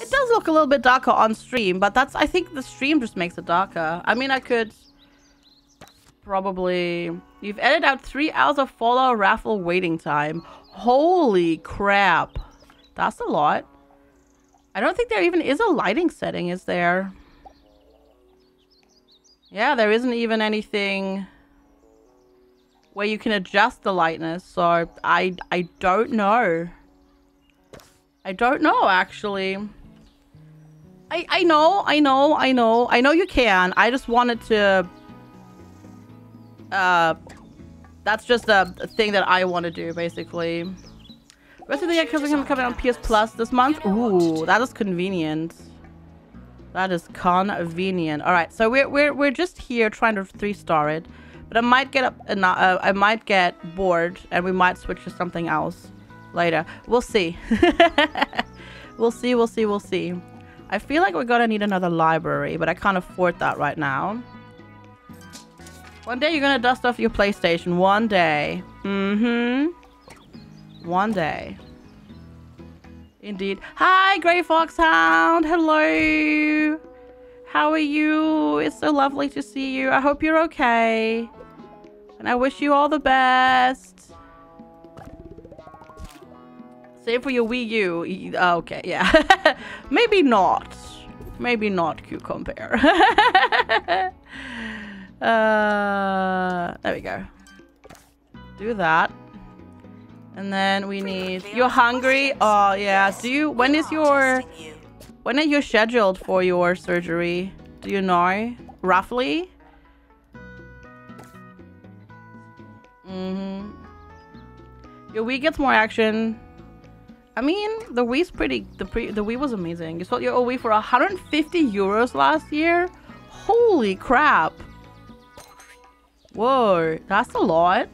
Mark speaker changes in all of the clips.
Speaker 1: It does look a little bit darker on stream, but that's, I think the stream just makes it darker. I mean, I could probably... You've edited out 3 hours of Fallout raffle waiting time. Holy crap. That's a lot. I don't think there even is a lighting setting, is there? Yeah, there isn't even anything where you can adjust the lightness, so I don't know. I don't know, actually. I know you can. I just wanted to... that's just a thing that I want to do, basically. Rest of the year coming on PS Plus this month. Ooh, that is convenient. That is convenient. All right, so we're just here trying to 3-star it, but I might get bored and we might switch to something else later. We'll see. We'll see. I feel like we're gonna need another library, but I can't afford that right now. One day you're gonna dust off your PlayStation. One day. One day. Indeed. Hi, Grey Foxhound. Hello. How are you? It's so lovely to see you. I hope you're okay. And I wish you all the best. Same for your Wii U. Okay, yeah. Maybe not. Maybe not, Cucumber. There we go. Do that. And then we need... You're hungry? Oh, yeah. Do you... When are you scheduled for your surgery? Do you know? Roughly? Your Wii gets more action. I mean, the Wii's pretty... The Wii was amazing. You sold your old Wii for 150 euros last year? Holy crap. Whoa, that's a lot.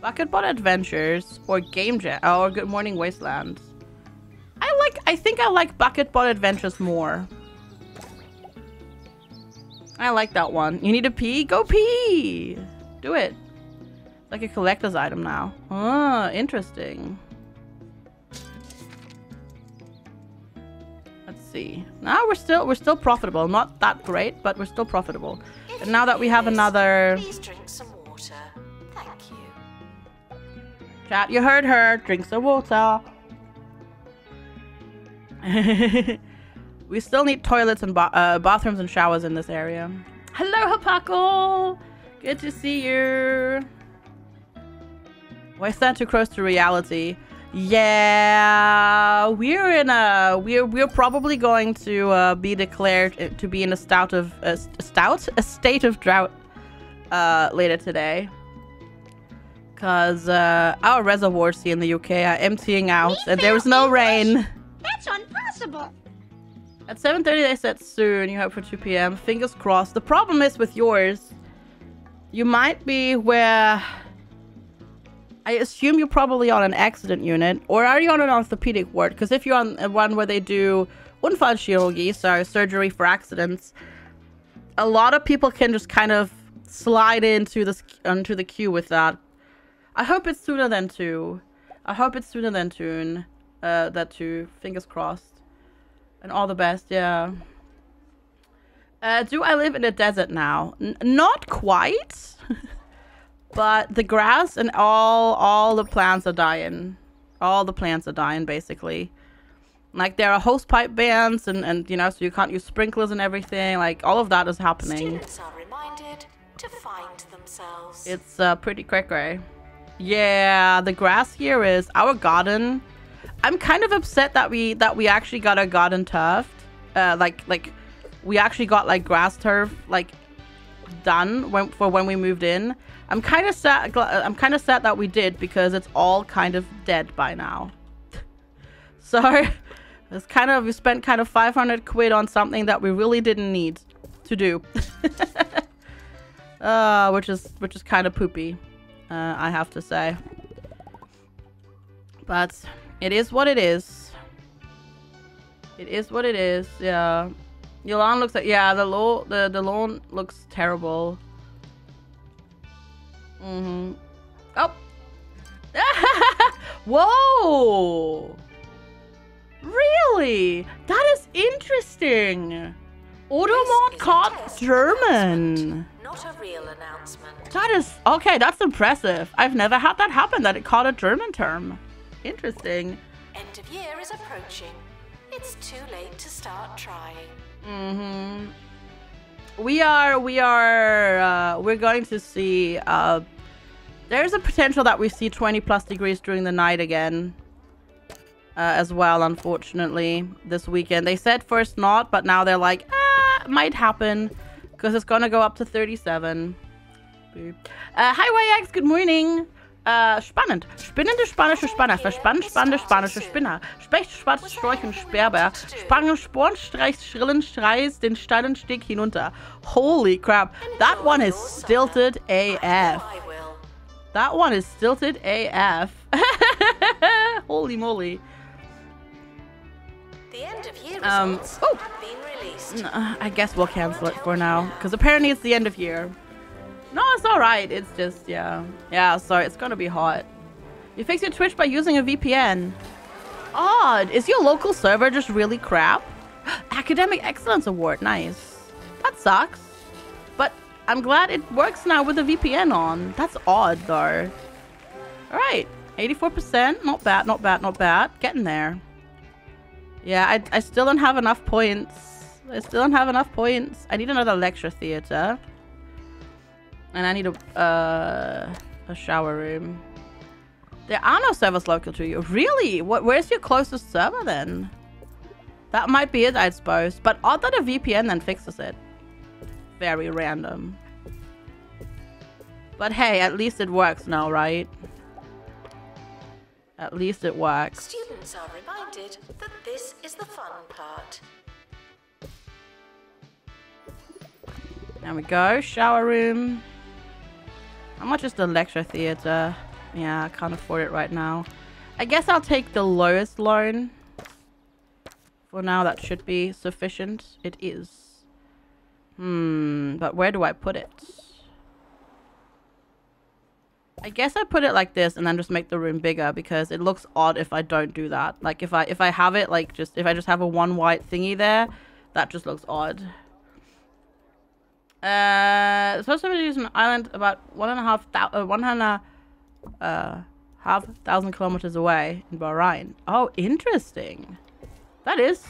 Speaker 1: Bucketbot Adventures or Game Jam or Good Morning Wasteland. I think I like Bucketbot Adventures more. I like that one. You need to pee? Go pee! Do it. It's like a collector's item now. Oh, interesting. Let's see. Now we're still profitable. Not that great, but we're still profitable. And now that we have another...
Speaker 2: Please drink some water. Thank you.
Speaker 1: Chat, you heard her. Drink some water. We still need toilets and bathrooms and showers in this area. Hello, Hapako. Good to see you. Why stand too close to reality? Yeah, we're probably going to be declared to be in a state of drought later today, because our reservoirs here in the UK are emptying out and there is no rain.
Speaker 3: That's impossible.
Speaker 1: At 7:30 they said soon. You hope for 2 p.m. Fingers crossed. The problem is with yours, you might be where... I assume you're probably on an accident unit, or are you on an orthopedic ward? Because if you're on one where they do Unfallchirurgie, so surgery for accidents, a lot of people can just kind of slide into the queue with that. I hope it's sooner than 2. I hope it's sooner than 2. That 2. Fingers crossed. And all the best, yeah. Do I live in a desert now? Not quite. But the grass and all the plants are dying. All the plants are dying, basically. Like, there are hose pipe bans and you know, so you can't use sprinklers and everything. Like, all of that is happening.
Speaker 2: Students are reminded to find themselves.
Speaker 1: It's pretty cray-cray. Yeah, the grass here is our garden. I'm kind of upset that we actually got a garden turf. Like we actually got like grass turf like done when we moved in. I'm kind of sad that we did, because it's all kind of dead by now. So it's kind of, we spent kind of 500 quid on something that we really didn't need to do. Which is kind of poopy, I have to say. But it is what it is. It is what it is. Yeah. Your lawn looks like, yeah, the lawn looks terrible. Oh, Whoa! Really? That is interesting. Automod caught German.
Speaker 2: Not a real announcement.
Speaker 1: That is okay. That's impressive. I've never had that happen. That it caught a German term. Interesting.
Speaker 2: End of year is approaching. It's too late to start trying.
Speaker 1: We're going to see. There's a potential that we see 20+ degrees during the night again. As well, unfortunately, this weekend. They said first not, but now they're like, might happen. Because it's gonna go up to 37. Hi YX, good morning. Spannend. Spinnende spanische Spanner. Verspannt spannende spanische Spinner. Specht, Spatz, Storch und Sperber. Spangen, Sporn, streicht, schrillen, Streis den steilen Steg hinunter. Holy crap. That one is stilted AF. That one is stilted AF. Holy moly.
Speaker 2: The end of year results have been released.
Speaker 1: I guess we'll cancel it for now. Because apparently it's the end of year. No, it's alright. It's just, yeah. Yeah, sorry. It's gonna be hot. You fix your Twitch by using a VPN. Odd. Is your local server just really crap? Academic Excellence Award. Nice. That sucks. But I'm glad it works now with the VPN on. That's odd, though. Alright. 84%. Not bad, not bad, not bad. Getting there. Yeah, I still don't have enough points. I still don't have enough points. I need another lecture theater. And I need a shower room. There are no servers local to you. Really? Where's your closest server then? That might be it, I suppose. But odd that a VPN then fixes it. Very random. But hey, at least it works now, right? At least it works.
Speaker 2: Students are reminded that this is the fun part.
Speaker 1: There we go. Shower room. How much is the lecture theater? Yeah, I can't afford it right now. I guess I'll take the lowest loan. For now, that should be sufficient. It is. But where do I put it? I guess I put it like this and then just make the room bigger because it looks odd if I don't do that. Like if I have it like if I just have a one white thingy there, that just looks odd. It's supposed to be using an island about 1,500 kilometers away in Bahrain. Oh, interesting. That is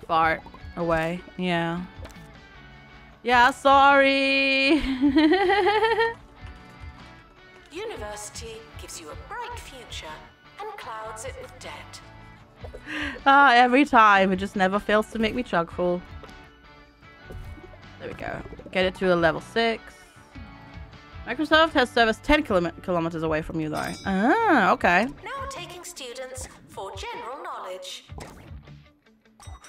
Speaker 1: far away. Yeah. Yeah, sorry.
Speaker 2: University gives you a bright future and clouds it with debt.
Speaker 1: Every time. It just never fails to make me chug full. There we go. Get it to a level 6. Microsoft has service 10 kilometers away from you, though. Ah, okay.
Speaker 2: Now taking students for general knowledge.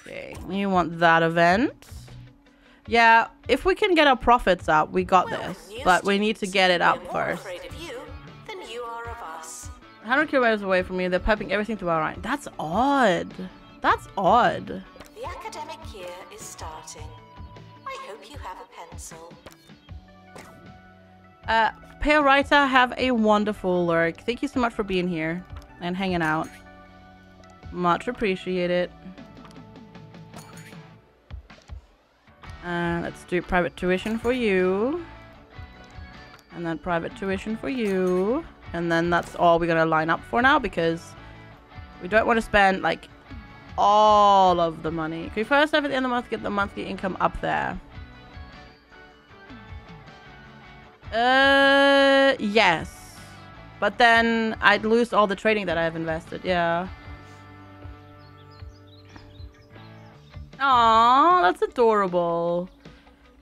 Speaker 1: Okay, you want that event. Yeah, if we can get our profits up, we got this. But we need to get it up first.
Speaker 2: Afraid of you than you are of us.
Speaker 1: 100 kilometers away from you, they're piping everything to Bahrain. That's odd. That's odd.
Speaker 2: The academic year is starting. I hope you have a pencil.
Speaker 1: Pale Writer, have a wonderful lurk. Thank you so much for being here and hanging out. Much appreciated. Let's do private tuition for you. And then private tuition for you. And then that's all we're gonna line up for now because we don't want to spend like all of the money. Can we first have at the end of the month get the monthly income up there? Yes. But then I'd lose all the trading that I've invested. Yeah. Aww, that's adorable.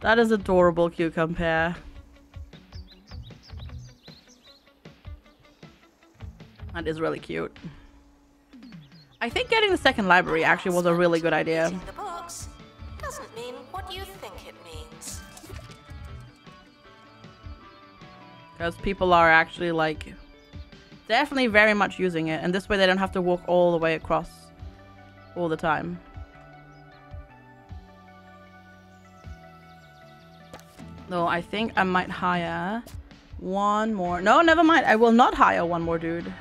Speaker 1: That is adorable, Cucumber. That is really cute. I think getting the second library actually was a really good idea.
Speaker 2: Reading the books doesn't mean what you think it means.
Speaker 1: Because people are actually like definitely very much using it, and this way they don't have to walk all the way across all the time. Though I think I might hire One more. No, never mind. I will not hire one more dude.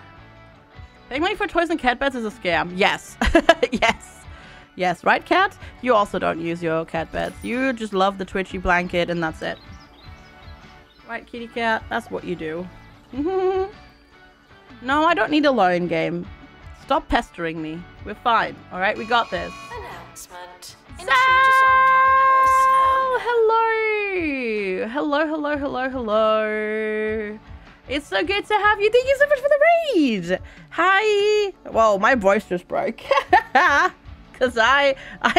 Speaker 1: Paying money for toys and cat beds is a scam. Yes. Yes. Yes, right, cat? You also don't use your cat beds. You just love the twitchy blanket and that's it. Right, kitty cat? That's what you do. No, I don't need a loan game. Stop pestering me. We're fine. Alright, we got this.
Speaker 2: Announcement.
Speaker 1: Sal! Hello! Hello, hello, hello, hello. It's so good to have you. Thank you so much for the raid. Hi. Whoa, my voice just broke. Because I'm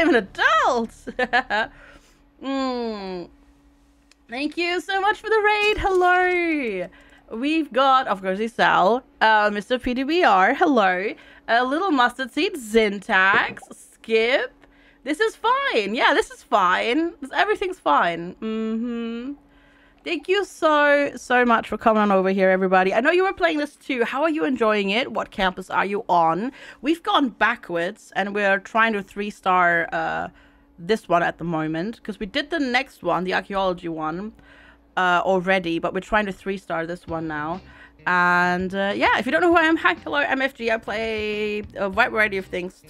Speaker 1: an adult. Thank you so much for the raid. Hello. We've got, of course, Isal, Mr. PDBR. Hello. A little mustard seed, Syntax, Skip. This is fine. Yeah, this is fine. Everything's fine. Thank you so much for coming on over here, everybody. I know you were playing this too. How are you enjoying it? What campus are you on? We've gone backwards and we're trying to 3-star this one at the moment because we did the next one, the archaeology one, already, but we're trying to 3-star this one now. And yeah, if you don't know who I am, hi, hello, I'm FG. I play a wide variety of things. 5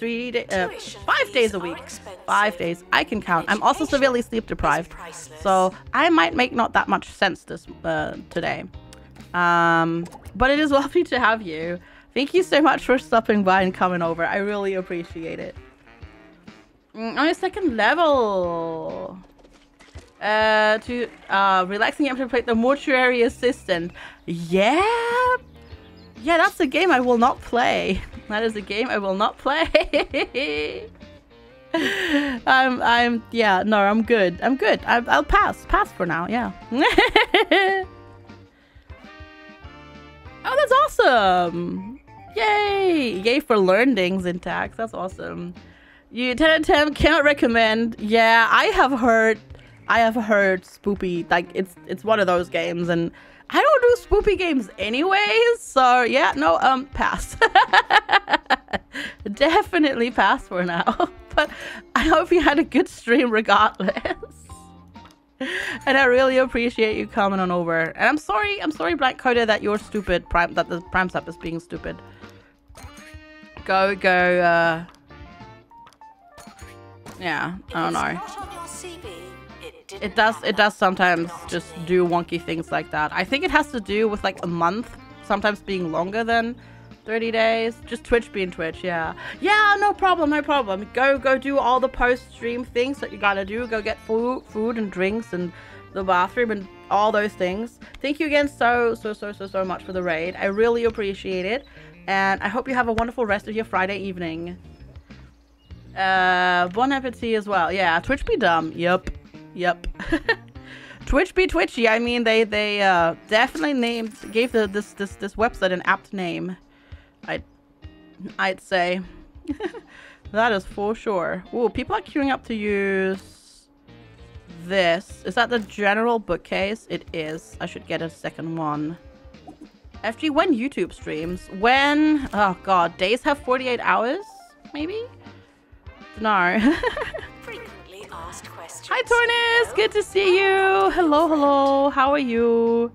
Speaker 1: days a week. 5 days. I can count. I'm also severely sleep deprived, so I might make not that much sense this today. But it is lovely to have you. Thank you so much for stopping by and coming over. I really appreciate it. On your second level. To relaxing game to play the mortuary assistant. Yeah, that's a game I will not play. That is a game I will not play. Yeah, no, I'm good. I'll pass for now. Yeah. Oh, that's awesome. Yay for learning syntax. That's awesome. You 10 out of 10 cannot recommend. Yeah, I have heard spoopy, like it's one of those games, and I don't do spoopy games anyways, so yeah, no, pass. Definitely pass for now. But I hope you had a good stream regardless. And I really appreciate you coming on over. And I'm sorry, Black Coder, that you're stupid, that the Prime Sub is being stupid. Go, yeah, I don't know. It does sometimes just do wonky things like that. I think it has to do with like a month sometimes being longer than 30 days. Just Twitch being Twitch, yeah. Yeah, no problem. Go do all the post-stream things that you gotta do. Go get food and drinks and the bathroom and all those things. Thank you again so much for the raid. I really appreciate it. And I hope you have a wonderful rest of your Friday evening. Bon appetit as well. Yeah, Twitch be dumb. Yep. Twitch be twitchy. I mean, they definitely gave this website an apt name. I'd say. That is for sure. Ooh, people are queuing up to use this. Is that the general bookcase? It is. I should get a second one. FG, when YouTube streams? When? Oh god, days have 48 hours? Maybe? No.
Speaker 2: Frequently asked questions.
Speaker 1: Hi, Tornis. Good to see you. Hello. How are you?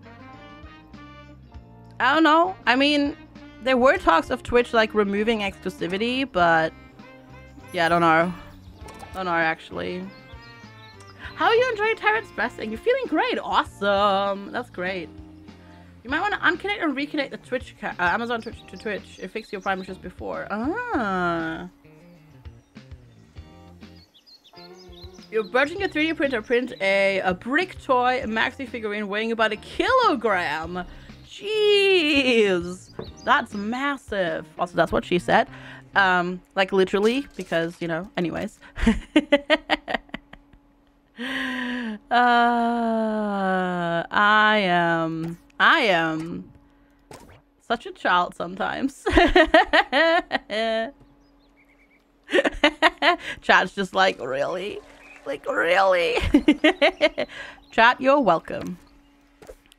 Speaker 1: I don't know. I mean, there were talks of Twitch like removing exclusivity, but yeah, I don't know. Actually. How are you enjoying Tyrant's Blessing? You're feeling great. Awesome. That's great. You might want to unconnect and reconnect the Twitch Amazon Twitch to Twitch. It fixed your Prime issues before. You're budgeting a 3D printer print a brick toy maxi figurine weighing about 1 kilogram. Jeez, that's massive. Also, that's what she said. Like literally, because you know. Anyways. I am such a child sometimes. Chat's just like, really? Like, really? Chat, you're welcome.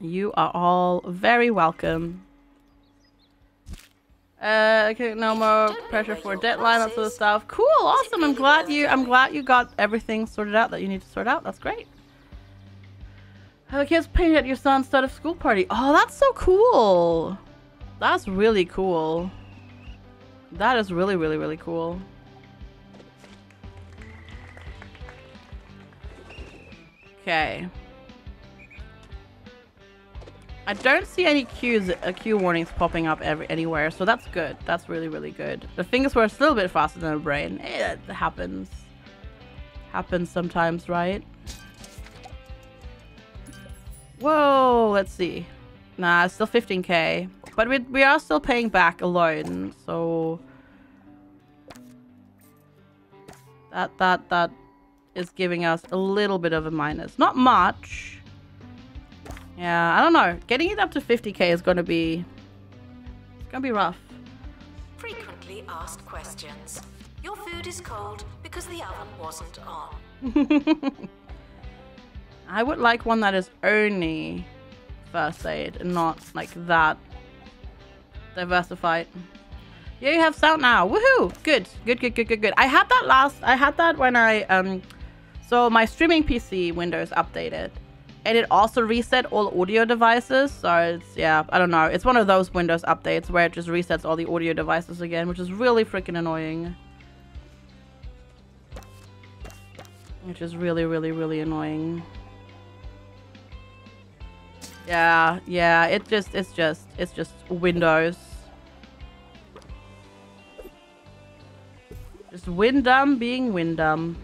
Speaker 1: You are all very welcome. Okay, no more pressure for deadline, that sort of stuff. Cool, awesome. I'm glad you got everything sorted out that you need to sort out. That's great. The kids painted at your son's start of school party. Oh, that's so cool. That's really cool. That is really, really, really cool. Okay. I don't see any queue warnings popping up anywhere, so that's good. That's really, really good. The fingers were still a bit faster than the brain. It happens. Happens sometimes, right? Whoa, let's see. Nah, it's still 15k. But we are still paying back a loan, so... That is giving us a little bit of a minus. Not much. Yeah, I don't know. Getting it up to 50k is gonna be... It's gonna be rough.
Speaker 2: Frequently asked questions. Your food is cold because the oven wasn't on.
Speaker 1: I would like one that is only first aid and not like that diversified. Yeah, you have sound now. Woohoo! Good. Good. I had that when I so my streaming PC Windows updated. And it also reset all audio devices. So it's, yeah, I don't know. It's one of those Windows updates where it just resets all the audio devices again, which is really freaking annoying. Which is really, really, really annoying. Yeah, it's just Windows. Just Windom being Windom.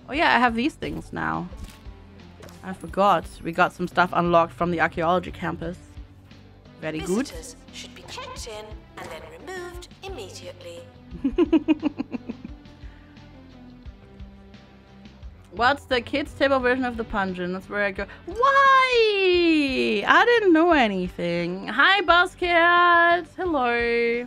Speaker 1: Oh yeah, I have these things now. I forgot. We got some stuff unlocked from the archaeology campus. Very good.
Speaker 2: Visitors should be checked in and then removed immediately.
Speaker 1: What's the kids' table version of the Pungeon? That's where I go. Why? I didn't know anything. Hi, Buzzcat. Hello.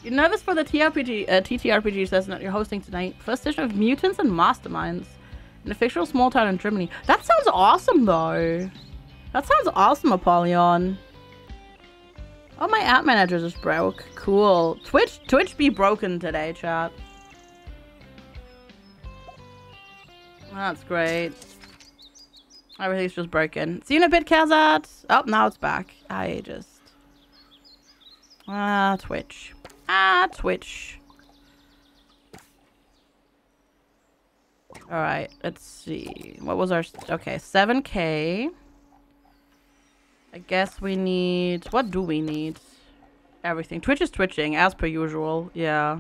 Speaker 1: You're nervous for the TTRPG session that you're hosting tonight. First edition of Mutants and Masterminds in a fictional small town in Germany. That sounds awesome, though. That sounds awesome, Apollyon. Oh, my app manager just broke. Cool. Twitch be broken today, chat. That's great. Everything's just broken. See you in a bit, Kazat. Oh, now it's back. I just... Twitch. Twitch. Alright, let's see. What was our... Okay, 7k. I guess we need... What do we need? Everything. Twitch is twitching, as per usual. Yeah.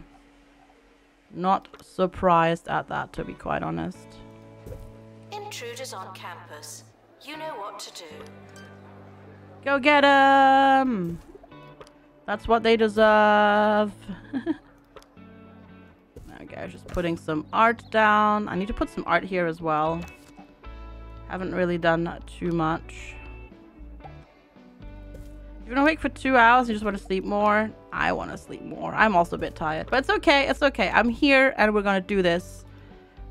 Speaker 1: Not surprised at that, to be quite honest.
Speaker 2: Intruders on campus. You know what to do.
Speaker 1: Go get 'em! That's what they deserve. Okay, just putting some art down. I need to put some art here as well. Haven't really done too much. You've been awake for 2 hours. You just want to sleep more. I want to sleep more. I'm also a bit tired, but it's okay. It's okay. I'm here and we're gonna do this.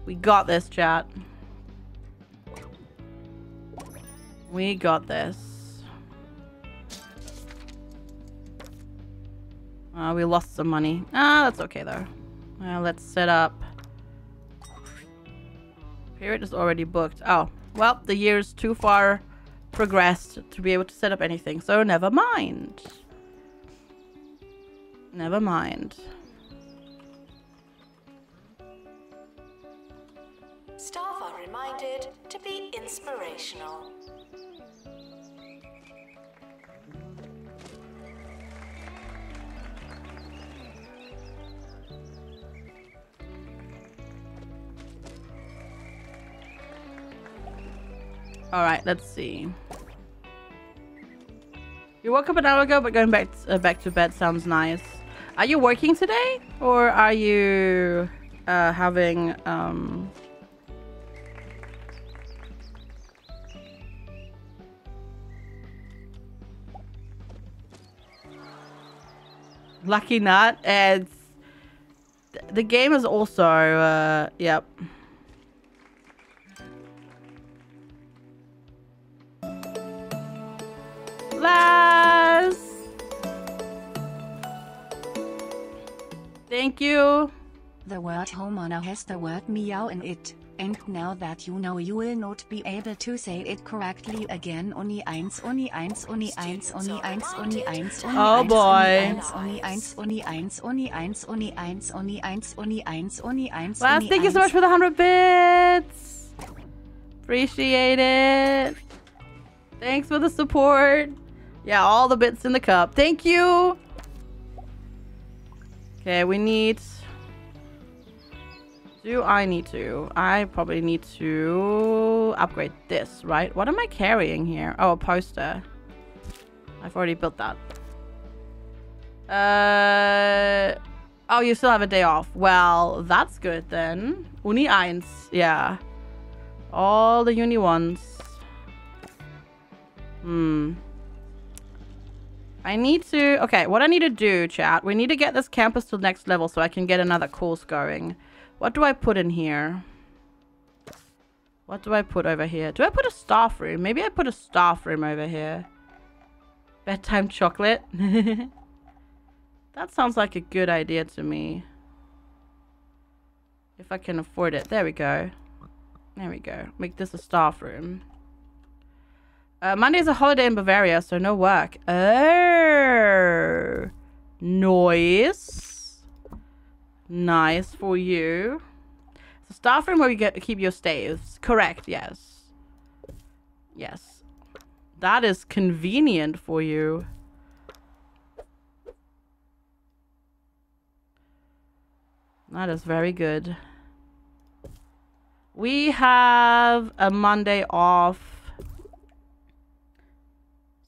Speaker 1: We got this, chat. We got this. We lost some money. That's okay though. Let's set up. Period is already booked. Oh, well, the year's too far progressed to be able to set up anything, so never mind. Never mind.
Speaker 2: Staff are reminded to be inspirational.
Speaker 1: All right, let's see. You woke up an hour ago, but going back to bed sounds nice. Are you working today, or are you having Lucky not. It's the game is also yep. Last. Thank you.
Speaker 4: The word homeowner has the word meow in it. And now that you know, you will not be able to say it correctly again. Only eins, only eins, only eins, only eins, only eins, only
Speaker 1: oh boy.
Speaker 4: only eins, only eins, only eins, only eins, only eins, only eins, only eins.
Speaker 1: Well, thank you so much for the 100 bits. Appreciate it. Thanks for the support. Yeah, all the bits in the cup. Thank you. Okay, we need... Do I need to? I probably need to upgrade this, right? What am I carrying here? Oh, a poster. I've already built that. Oh, you still have a day off. Well, that's good then. Uni 1. Yeah. All the uni ones. I need to... Okay, what I need to do, chat. We need to get this campus to the next level so I can get another course going. What do I put in here? What do I put over here? Do I put a staff room? Maybe I put a staff room over here. Bedtime chocolate. That sounds like a good idea to me. If I can afford it. There we go. There we go. Make this a staff room. Monday is a holiday in Bavaria, so no work. Oh. Nice. Nice for you. It's a staff room where you get to keep your staves. Correct, yes. Yes. That is convenient for you. That is very good. We have a Monday off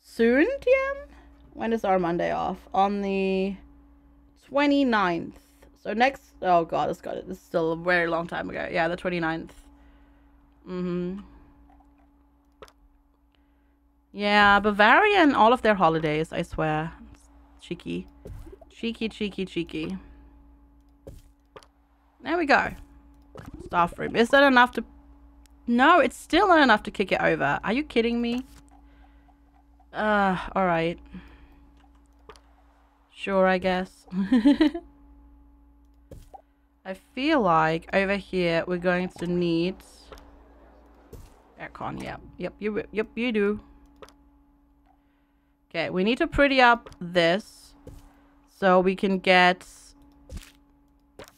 Speaker 1: soon, TM? When is our Monday off? On the 29th. So next... Oh god, this is still a very long time ago. Yeah, the 29th. Yeah, Bavaria and all of their holidays, I swear. It's cheeky. Cheeky, cheeky, cheeky. There we go. Staff room. Is that enough to... No, it's still not enough to kick it over. Are you kidding me? Alright. Sure, I guess. I feel like over here we're going to need... Aircon, yep, you do. Okay, we need to pretty up this so we can get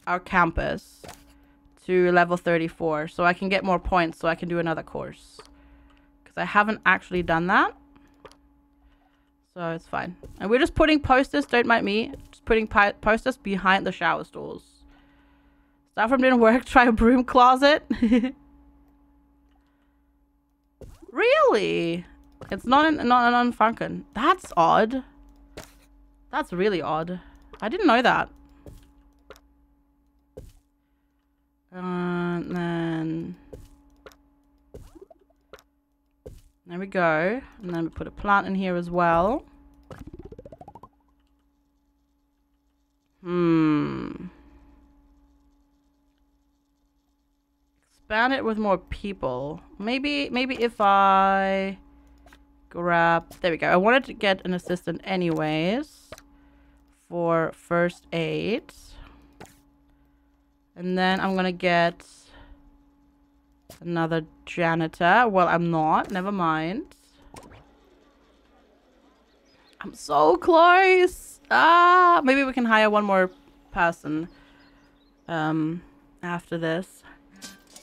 Speaker 1: our campus to level 34 so I can get more points so I can do another course. Because I haven't actually done that. So it's fine. And we're just putting posters, don't mind me, just putting posters behind the shower stalls. Staff room didn't work, try a broom closet. Really? It's not an unfunction. That's odd. That's really odd. I didn't know that. And then there we go. And then we put a plant in here as well. Expand it with more people. Maybe if I grab... There we go. I wanted to get an assistant anyways for first aid. And then I'm gonna get another janitor. Well, I'm not. Never mind. I'm so close. Maybe we can hire one more person after this.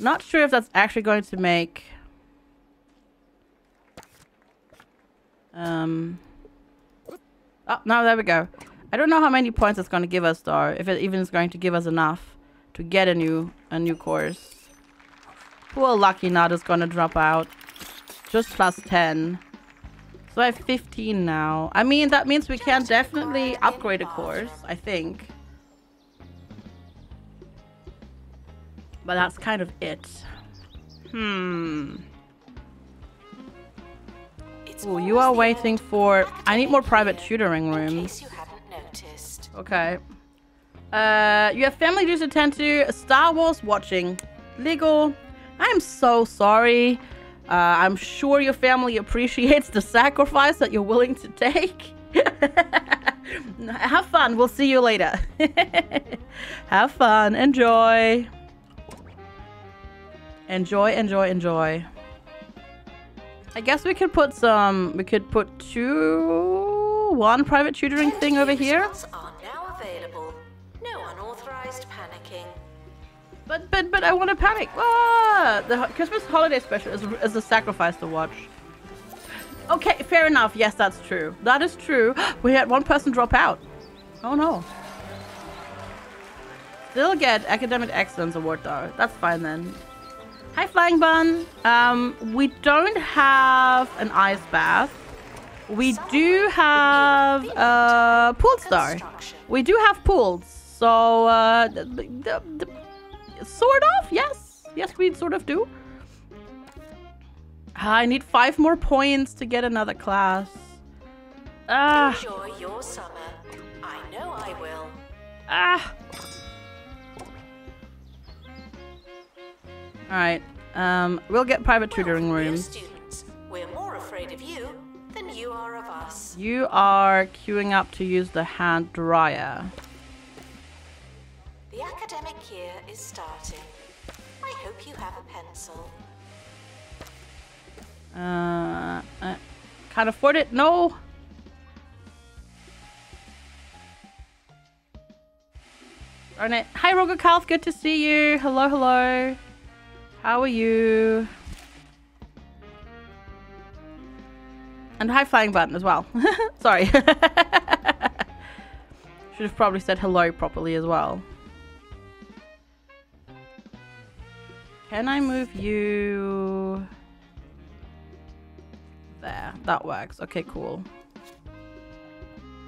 Speaker 1: Not sure if that's actually going to make... Oh, no, there we go. I don't know how many points it's going to give us, though. If it even is going to give us enough to get a new course. Poor Lucky Nut is going to drop out. Just plus 10. So I have 15 now. I mean, that means we can definitely upgrade a course, I think. But that's kind of it. Oh, you are waiting for... I need more private tutoring rooms. Okay. You have family dues to attend to. Star Wars watching. Legal. I'm so sorry. I'm sure your family appreciates the sacrifice that you're willing to take. Have fun. We'll see you later. Have fun. Enjoy. Enjoy, enjoy, enjoy. I guess we could put some... We could put one private tutoring thing over here.
Speaker 2: Are now available. No unauthorized panicking.
Speaker 1: But I want to panic. Ah, the Christmas holiday special is a sacrifice to watch. Okay, fair enough. Yes, that's true. That is true. We had one person drop out. Oh no. Still get academic excellence award though. That's fine then. Hi, Flying Bun. We don't have an ice bath. We do have a pool star. We do have pools. So, sort of, yes. Yes, we sort of do. I need 5 more points to get another class.
Speaker 2: Enjoy your summer. I know I will.
Speaker 1: Alright. We'll get private tutoring rooms.
Speaker 2: Students, we're more afraid of you than you are of us.
Speaker 1: You are queuing up to use the hand dryer.
Speaker 2: The academic year is starting. I hope you have a pencil.
Speaker 1: Can't afford it. No. Darn it. Hi, Roger Calf. Good to see you. Hello, hello. How are you? And hi, Flying Button as well. Sorry. Should have probably said hello properly as well. Can I move you? There. That works. Okay, cool.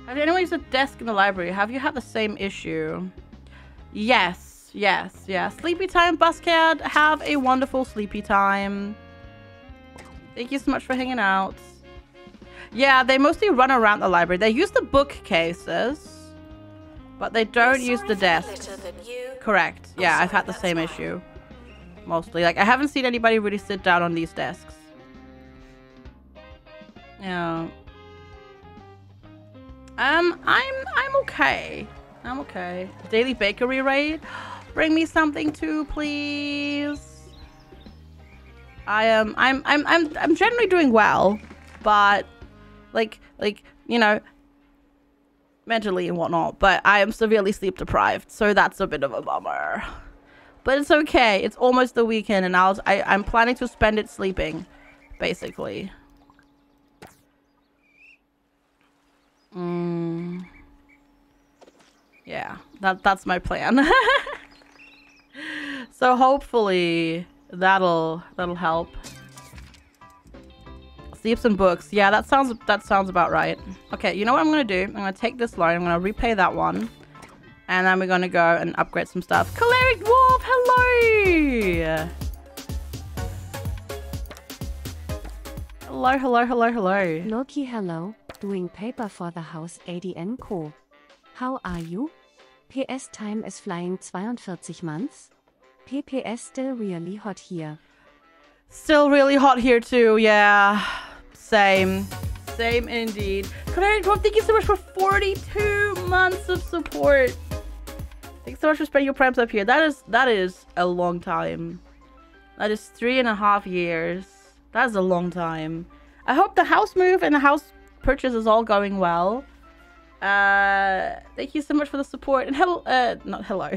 Speaker 1: Have anyone used a desk in the library? Have you had the same issue? Yes. Yes, yeah. Sleepy time, Buzzcat. Have a wonderful sleepy time. Thank you so much for hanging out. Yeah, they mostly run around the library. They use the bookcases, but they don't use the desks. Correct. Yeah, I've had the same issue. Mostly. Like, I haven't seen anybody really sit down on these desks. Yeah. I'm okay. I'm okay. Daily bakery raid. Bring me something too, please. I'm generally doing well, but like you know, mentally and whatnot. But I am severely sleep deprived, so that's a bit of a bummer. But it's okay. It's almost the weekend, and I'm planning to spend it sleeping, basically. Yeah, that's my plan. So hopefully that'll help. Sleeps and books. Yeah, that sounds about right. Okay, you know what I'm gonna do? I'm gonna take this loan. I'm gonna repay that one, and then we're gonna go and upgrade some stuff. Choleric Wolf, hello. Hello, hello, hello, hello.
Speaker 4: Loki, hello. Doing paper for the house ADN Co. How are you? PS time is flying 42 months. PPS still really hot here.
Speaker 1: Still really hot here too, yeah. Same. Same indeed. Choleric Wolf, thank you so much for 42 months of support. Thanks so much for spending your primes up here. That is a long time. That is 3.5 years. That is a long time. I hope the house move and the house purchase is all going well. Thank you so much for the support. And not hello.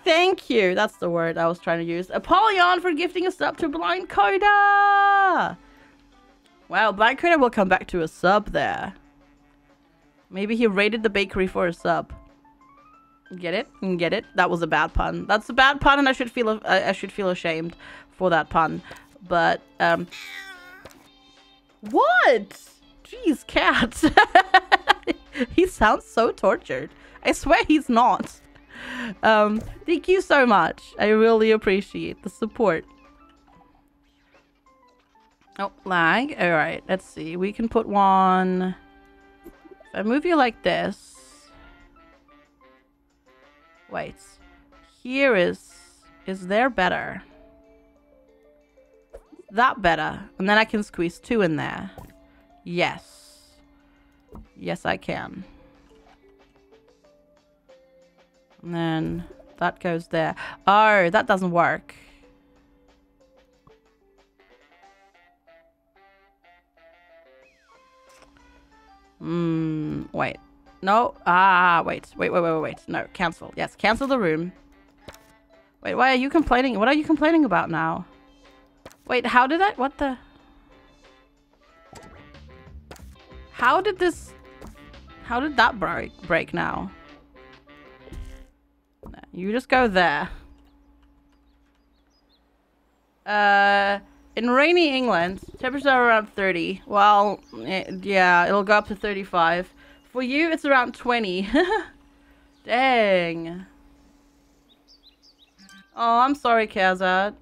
Speaker 1: Thank you. That's the word I was trying to use. Apollyon for gifting us up to Blind Coda. Wow, Blind Coda will come back to a sub there. Maybe he raided the bakery for a sub. Get it? Get it? That was a bad pun. That's a bad pun, and I should feel ashamed for that pun. But what? Jeez, cat. He sounds so tortured. I swear he's not. Thank you so much. I really appreciate the support. Oh, lag. All right, let's see. We can put one. If I move you like this. Wait. Here is there better? That better. And then I can squeeze 2 in there. Yes. Yes, I can. And then that goes there. Oh, that doesn't work. Wait. No. Wait. Wait. No, cancel. Yes, cancel the room. Wait, why are you complaining? What are you complaining about now? Wait, how did I... What the... How did this... How did that break now? You just go there. In rainy England, temperatures are around 30. Well, yeah, it'll go up to 35. For you, it's around 20. Dang. Oh, I'm sorry, Kazad.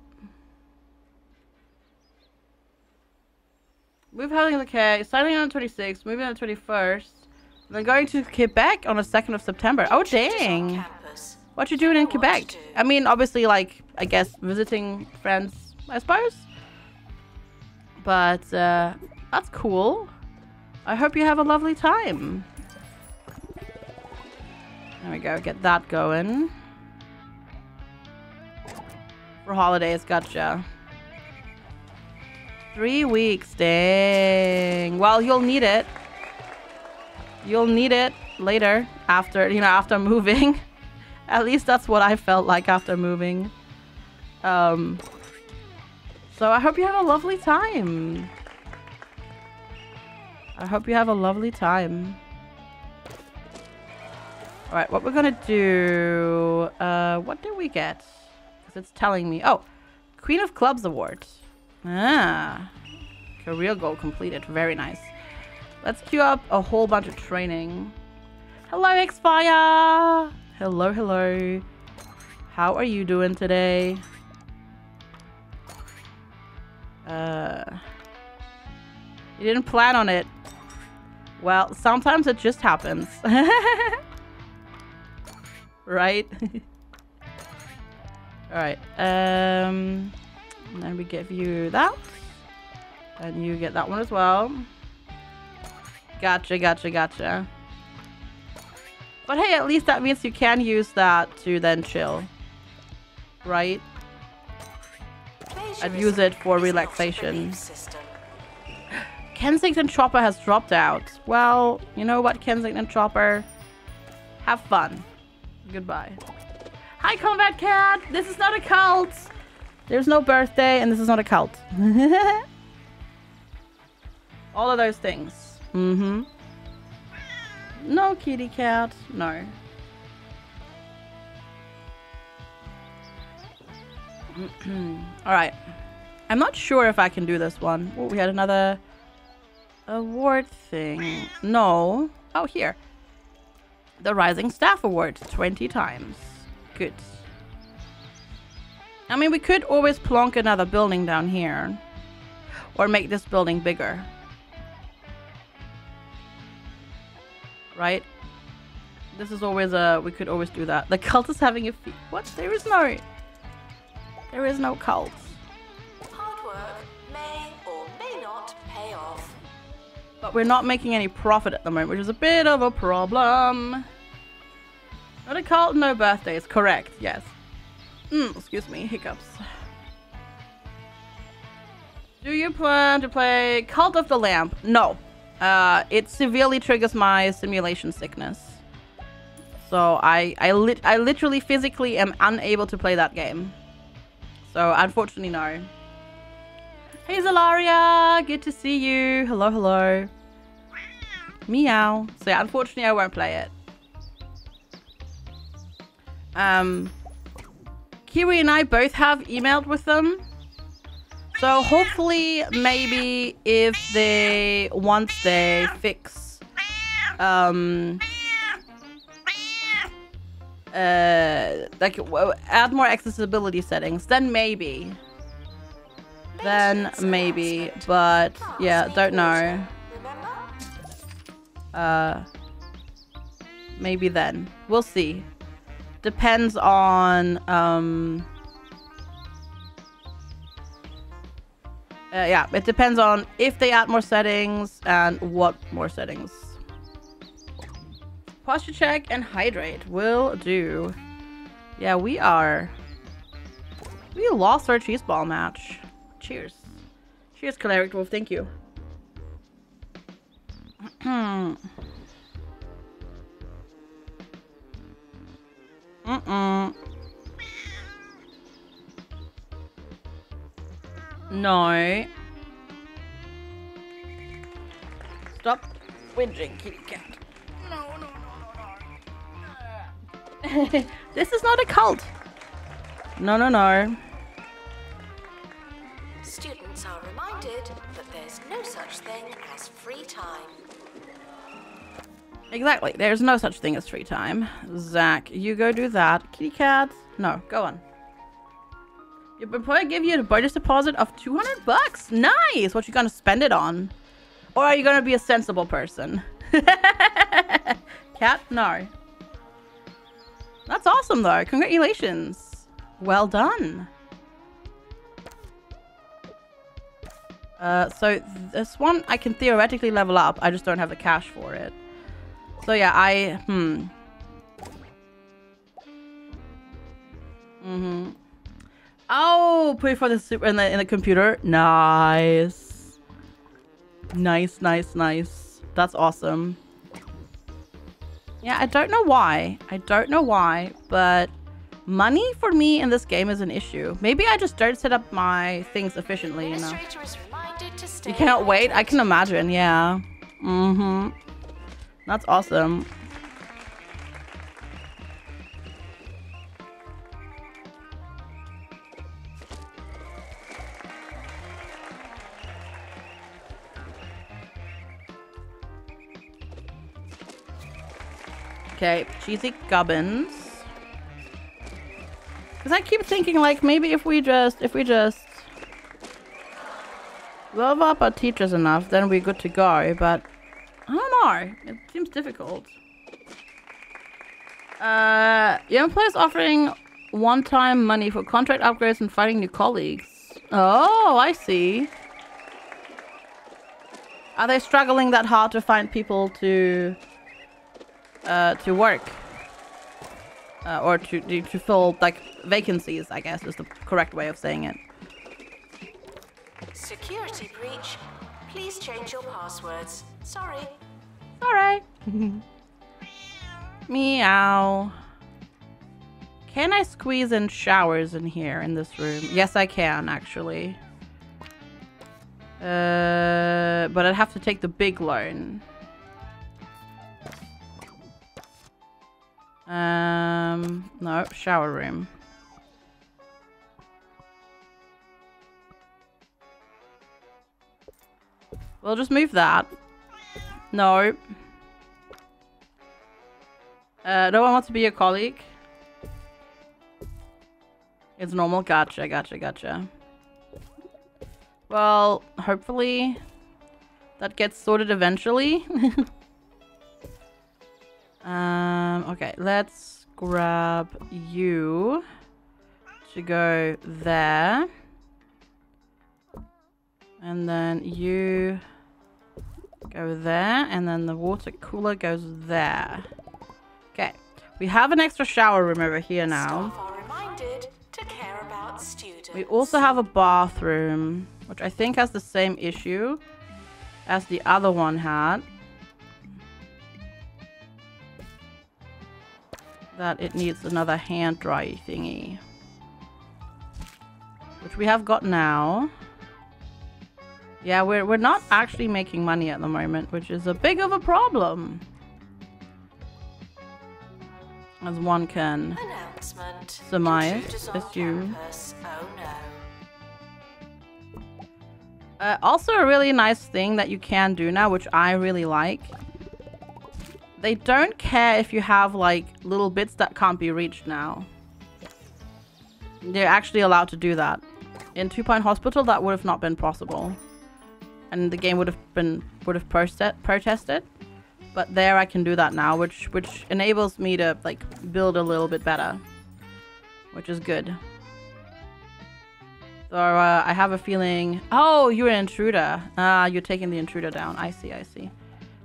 Speaker 1: Move housing in the K, starting on the 26th, moving on the 21st, and then going to Quebec on the 2nd of September. Oh, dang. What you doing in Quebec? I mean, obviously, like, I guess visiting friends, I suppose. But, that's cool. I hope you have a lovely time. There we go, get that going. For holidays, gotcha. 3 weeks, dang. Well, you'll need it. You'll need it later, after, you know, after moving. At least that's what I felt like after moving. So I hope you have a lovely time. I hope you have a lovely time. Alright, what we're gonna do... what did we get? Because it's telling me... Oh! Queen of Clubs Award. Ah. Career goal completed. Very nice. Let's queue up a whole bunch of training. Hello, Xfire! Hello, hello. How are you doing today? You didn't plan on it. Well, sometimes it just happens. Right? Alright. And then we give you that. And you get that one as well. Gotcha. But hey, at least that means you can use that to then chill. Right? I'd use it for relaxation. Kensington Chopper has dropped out. Well, you know what, Kensington Chopper? Have fun. Goodbye. Hi, Combat Cat! This is not a cult! There's no birthday, and this is not a cult. All of those things. Mm-hmm. No, kitty cat. No. Alright. I'm not sure if I can do this one. Oh, we had another award thing. No. Oh, here. The Rising Staff Award. 20 times. Good. I mean, we could always plonk another building down here. Or make this building bigger. Right? This is always a... We could always do that. The cult is having a feat. What? There is no... There is no cult.
Speaker 2: Hard work may or may not pay off.
Speaker 1: But we're not making any profit at the moment, which is a bit of a problem. Not a cult, no birthdays. Correct, yes. Excuse me, hiccups. Do you plan to play Cult of the Lamp? No. It severely triggers my simulation sickness. So I literally physically am unable to play that game. So unfortunately, no. Hey Zalaria, good to see you. Hello, hello. Meow. So yeah, unfortunately I won't play it. Kiwi and I both have emailed with them. So hopefully, maybe if they, once they fix, like add more accessibility settings, then maybe. But yeah, don't know. Maybe then. We'll see. Depends on, yeah, it depends on if they add more settings and what more settings. Posture check and hydrate. Will do. Yeah, we lost our cheese ball match. Cheers. Cheers, Cleric Wolf. Thank you. No. Stop whinging, kitty cat. No. This is not a cult. No.
Speaker 2: Students are reminded that there's no such thing as free time.
Speaker 1: Exactly. There's no such thing as free time. Zach, you go do that. Kitty cat. No, go on. Your employer give you a bonus deposit of $200. Nice. What you gonna spend it on? Or are you gonna be a sensible person? Cat? No. That's awesome though. Congratulations. Well done. So this one I can theoretically level up. I just don't have the cash for it. So yeah, Oh, put it for the super in the computer. Nice. Nice. That's awesome. Yeah, I don't know why, but money for me in this game is an issue. Maybe I just don't set up my things efficiently enough. You cannot wait? I can imagine, yeah. That's awesome. Okay, cheesy gubbins. Because I keep thinking, like, maybe if we just love up our teachers enough, then we're good to go. But I don't know. It seems difficult. Your employer's offering one-time money for contract upgrades and finding new colleagues. Oh, I see. Are they struggling that hard to find people to work? Or to fill, like, vacancies, I guess is the correct way of saying it.
Speaker 2: Security breach. Please change your passwords. Sorry.
Speaker 1: Alright. Meow. Can I squeeze in showers in here in this room? Yes, I can, actually. But I'd have to take the big loan. No, shower room. We'll just move that. No. No one wants to be a colleague. It's normal. Gotcha. Well, hopefully that gets sorted eventually. Okay, let's grab you to go there. And then you go there. And then the water cooler goes there. Okay, we have an extra shower room over here now.
Speaker 2: Staff are reminded to care about students.
Speaker 1: We also have a bathroom, which I think has the same issue as the other one had. That it needs another hand dry thingy. Which we have got now. Yeah, we're not actually making money at the moment, which is a big of a problem. As one can surmise, assume. Also a really nice thing that you can do now, which I really like. They don't care if you have, like, little bits that can't be reached now. They're actually allowed to do that. In 2 Point Hospital, that would have not been possible. And the game would have protested. But there I can do that now, which enables me to, like, build a little bit better. Which is good. So, I have a feeling... Oh, you're an intruder. You're taking the intruder down. I see.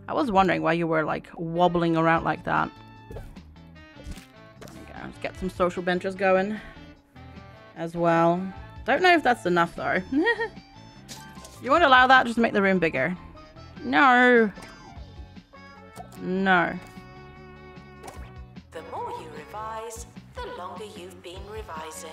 Speaker 1: I was wondering why you were like wobbling around like that. There we go. Let's get some social benches going as well. Don't know if that's enough though. You won't allow that? Just make the room bigger. No. No.
Speaker 2: The more you revise, the longer you've been revising.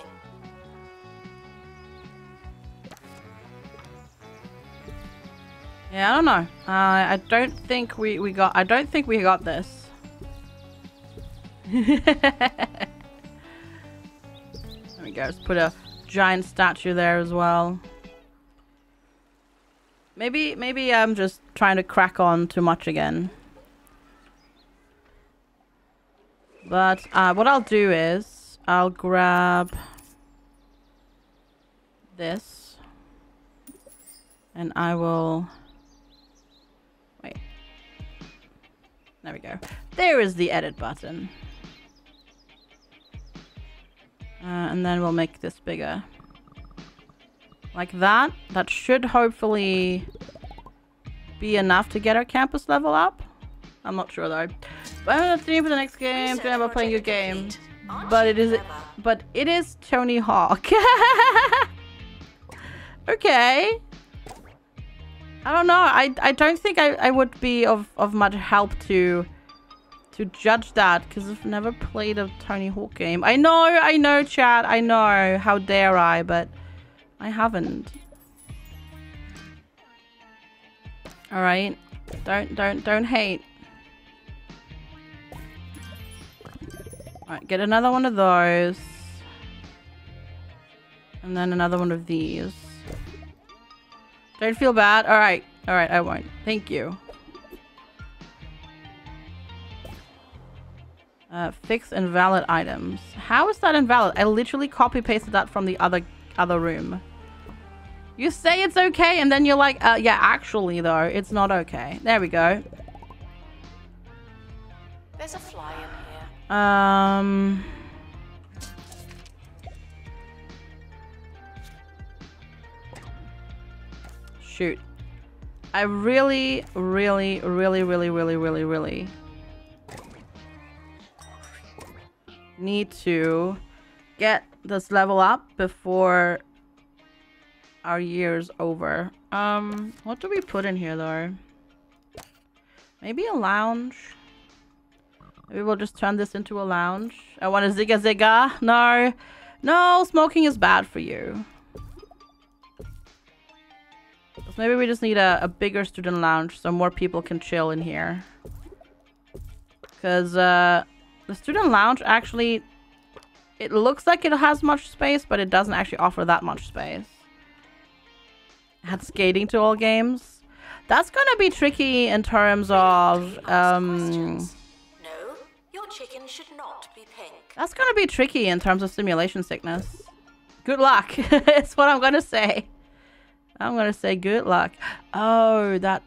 Speaker 1: Yeah, I don't know. I don't think we got. I don't think we got this. There we go. Let's put a giant statue there as well. Maybe I'm just trying to crack on too much again. But what I'll do is I'll grab this and I will wait. There we go. There is the edit button. And then we'll make this bigger. Like that. That should hopefully be enough to get our campus level up. I'm not sure though. But I'm gonna stream for the next game. Don't ever playing your game. But it is Tony Hawk. Okay. I don't know. I don't think I would be of much help to judge that because I've never played a Tony Hawk game. I know, chat. I know. How dare I? But I haven't. All right. Don't hate. All right. Get another one of those, and then another one of these. Don't feel bad. All right. I won't. Thank you. Fix invalid items. How is that invalid? I literally copy pasted that from the other room. You say it's okay, and then you're like, yeah, actually though, it's not okay. There we go.
Speaker 2: There's a fly in here.
Speaker 1: Shoot. I really need to get this level up before our year's over. What do we put in here though? Maybe a lounge. Maybe we'll just turn this into a lounge. I want a zigga zigga. No, smoking is bad for you. So maybe we just need a bigger student lounge so more people can chill in here. Because the student lounge actually, it looks like it has much space, but it doesn't actually offer that much space. Add skating to all games. That's gonna be tricky in terms of
Speaker 2: No, your chicken should not be pink.
Speaker 1: that's gonna be tricky in terms of simulation sickness. Good luck. It's what I'm gonna say. I'm gonna say good luck. Oh, that.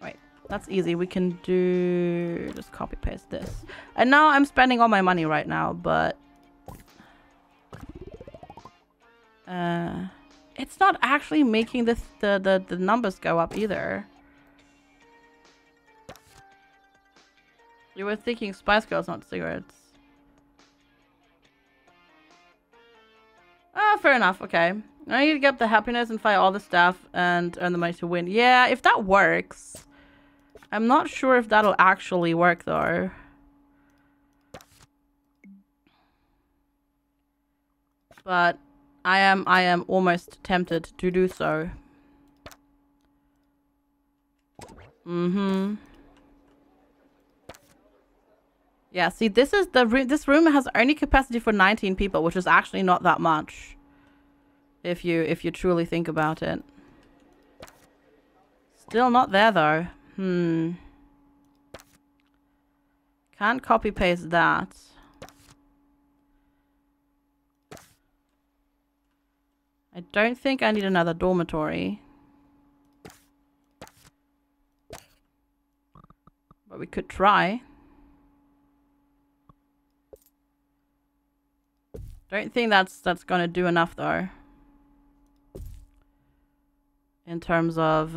Speaker 1: Wait, that's easy. We can do just copy paste this. And now I'm spending all my money right now, but it's not actually making this the numbers go up either. You were thinking Spice Girls, not cigarettes. Ah, fair enough. Okay. I need to get the happiness and fire all the stuff and earn the money to win. Yeah, if that works. I'm not sure if that'll actually work though. But I am almost tempted to do so. Yeah, see, this is the this room has only capacity for 19 people, which is actually not that much. If you truly think about it. Still not there though. Can't copy paste that. I don't think I need another dormitory. But we could try. Don't think that's gonna do enough though. In terms of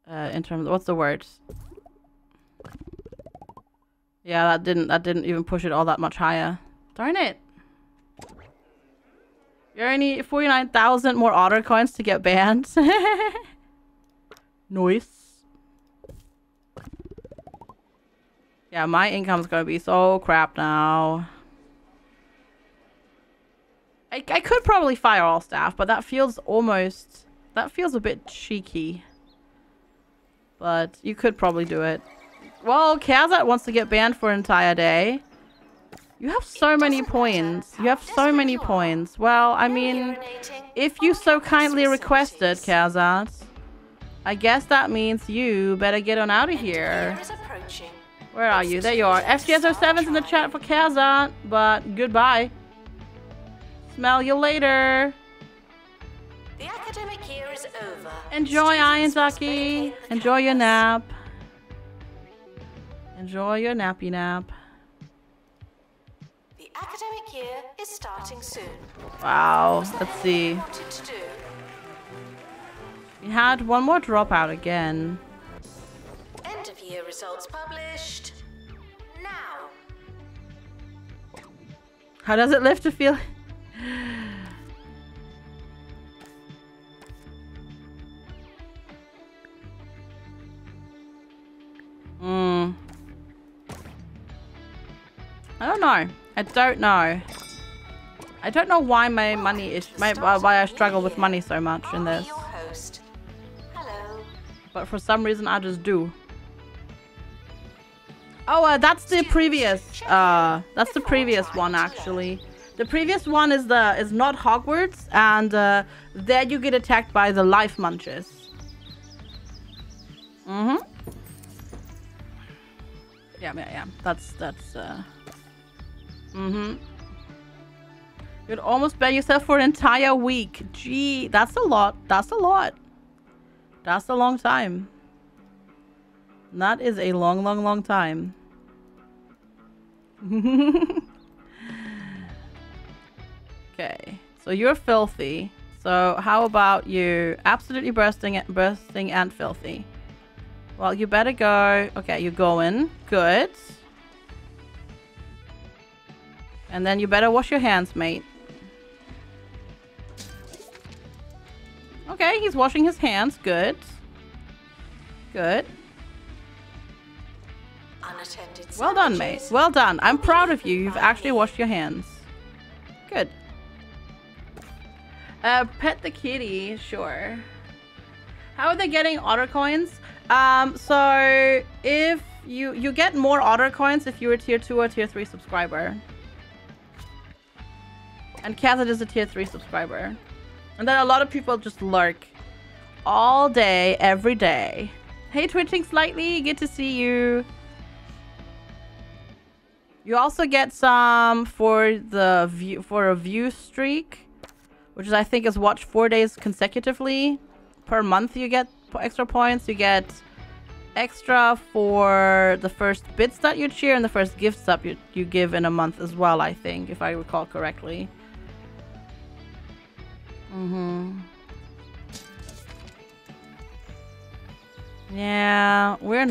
Speaker 1: In terms of, what's the word? Yeah, that didn't even push it all that much higher. Darn it. You only need 49,000 more otter coins to get banned. Nice. Yeah, my income's gonna be so crap now. I could probably fire all staff, but that feels a bit cheeky. But you could probably do it. Well, Kazat wants to get banned for an entire day. You have so many points. You have so many points. Well, I mean, if you so kindly requested, Kazat, I guess that means you better get on out of here. Where are you? There you are. FGS07's in the chat for Kazat, but goodbye. Smell you later.
Speaker 2: The academic year is over.
Speaker 1: Enjoy, Ironzaki. Enjoy your nap. Enjoy your nappy nap.
Speaker 2: The academic year is starting soon.
Speaker 1: Wow. Let's see. We had one more dropout again.
Speaker 2: End of year results published now.
Speaker 1: How does it live to feel? I don't know. I don't know. I don't know why my money is why I struggle with money so much in this. But for some reason I just do. Oh, that's the previous one actually. The previous one is not Hogwarts, and there you get attacked by the life munches. Yeah. That's You'd almost ban yourself for an entire week. Gee, that's a lot. That's a lot. That's a long time. That is a long time. Okay, so you're filthy. So how about you absolutely bursting and filthy? Well, you better go. Okay, you're going. Good. And then you better wash your hands, mate. Okay, he's washing his hands. Good. Good. Well done, mate. Well done. I'm proud of you. You've actually washed your hands. Good. Pet the kitty. Sure. How are they getting otter coins? So if you get more otter coins if you're a tier 2 or tier 3 subscriber. And Kazat is a tier 3 subscriber. And then a lot of people just lurk all day, every day. Hey, twitching slightly. Good to see you. You also get some for a view streak, which is I think is watched 4 days consecutively. Per month you get extra points. You get extra for the first bits that you cheer and the first gifts that you give in a month as well, I think, if I recall correctly. Yeah, we are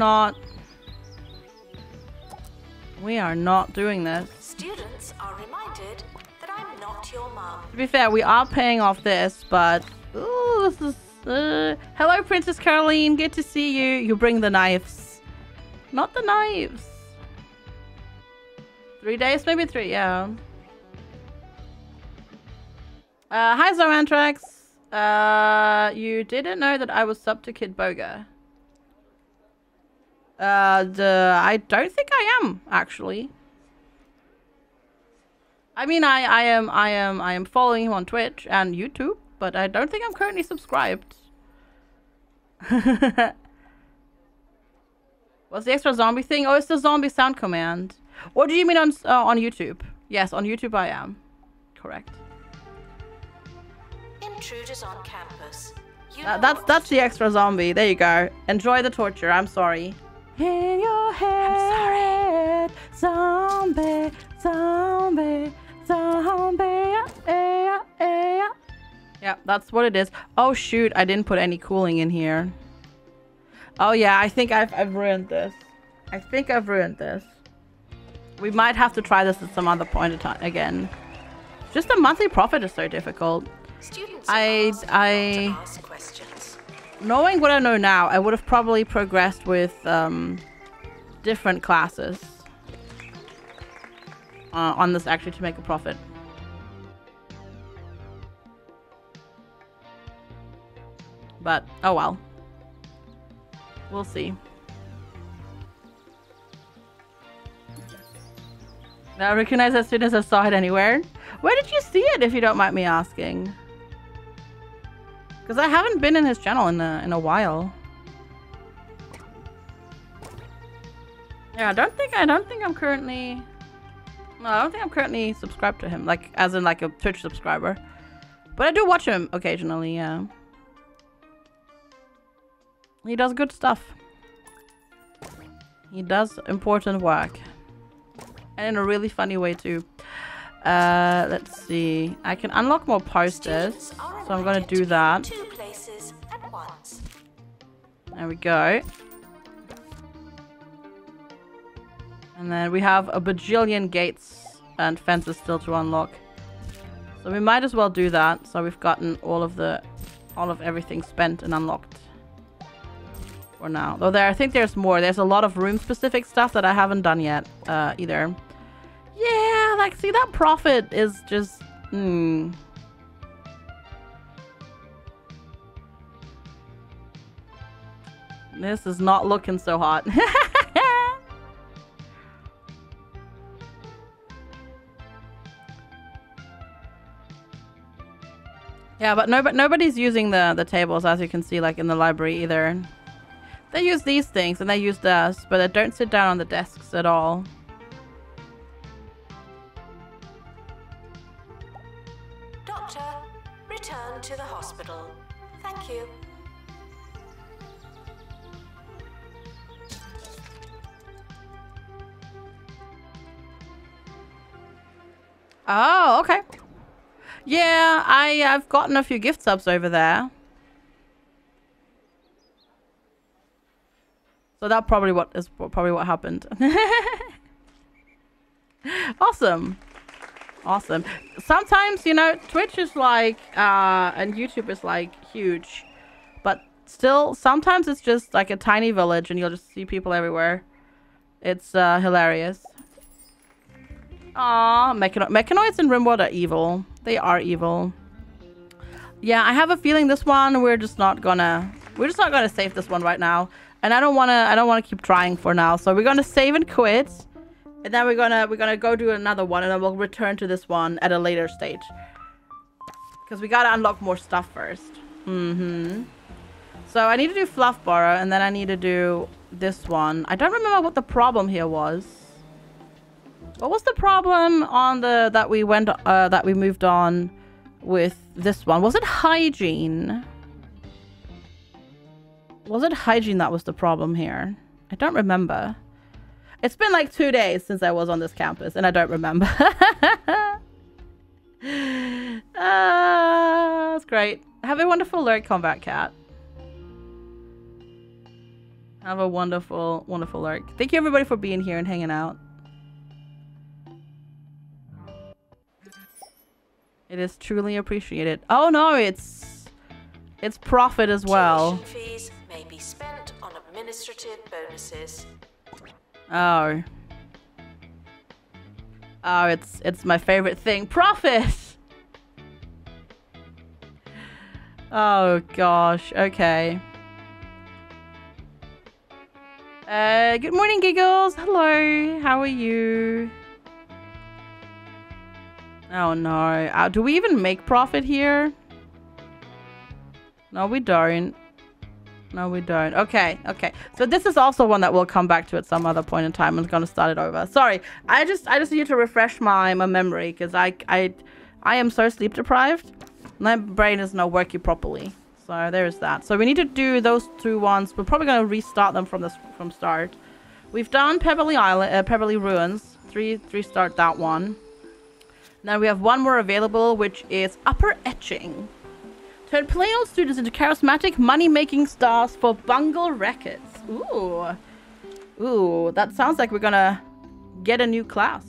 Speaker 1: not doing this.
Speaker 2: Students are reminded that I'm not your mom.
Speaker 1: To be fair, we are paying off this, but ooh, this is hello, Princess Caroline. Good to see you. You bring the knives, not the knives. 3 days, maybe 3. Yeah. Hi, Zoantrax. You didn't know that I was sub to Kid Boga. I don't think I am actually. I mean, I am following him on Twitch and YouTube, but I don't think I'm currently subscribed. What's the extra zombie thing? Oh, it's the zombie sound command. What do you mean on YouTube? Yes, on YouTube I am. Correct.
Speaker 2: Intruders on campus.
Speaker 1: That's the extra zombie. There you go. Enjoy the torture. I'm sorry. In your head, zombie, zombie, zombie. Yeah, that's what it is. Oh shoot, I didn't put any cooling in here. Oh yeah, I think I've ruined this. I think I've ruined this. We might have to try this at some other point in time again. Just the monthly profit is so difficult.
Speaker 2: Students
Speaker 1: ask questions. Knowing what I know now, I would have probably progressed with different classes on this actually to make a profit. But oh well. We'll see. I recognize as soon as I saw it anywhere. Where did you see it, if you don't mind me asking? Because I haven't been in his channel in a while. Yeah, I don't think I'm currently. No, I don't think I'm currently subscribed to him, like as in like a Twitch subscriber. But I do watch him occasionally. Yeah. He does good stuff. He does important work. And in a really funny way too. Let's see. I can unlock more posters. So I'm gonna do that.
Speaker 2: 2 places at once.
Speaker 1: There we go. And then we have a bajillion gates and fences still to unlock. So we might as well do that. So we've gotten all of everything spent and unlocked. For now. Though I think there's more. There's a lot of room specific stuff that I haven't done yet either. Yeah, like see that profit is just This is not looking so hot. Yeah, but nobody's using the tables, as you can see, like in the library either. They use these things and they use this, but they don't sit down on the desks at all.
Speaker 2: Doctor, return to the hospital. Thank you.
Speaker 1: Oh, okay. Yeah, I've gotten a few gift subs over there. So that's probably what happened. Awesome. Awesome. Sometimes, you know, Twitch is like and YouTube is like huge. But still sometimes it's just like a tiny village and you'll just see people everywhere. It's hilarious. Aw, mechanoids in Rimworld are evil. They are evil. Yeah, I have a feeling this one we're just not gonna save this one right now. And I don't wanna keep trying for now. So we're gonna save and quit. And then we're gonna go do another one and then we'll return to this one at a later stage. Because we gotta unlock more stuff first. So I need to do Fluffborough and then I need to do this one. I don't remember what the problem here was. What was the problem on the that we moved on with this one? Was it hygiene? Was it hygiene that was the problem here? I don't remember. It's been like 2 days since I was on this campus and I don't remember. That's great. Have a wonderful lurk, Combat Cat. Have a wonderful, wonderful lurk. Thank you everybody for being here and hanging out. It is truly appreciated. Oh no, it's profit as well.
Speaker 2: Tuition fees may be spent on administrative bonuses.
Speaker 1: Oh. Oh, it's my favorite thing. Profit! Oh gosh, okay. Good morning, Giggles. Hello, how are you? Oh no. Do we even make profit here? No, we don't. No, we don't. Okay, okay. So this is also one that we'll come back to at some other point in time. I'm gonna start it over. Sorry, I just need to refresh my memory because I am so sleep deprived. My brain is not working properly. So there's that. So we need to do those 2 ones. We're probably gonna restart them from start. We've done Pebbly Island, Pebbly Ruins. Restart that one. Now we have one more available, which is Upper Etching. Turn plain old students into charismatic money-making stars for Bungle Records. Ooh. Ooh, that sounds like we're gonna get a new class.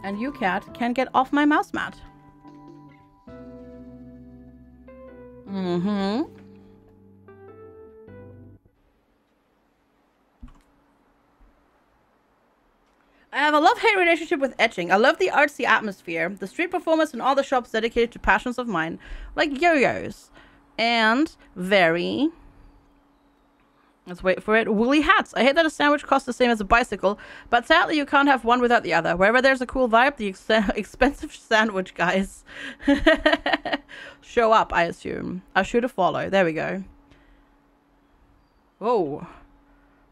Speaker 1: And you, cat, can get off my mouse mat. Mm-hmm. I have a love-hate relationship with etching. I love the artsy atmosphere, the street performance, and all the shops dedicated to passions of mine, like yo-yos. And very... Let's wait for it. Woolly hats. I hate that a sandwich costs the same as a bicycle, but sadly you can't have one without the other. Wherever there's a cool vibe, the expensive sandwich guys show up, I assume. I'll shoot a follow. There we go. Oh.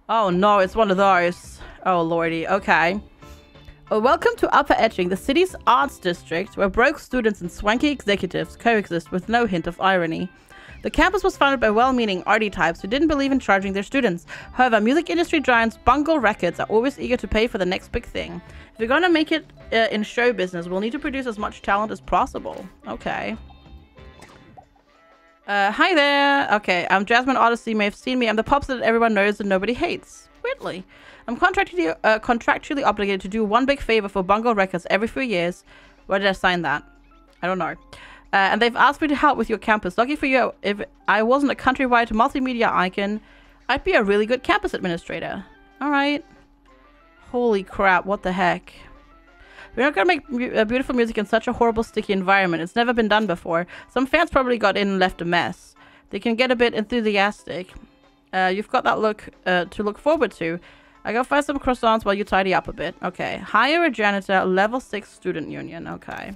Speaker 1: Oh no, it's one of those. Oh lordy. Okay. Welcome to Upper Etching, the city's arts district, where broke students and swanky executives coexist with no hint of irony. The campus was founded by well-meaning arty types who didn't believe in charging their students. However, music industry giants Bungle Records are always eager to pay for the next big thing. If we're going to make it in show business, we'll need to produce as much talent as possible. Okay. Hi there. Okay, I'm Jasmine Odyssey. You may have seen me. I'm the popstar that everyone knows and nobody hates. Weirdly. I'm contractually obligated to do one big favor for Bungle Records every few years. Where did I sign that? I don't know. And they've asked me to help with your campus. Lucky for you, if I wasn't a countrywide multimedia icon, I'd be a really good campus administrator. Alright. Holy crap, what the heck. We're not gonna make beautiful music in such a horrible, sticky environment. It's never been done before. Some fans probably got in and left a mess. They can get a bit enthusiastic. You've got that look to look forward to. I go find some croissants while you tidy up a bit. Okay. Hire a janitor, level 6 student union. Okay.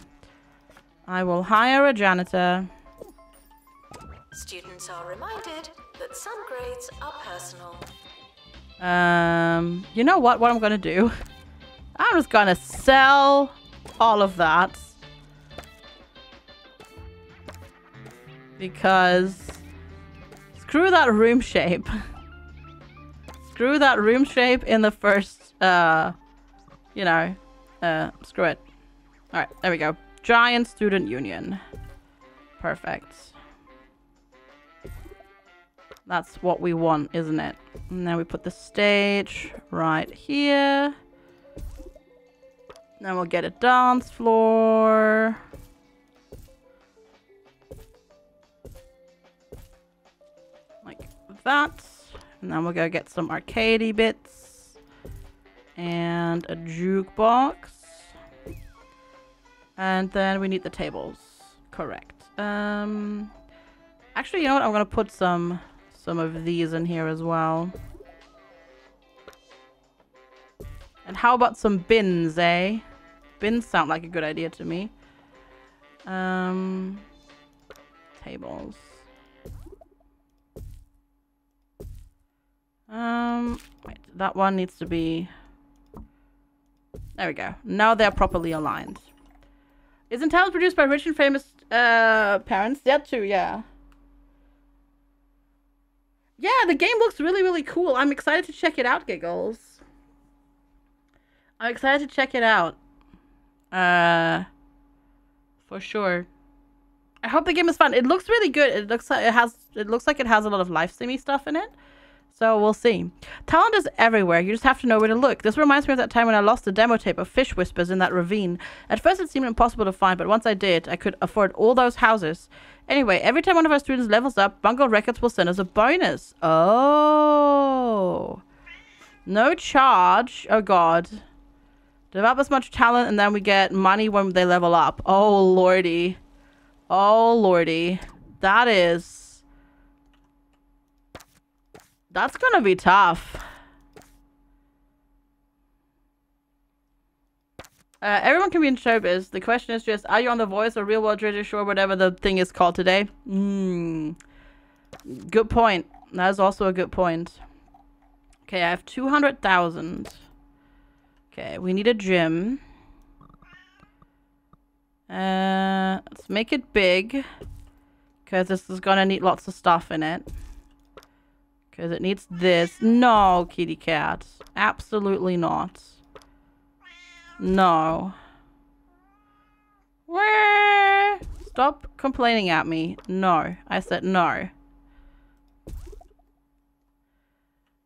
Speaker 1: I will hire a janitor.
Speaker 2: Students are reminded that some grades are personal.
Speaker 1: You know what? What I'm gonna do? I'm just gonna sell all of that. Because screw that room shape. Screw that room shape in the first, you know, screw it. Alright, there we go. Giant student union. Perfect. That's what we want, isn't it? And then we put the stage right here. Then we'll get a dance floor. Like that. And then we'll go get some arcadey bits. And a jukebox. And then we need the tables. Correct. Actually, you know what? I'm gonna put some of these in here as well. And how about some bins, eh? Bins sound like a good idea to me. Tables. Wait, that one needs to be... There we go. Now they're properly aligned. Isn't Talent produced by rich and famous parents? That too, yeah. Yeah, the game looks really, really cool. I'm excited to check it out, Giggles. I'm excited to check it out. For sure. I hope the game is fun. It looks really good. It looks like it has a lot of live simmy stuff in it. So we'll see. Talent is everywhere. You just have to know where to look. This reminds me of that time when I lost the demo tape of Fish Whispers in that ravine. At first it seemed impossible to find, but once I did, I could afford all those houses. Anyway, every time one of our students levels up, Bungle Records will send us a bonus. Oh. No charge. Oh god. Develop as much talent and then we get money when they level up. Oh lordy. Oh lordy. That's gonna be tough. Everyone can be in showbiz. The question is just, are you on The Voice or Real World Treasure Shore, whatever the thing is called today? Good point. That is also a good point. Okay, I have 200,000. Okay, we need a gym. Let's make it big. Because this is gonna need lots of stuff in it. Because it needs this. No, kitty cat. Absolutely not. No. Stop complaining at me. No. I said no.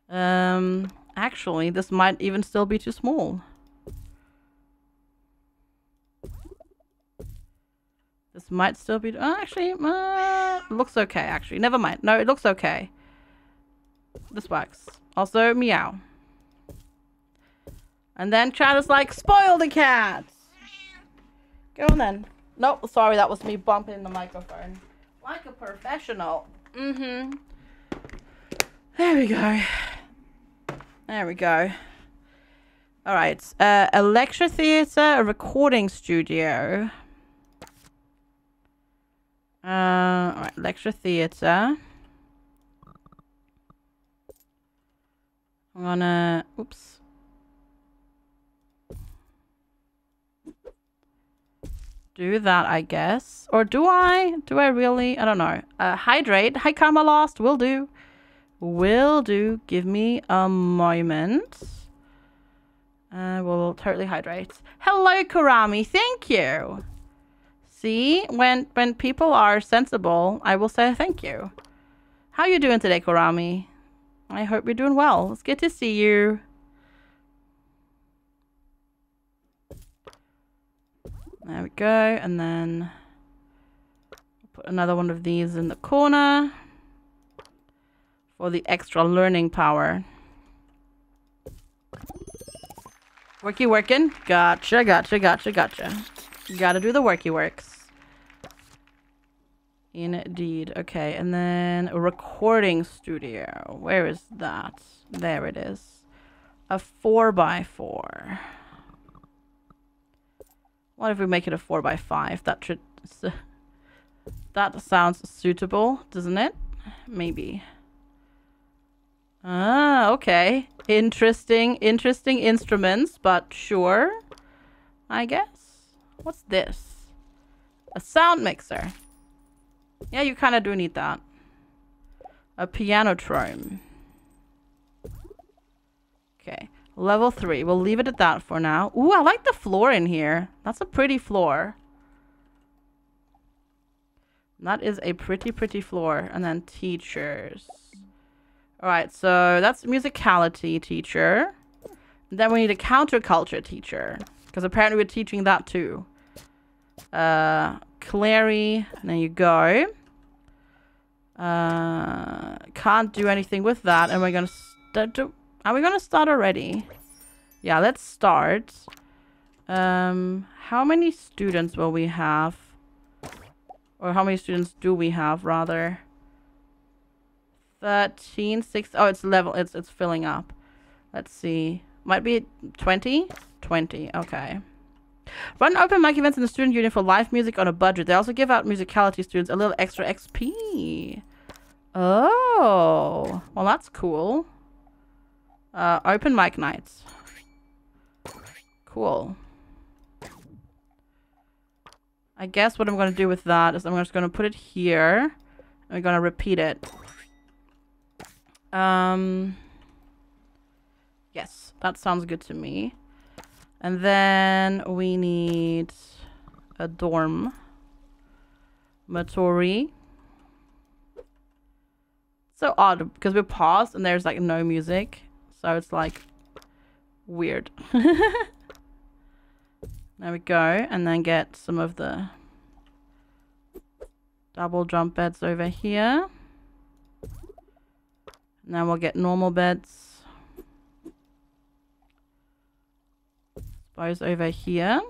Speaker 1: Actually, this might even still be too small. This might still be... actually, looks okay, actually. Never mind. No, it looks okay. This works. Also, meow. And then chat is like, spoil the cat! Go on then. Nope, sorry, that was me bumping the microphone. Like a professional. Mm-hmm. There we go. There we go. Alright. A lecture theatre, a recording studio. Alright, lecture theatre. I'm gonna... Oops. Do that, I guess. Or do I? Do I really? I don't know. Hydrate. Hi, Karma Lost. Will do. Will do. Give me a moment. We'll totally hydrate. Hello, Karami. Thank you. See? When people are sensible, I will say thank you. How you doing today, Karami? I hope you're doing well. It's good to see you. There we go, and then put another one of these in the corner for the extra learning power. Worky working? Gotcha, gotcha, gotcha, gotcha. You gotta do the worky works. Indeed. Okay, and then a recording studio. Where is that? There it is. A 4x4. What if we make it a 4x5? That should... that sounds suitable, doesn't it? Maybe. Ah, okay. Interesting instruments, but sure. I guess. What's this? A sound mixer. Yeah, you kind of do need that. A pianotrome. Okay. Level 3. We'll leave it at that for now. Ooh, I like the floor in here. That's a pretty floor. That is a pretty floor. And then teachers. Alright, so that's musicality teacher. And then we need a counterculture teacher. Because apparently we're teaching that too. Clary. And there you go. Can't do anything with that. And we're going to start... Are we gonna start already? Yeah, let's start. How many students will we have? Or how many students do we have, rather? 13, 6. Oh, it's level. It's filling up. Let's see. Might be 20? 20, okay. Run open mic events in the student union for live music on a budget. They also give out musicality students a little extra XP. Oh, well, that's cool. Open mic nights. Cool. I guess what I'm going to do with that is I'm just going to put it here. I'm going to repeat it. Yes, that sounds good to me. And then we need a dorm. Matori. So odd because we paused and there's like no music. So it's like weird. There we go. And then get some of the double jump beds over here. And then we'll get normal beds. Suppose over here.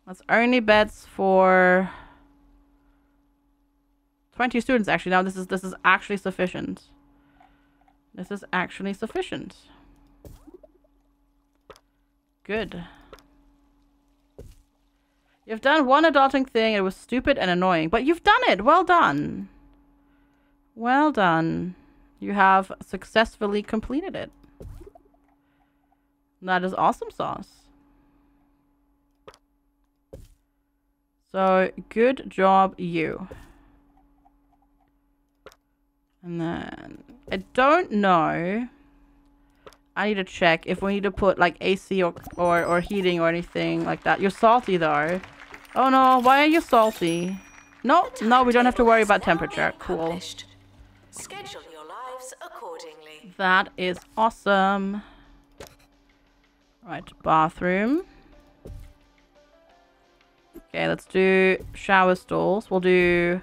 Speaker 1: That's only beds for 20 students actually. Now this is actually sufficient. This is actually sufficient. Good. You've done one adulting thing. It was stupid and annoying, but you've done it. Well done. Well done. You have successfully completed it. That is awesome sauce. So, good job, you. And then, I don't know. I need to check if we need to put like AC or heating or anything like that. You're salty though. Oh no, why are you salty? No, we don't have to worry about temperature. Cool.
Speaker 2: Schedule your lives accordingly. accordingly.
Speaker 1: That is awesome. Right, bathroom. Okay, let's do shower stalls. We'll do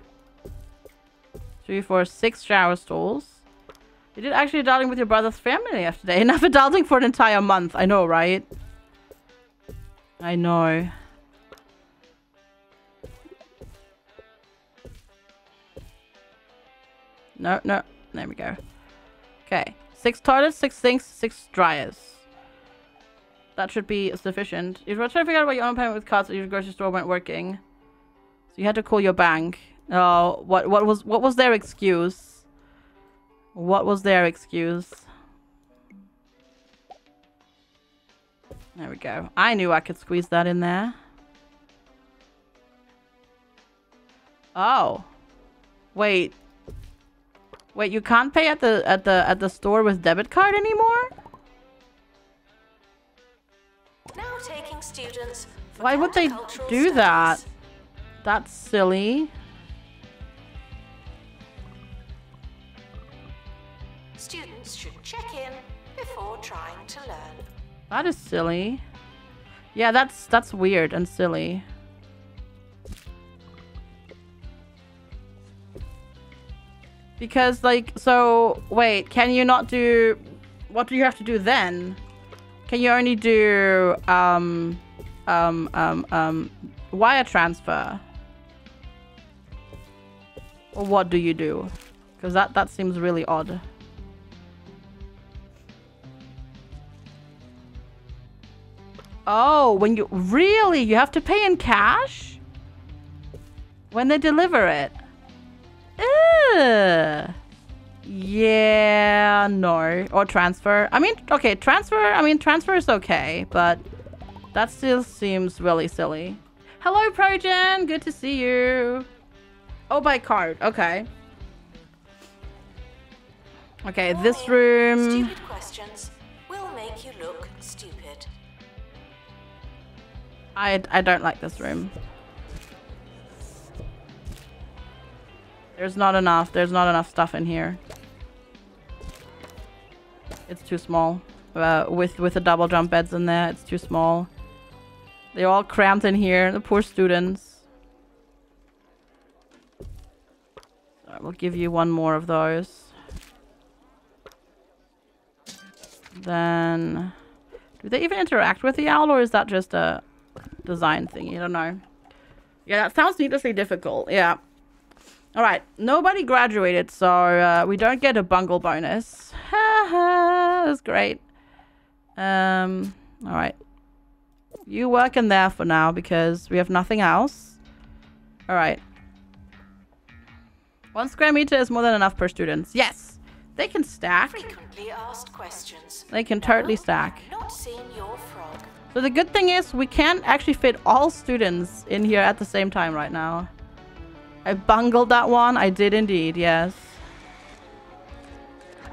Speaker 1: 3, 4, 6 shower stalls. You did actually adulting with your brother's family yesterday. Enough adulting for an entire month. I know, right? I know. No, no. There we go. Okay. 6 toilets, 6 sinks, 6 dryers. That should be sufficient. You were trying to figure out why your own payment with cards at your grocery store weren't working. So you had to call your bank. Oh, what was their excuse? What was their excuse? There we go. I knew I could squeeze that in there. Oh. Wait. Wait, you can't pay at the store with debit card anymore?
Speaker 2: Now taking students for
Speaker 1: Why would they
Speaker 2: countercultural
Speaker 1: do that?
Speaker 2: studies.
Speaker 1: That's silly.
Speaker 2: Students should check in before trying to learn.
Speaker 1: That is silly. Yeah, that's weird and silly. Because, like, so, wait, can you not do... What do you have to do then? Can you only do, wire transfer? Or what do you do? Because that seems really odd. Oh, when you... Really? You have to pay in cash? When they deliver it? Ugh. Yeah, no. Or transfer. I mean, okay, transfer is okay, but that still seems really silly. Hello, Progen. Good to see you. Oh, by card. Okay. Okay, this room.
Speaker 2: Stupid questions will make you look stupid.
Speaker 1: I don't like this room. There's not enough stuff in here. It's too small. With the double jump beds in there, it's too small. They're all cramped in here, the poor students. I will give you one more of those. Then, do they even interact with the owl, or is that just a design thingy? I don't know. Yeah, that sounds needlessly difficult. Yeah. All right. Nobody graduated, so we don't get a bungle bonus. That's great. All right. You work in there for now because we have nothing else. All right. 1 square meter is more than enough per student. Yes. They can stack.
Speaker 2: Frequently asked questions.
Speaker 1: They can totally stack.
Speaker 2: Not seen your frog.
Speaker 1: So the good thing is we can't actually fit all students in here at the same time right now. I bungled that one. I did indeed, yes.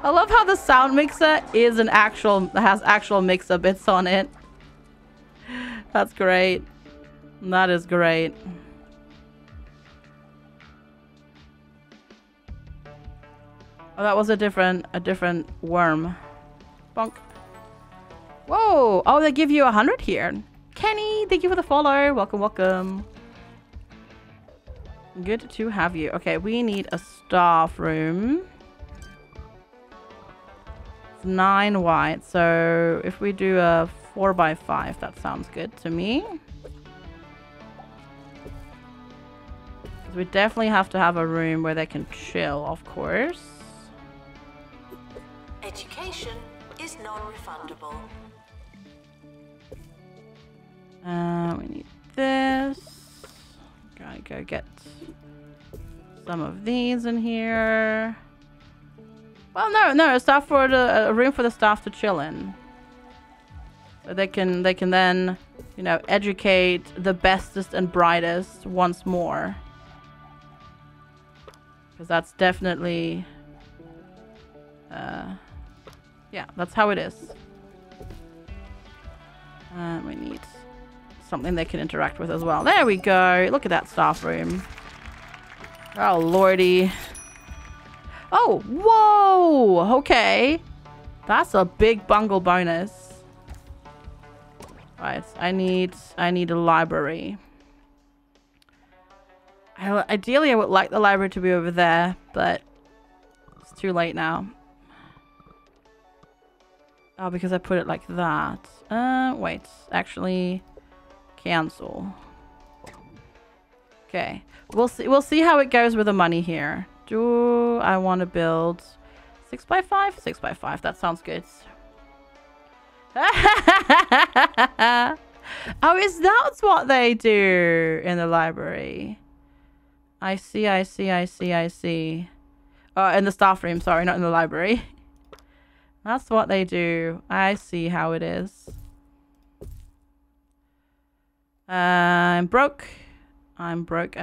Speaker 1: I love how the sound mixer is has actual mixer bits on it. That's great. That is great. Oh, that was a different worm. Bonk. Whoa! Oh, they give you 100 here. Kenny, thank you for the follow. Welcome, welcome. Good to have you. Okay, we need a staff room. It's 9 wide, so if we do a 4x5, that sounds good to me. We definitely have to have a room where they can chill, of course.
Speaker 2: Education is non-refundable.
Speaker 1: We need this. Gotta go get some of these in here. Well, no, stuff for a room for the staff to chill in. So they can then, you know, educate the bestest and brightest once more. Because that's definitely, yeah, that's how it is. We need something they can interact with as well. There we go. Look at that staff room. Oh, lordy. Oh, whoa! Okay. That's a big bungle bonus. Right, I need a library. Ideally, I would like the library to be over there, but it's too late now. Oh, because I put it like that. Wait. Actually, cancel. Okay. We'll see how it goes with the money here. Do I want to build 6x5? 6x5. That sounds good. Oh, is that what they do in the library? I see. In the staff room, sorry, not in the library. That's what they do. I see how it is. I'm broke. I'm broke.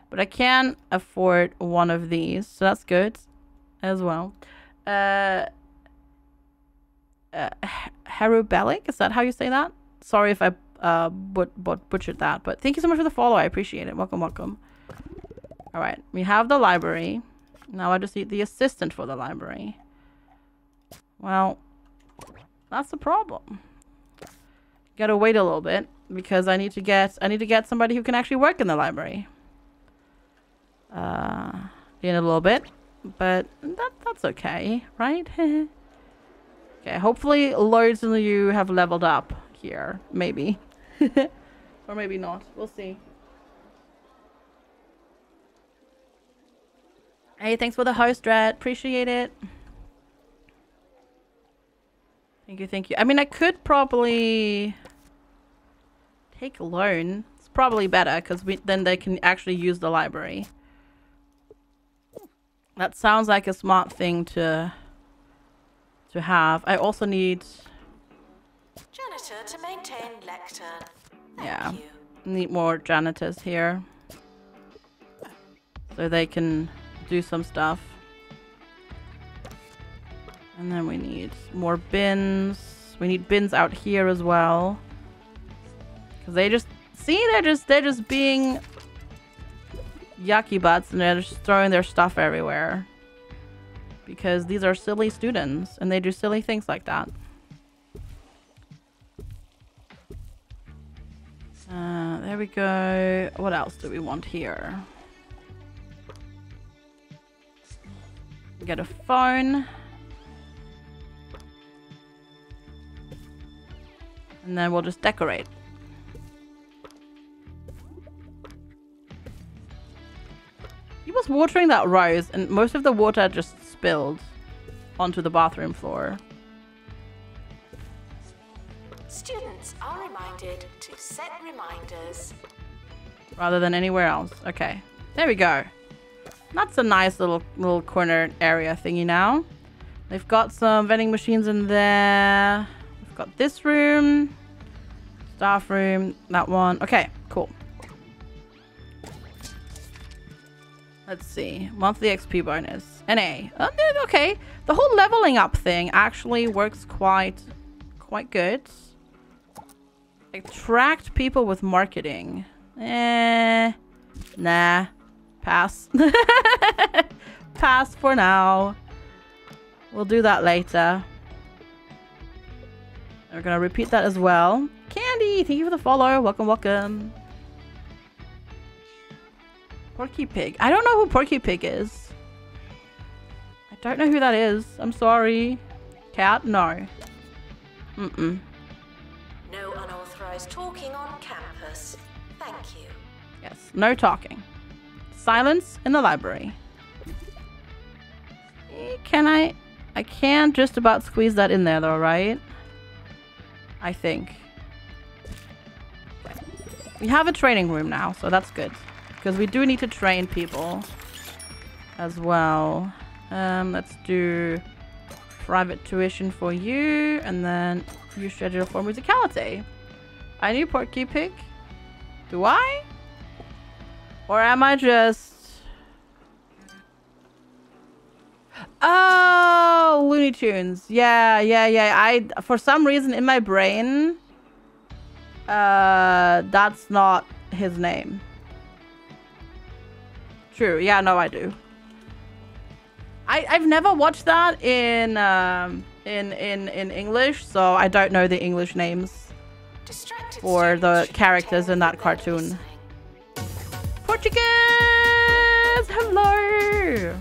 Speaker 1: But I can afford one of these, so that's good as well. Herubelic, is that how you say that? Sorry if I butchered that, but thank you so much for the follow. I appreciate it. Welcome. All right, we have the library. Now I just need the assistant for the library. Well, that's the problem. Gotta wait a little bit because I need to get somebody who can actually work in the library. In a little bit, but that's okay, right? Okay, hopefully loads of you have leveled up here, maybe. Or maybe not. We'll see. Hey, thanks for the host, Red. Appreciate it. Thank you. I mean, I could probably take a loan. It's probably better because then they can actually use the library. That sounds like a smart thing to have. I also need
Speaker 2: Janitor to maintain lectern.
Speaker 1: Thank you. Need more janitors here so they can do some stuff. And then we need more bins. We need bins out here as well. Because they just they're just being yucky butts and they're just throwing their stuff everywhere. Because these are silly students and they do silly things like that. There we go. What else do we want here? Get a phone. And then we'll just decorate. He was watering that rose and most of the water just spilled onto the bathroom floor.
Speaker 2: Students are reminded to set reminders.
Speaker 1: Rather than anywhere else. Okay. There we go. That's a nice little corner area thingy now. They've got some vending machines in there. We've got this room. Staff room. That one. Okay, cool. Let's see. Monthly XP bonus. NA. Okay. The whole leveling up thing actually works quite good. Attract people with marketing. Nah. Pass. Pass for now. We'll do that later. We're gonna repeat that as well. Candy, thank you for the follow. Welcome. Porky Pig. I don't know who Porky Pig is. I don't know who that is. I'm sorry. Cat? No. No
Speaker 2: unauthorized talking on campus. Thank you.
Speaker 1: Yes, no talking. Silence in the library. I can just about squeeze that in there though, right? I think. We have a training room now, so that's good. Because we do need to train people as well. Let's do private tuition for you, and then you schedule for musicality. I need Porky Pig. Do I? Or am I just... Oh, Looney Tunes. Yeah. For some reason in my brain, that's not his name. True. Yeah, no, I do. I've never watched that in English, so I don't know the English names for the characters in that cartoon. Portuguese! Hello!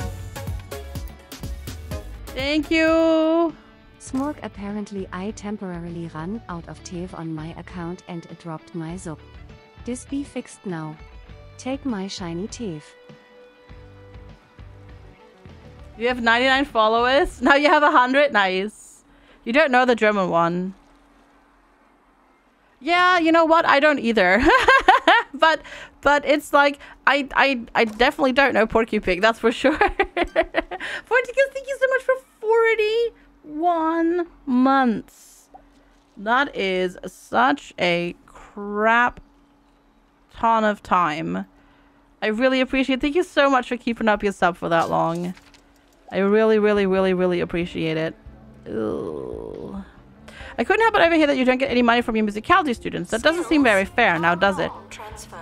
Speaker 1: Thank you!
Speaker 4: Smorg, apparently I temporarily ran out of TAV on my account and it dropped my sub. This be fixed now. Take my shiny TAV.
Speaker 1: You have 99 followers? Now you have 100? Nice. You don't know the German one. Yeah, you know what? I don't either. but it's like I definitely don't know Porcupig, that's for sure. Portuguese, thank you so much for 41 months. That is such a crap ton of time. I really appreciate it. Thank you so much for keeping up your sub for that long. I really, really, really, really appreciate it. Ugh. I couldn't help but overhear that you don't get any money from your musicality students. That doesn't seem very fair, now does it?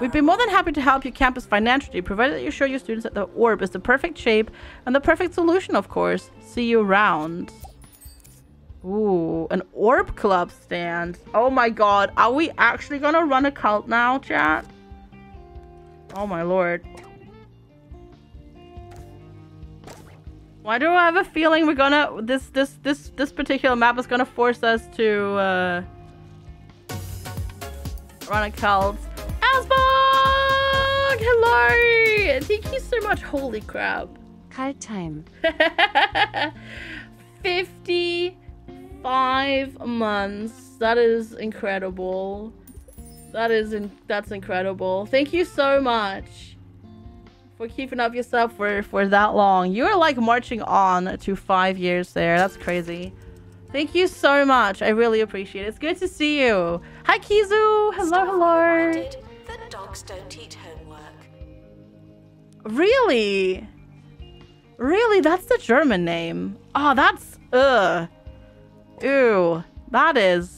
Speaker 1: We'd be more than happy to help your campus financially, provided that you show your students that the orb is the perfect shape and the perfect solution, of course. See you around. Ooh, an Orb Club stand. Oh my god, are we actually gonna run a cult now, chat? Oh my lord. Why do I have a feeling we're gonna this particular map is gonna force us to run a cult? Asbog! Hello! Thank you so much. Holy crap.
Speaker 4: Cult time.
Speaker 1: 55 months. That is incredible. That's incredible. Thank you so much for keeping up yourself for that long. You're like marching on to 5 years there. That's crazy. Thank you so much. I really appreciate it. It's good to see you. Hi, Kizu. Hello, hello.
Speaker 2: That dogs don't eat homework.
Speaker 1: Really? Really? That's the German name. Oh, that's... Ugh. Ew. That is...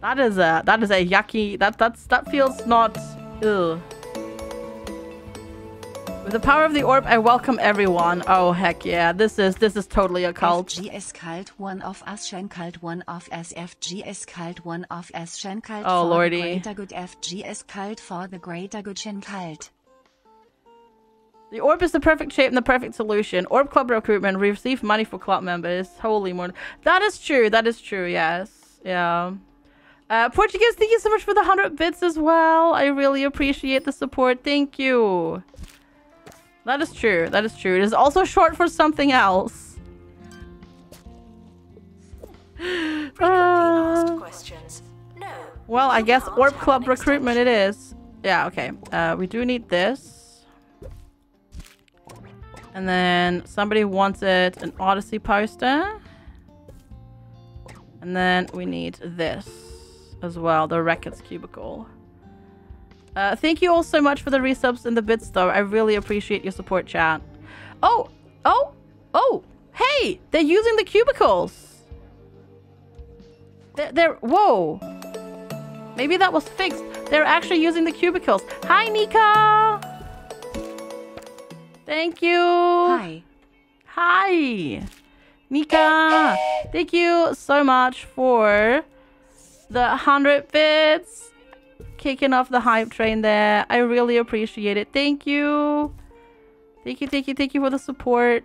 Speaker 1: That is a yucky. That feels not. Ugh. With the power of the orb, I welcome everyone. Oh heck yeah! This is totally a cult.
Speaker 4: FGS cult, one of us Shen cult, one of us FGS cult, one of us Shen cult.
Speaker 1: Oh
Speaker 4: for
Speaker 1: lordy!
Speaker 4: The greater good FGS cult for the greater good Shen cult.
Speaker 1: The orb is the perfect shape and the perfect solution. Orb Club recruitment. Receive money for club members. Holy moly! That is true. That is true. Yes. Yeah. Portuguese, thank you so much for the 100 bits as well. I really appreciate the support. Thank you. That is true. That is true. It is also short for something else.
Speaker 2: Asked questions. No.
Speaker 1: Well, I guess Orb Club recruitment it is. Yeah, okay. We do need this. And then somebody wanted an Odyssey poster. And then we need this as well, the Records Cubicle. Thank you all so much for the resubs and the bits though. I really appreciate your support, chat. Oh, hey, they're using the cubicles. They're whoa. Maybe that was fixed. They're actually using the cubicles. Hi, Nika. Thank you. Hi. Nika. Thank you so much for the 100 bits, kicking off the hype train there. I really appreciate it. Thank you. Thank you for the support.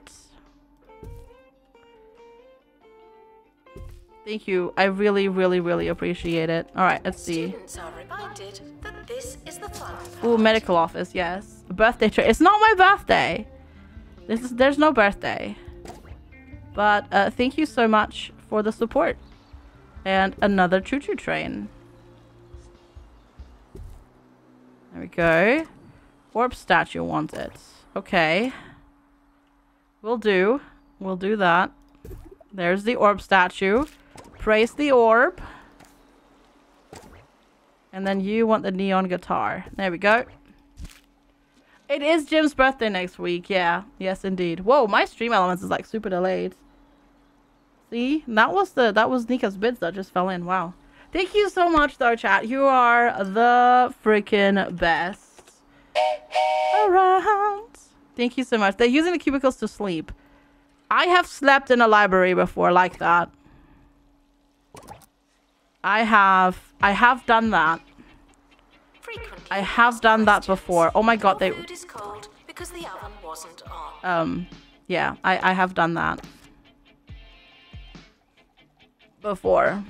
Speaker 1: Thank you. I really, really, really appreciate it. All right, let's see.
Speaker 2: Students are reminded that this is the fun part.
Speaker 1: Ooh, medical office, yes. A birthday train. It's not my birthday. There's no birthday. But thank you so much for the support. And another choo-choo train. There we go. Orb statue wanted. Okay. We'll do that. There's the orb statue. Praise the orb. And then you want the neon guitar. There we go. It is Jim's birthday next week. Yeah. Yes, indeed. Whoa, my stream elements is like super delayed. See? That was Nika's bids that just fell in. Wow. Thank you so much, though, chat. You are the freaking best. around. Thank you so much. They're using the cubicles to sleep. I have slept in a library before like that. I have done that. I have done that before. Oh my god,
Speaker 2: Food is cold because the oven wasn't on.
Speaker 1: Yeah, I have done that before.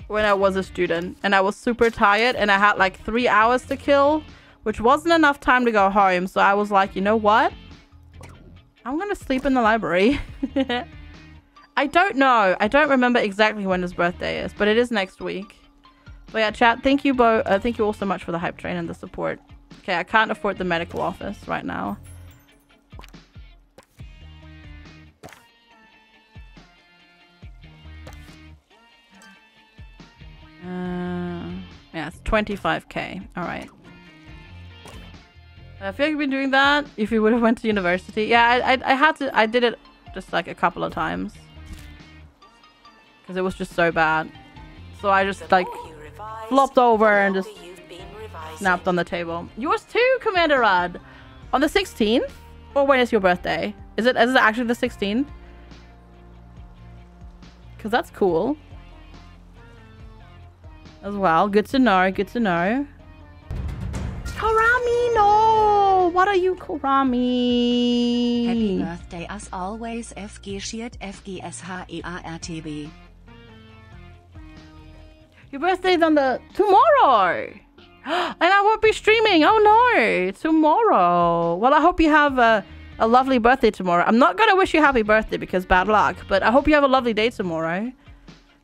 Speaker 1: When I was a student and I was super tired and I had like 3 hours to kill, which wasn't enough time to go home. So I was like, you know what? I'm gonna sleep in the library. I don't know. I don't remember exactly when his birthday is, but it is next week. But yeah, chat, thank you, Bo. Thank you all so much for the hype train and the support. Okay, I can't afford the medical office right now. Yeah, it's 25k. All right. I feel like you've been doing that if you would have went to university. Yeah, I had to. I did it just like a couple of times because it was just so bad. So I just like flopped over and just snapped on the table. Yours too, Commander Rod. On the 16th? Or when is your birthday? Is it actually the 16th? Because that's cool. As well. Good to know. Good to know. Karami, no! What are you, Karami?
Speaker 4: Happy birthday as always, FGSQUARED.
Speaker 1: Your birthday's on the tomorrow, and I won't be streaming. Oh no, tomorrow. Well, I hope you have a lovely birthday tomorrow. I'm not gonna wish you happy birthday because bad luck, but I hope you have a lovely day tomorrow.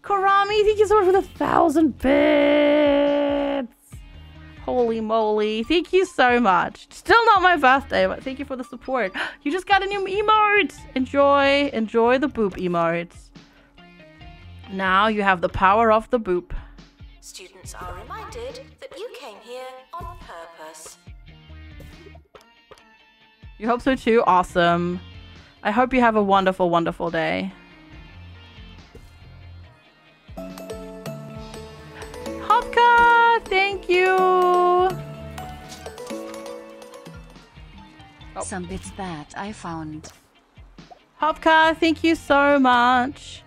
Speaker 1: Karami, thank you so much for the 1,000 bits. Holy moly, thank you so much. Still not my birthday, but thank you for the support. You just got a new emote. Enjoy the boop emotes. Now you have the power of the boop.
Speaker 2: Students are reminded that you came here on purpose.
Speaker 1: You hope so too? Awesome. I hope you have a wonderful, wonderful day. Hopka, thank you.
Speaker 4: Some bits that I found.
Speaker 1: Hopka, thank you so much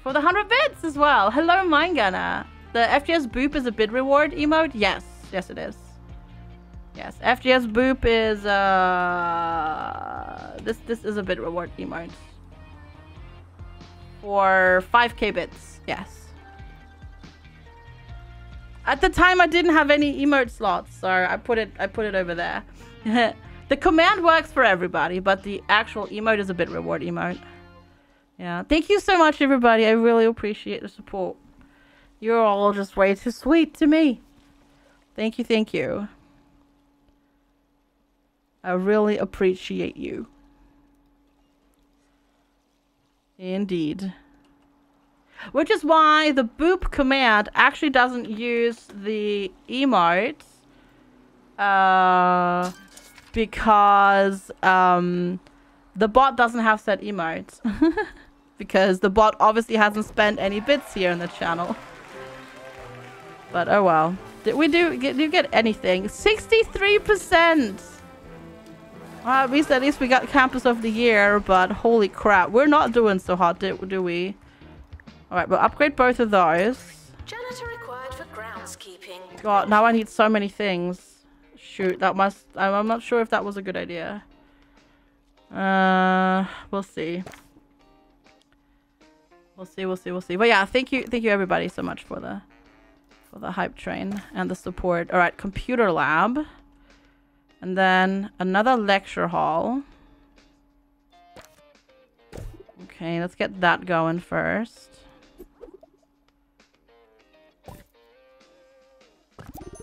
Speaker 1: for the 100 bits as well. Hello, Mindgunner. The FGS boop is a bid reward emote? Yes. Yes, it is. Yes, FGS boop is this is a bid reward emote. For 5k bits. Yes. At the time I didn't have any emote slots, so I put it over there. The command works for everybody, but the actual emote is a bid reward emote. Yeah. Thank you so much, everybody. I really appreciate the support. You're all just way too sweet to me. Thank you, thank you. I really appreciate you. Indeed. Which is why the boop command actually doesn't use the emotes. Because the bot doesn't have set emotes. Because the bot obviously hasn't spent any bits here in the channel. But oh well. Did we do you get anything? 63%! Well, at least we got campus of the year, but holy crap, we're not doing so hot, do we? Alright, we'll upgrade both of those.
Speaker 2: Janitor required for groundskeeping.
Speaker 1: God, now I need so many things. Shoot, I'm not sure if that was a good idea. We'll see. We'll see. But yeah, thank you everybody so much for the hype train and the support. All right, computer lab, and then another lecture hall. Okay, let's get that going first.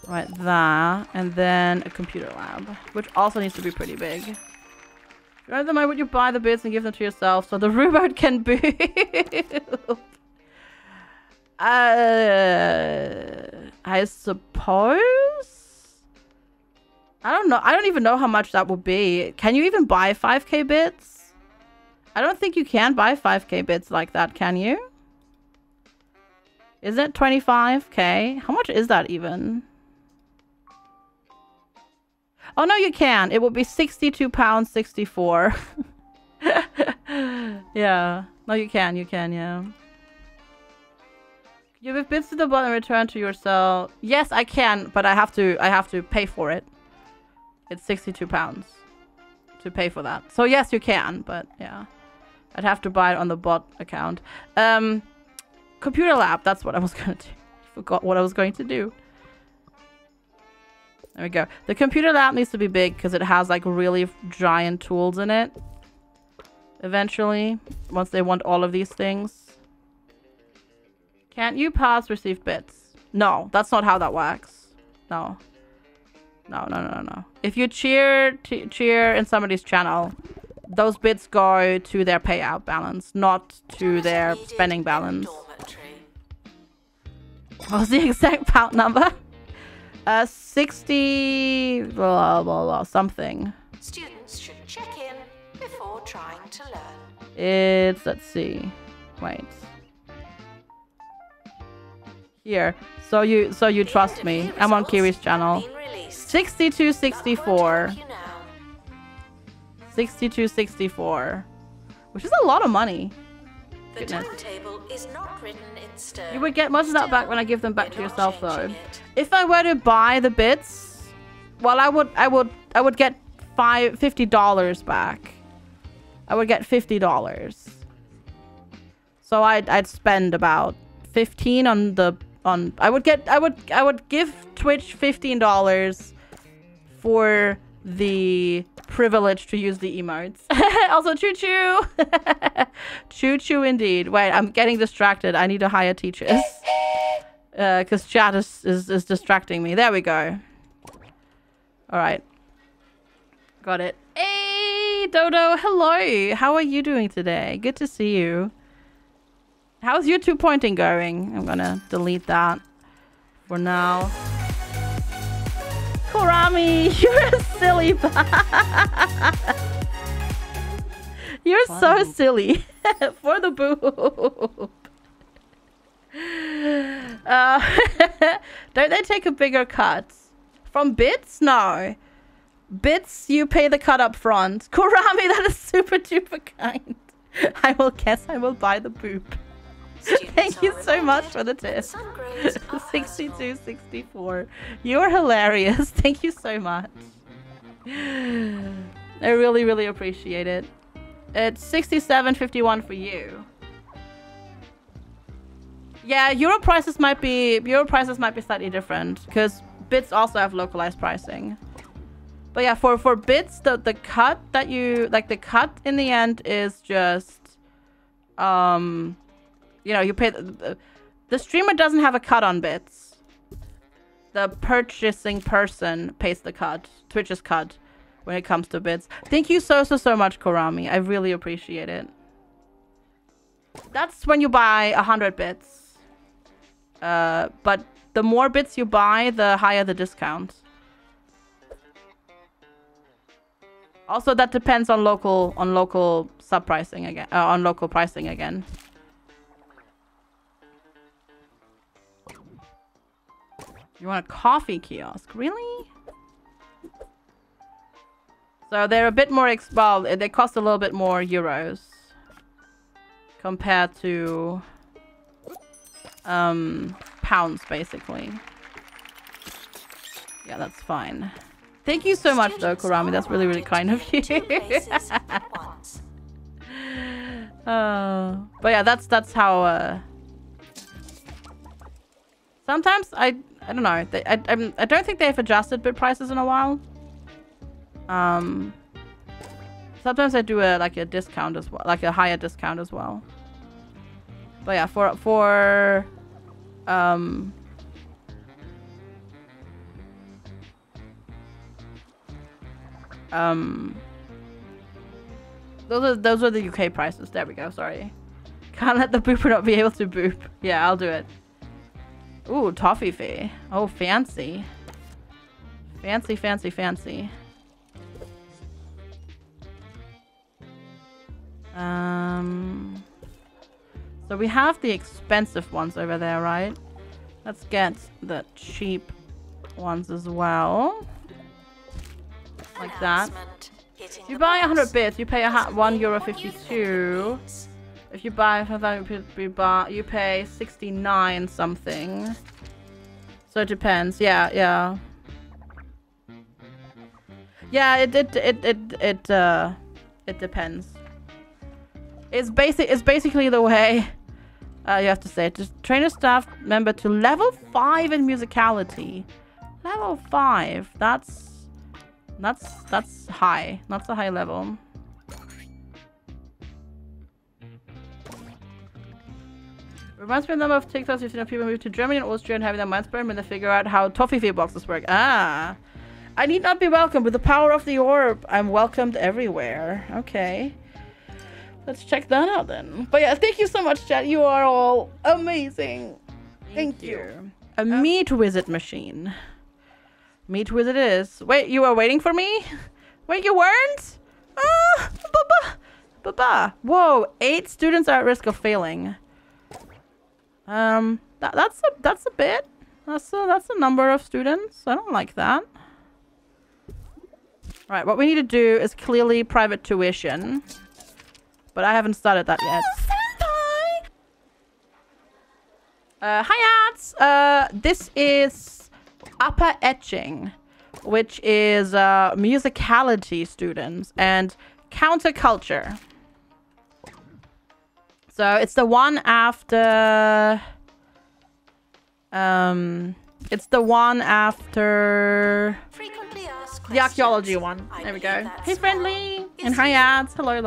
Speaker 1: Right there, and then a computer lab, which also needs to be pretty big. If you earn them, would you buy the bits and give them to yourself so the robot can boot? I suppose? I don't know. I don't even know how much that would be. Can you even buy 5k bits? I don't think you can buy 5k bits like that, can you? Is it 25k? How much is that even? Oh, no, you can. It would be £62.64. Yeah. No, you can, yeah. You have bits to the bottom and return to your cell. Yes, I can, but I have to pay for it. It's £62 to pay for that. So yes, you can, but yeah. I'd have to buy it on the bot account. Computer lab, that's what I was gonna do. Forgot what I was going to do. There we go. The computer lab needs to be big because it has like really giant tools in it. Eventually, once they want all of these things. Can't you pass receive bits? No, that's not how that works. No. No. If you cheer in somebody's channel, those bits go to their payout balance, not to their spending balance. What was the exact pound number? 60 blah, blah, blah, something.
Speaker 2: Students should check in before trying to learn.
Speaker 1: It's, let's see. Wait. Here. So you trust me. I'm on Kiri's channel. 6264. 6264. Which is a lot of money.
Speaker 2: The timetable is not written in stone.
Speaker 1: You would get most of that back when I give them back to yourself though. If I were to buy the bits, well I would get $50 back. I would get $50. So I'd spend about 15 on I would give Twitch $15 for the privilege to use the emotes. Also choo choo. Choo choo indeed. Wait, I'm getting distracted. I need to hire teachers. Because chat is distracting me. There we go. Alright. Got it. Hey Dodo, hello. How are you doing today? Good to see you. How's your 2-pointing going? I'm gonna delete that for now. Kurami, you're a silly You're so silly. For the boob. Don't they take a bigger cut? From bits? No. Bits, you pay the cut up front. Kurami, that is super duper kind. I will buy the boob. Thank you so much for the tip. 6264. You're hilarious. Thank you so much. I really, really appreciate it. It's 67.51 for you. Yeah, Euro prices might be slightly different because bits also have localized pricing. But yeah, for bits, the cut that you like, the cut in the end is just you know, you pay the streamer doesn't have a cut on bits. The purchasing person pays the cut, Twitch's cut, when it comes to bits. Thank you so much, Kurami. I really appreciate it. That's when you buy 100 bits. But the more bits you buy, the higher the discount. Also, that depends on local sub pricing again, on local pricing again. You want a coffee kiosk? Really? So they're a bit more well, they cost a little bit more euros compared to pounds, basically. Yeah, that's fine. Thank you so much, though, Kurami. That's really, really kind of you. But yeah, that's how. Sometimes I don't know. I don't think they've adjusted bit prices in a while. Sometimes I do like a discount as well, like a higher discount as well. But yeah, for those are the UK prices. There we go. Sorry, can't let the booper not be able to boop. Yeah, I'll do it. Ooh, toffee fee. Oh, fancy. Fancy, fancy, fancy. So we have the expensive ones over there, right? Let's get the cheap ones as well. Like that. If you buy 100 bits, you pay €1.52. If you buy 5,000, you pay 69 something. So it depends. Yeah, yeah. Yeah, it depends. It's basically the way you have to say it. Just train a staff member to level 5 in musicality. Level 5. That's high. That's a high level. Reminds me of the number of TikToks you've seen of people move to Germany and Austria and having their minds burned when they figure out how toffee boxes work. Ah. I need not be welcomed. With the power of the orb, I'm welcomed everywhere. Okay. Let's check that out then. But yeah, thank you so much, chat. You are all amazing. Thank you. A meat wizard machine. Meat wizard is. Wait, you were waiting for me? Wait, you weren't? Baba. Whoa, 8 students are at risk of failing. That's a bit. That's a number of students. I don't like that. Right, what we need to do is clearly private tuition. But I haven't started that yet. Hi, ads. This is upper etching, which is musicality students and counterculture. So it's the one after. It's the one after the archaeology one. There we go. Hey, friendly, and hi, ads. Hello.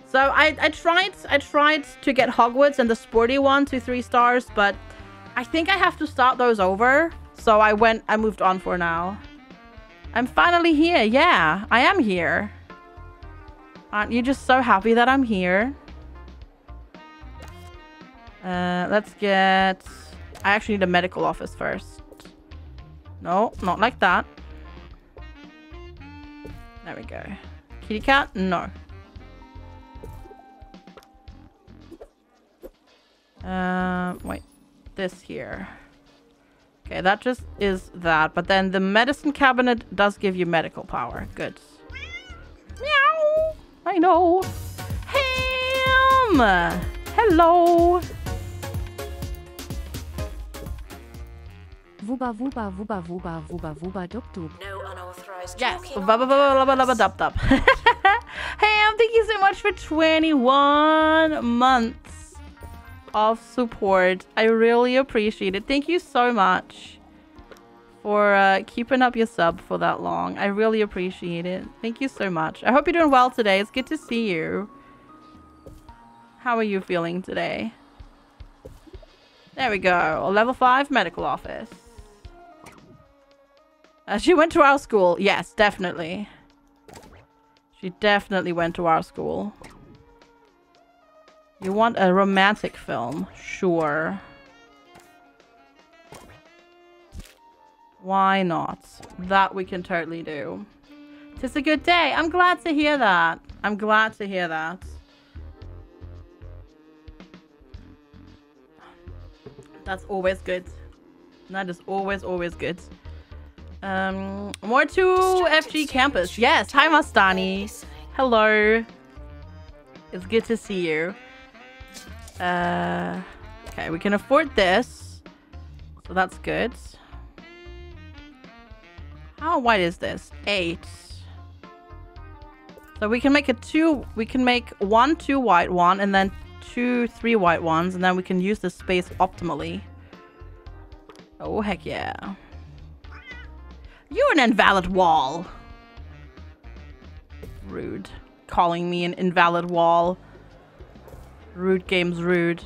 Speaker 1: So I tried to get Hogwarts and the sporty one to 3 stars, but I think I have to start those over. So I moved on for now. I'm finally here. Yeah, I am here. Aren't you just so happy that I'm here? Let's get... I actually need a medical office first. No, not like that. There we go. Kitty cat? No. Wait. This here. Okay, that just is that. But then the medicine cabinet does give you medical power. Good. Meow! I know. Ham! Hello!
Speaker 4: Wuba dub dub.
Speaker 2: No unauthorized
Speaker 1: Yes.
Speaker 2: talking.
Speaker 1: Dub dub. Ham, thank you so much for 21 months of support. I really appreciate it. Thank you so much for keeping up your sub for that long. I really appreciate it. Thank you so much. I hope you're doing well today. It's good to see you. How are you feeling today? There we go. A level 5 medical office. She went to our school. Yes, definitely. She definitely went to our school. You want a romantic film? Sure. Why not? That we can totally do. It's a good day. I'm glad to hear that. I'm glad to hear that. That's always good. That is always good. More to FG campus. Yes, hi Mastani. Hello. It's good to see you. Okay, we can afford this. So that's good. How wide is this? 8. So we can make we can make 1 2 wide one and then 2 3 wide ones, and then we can use the space optimally. Oh, heck yeah. You're an invalid wall. Rude. Calling me an invalid wall. Rude game's rude.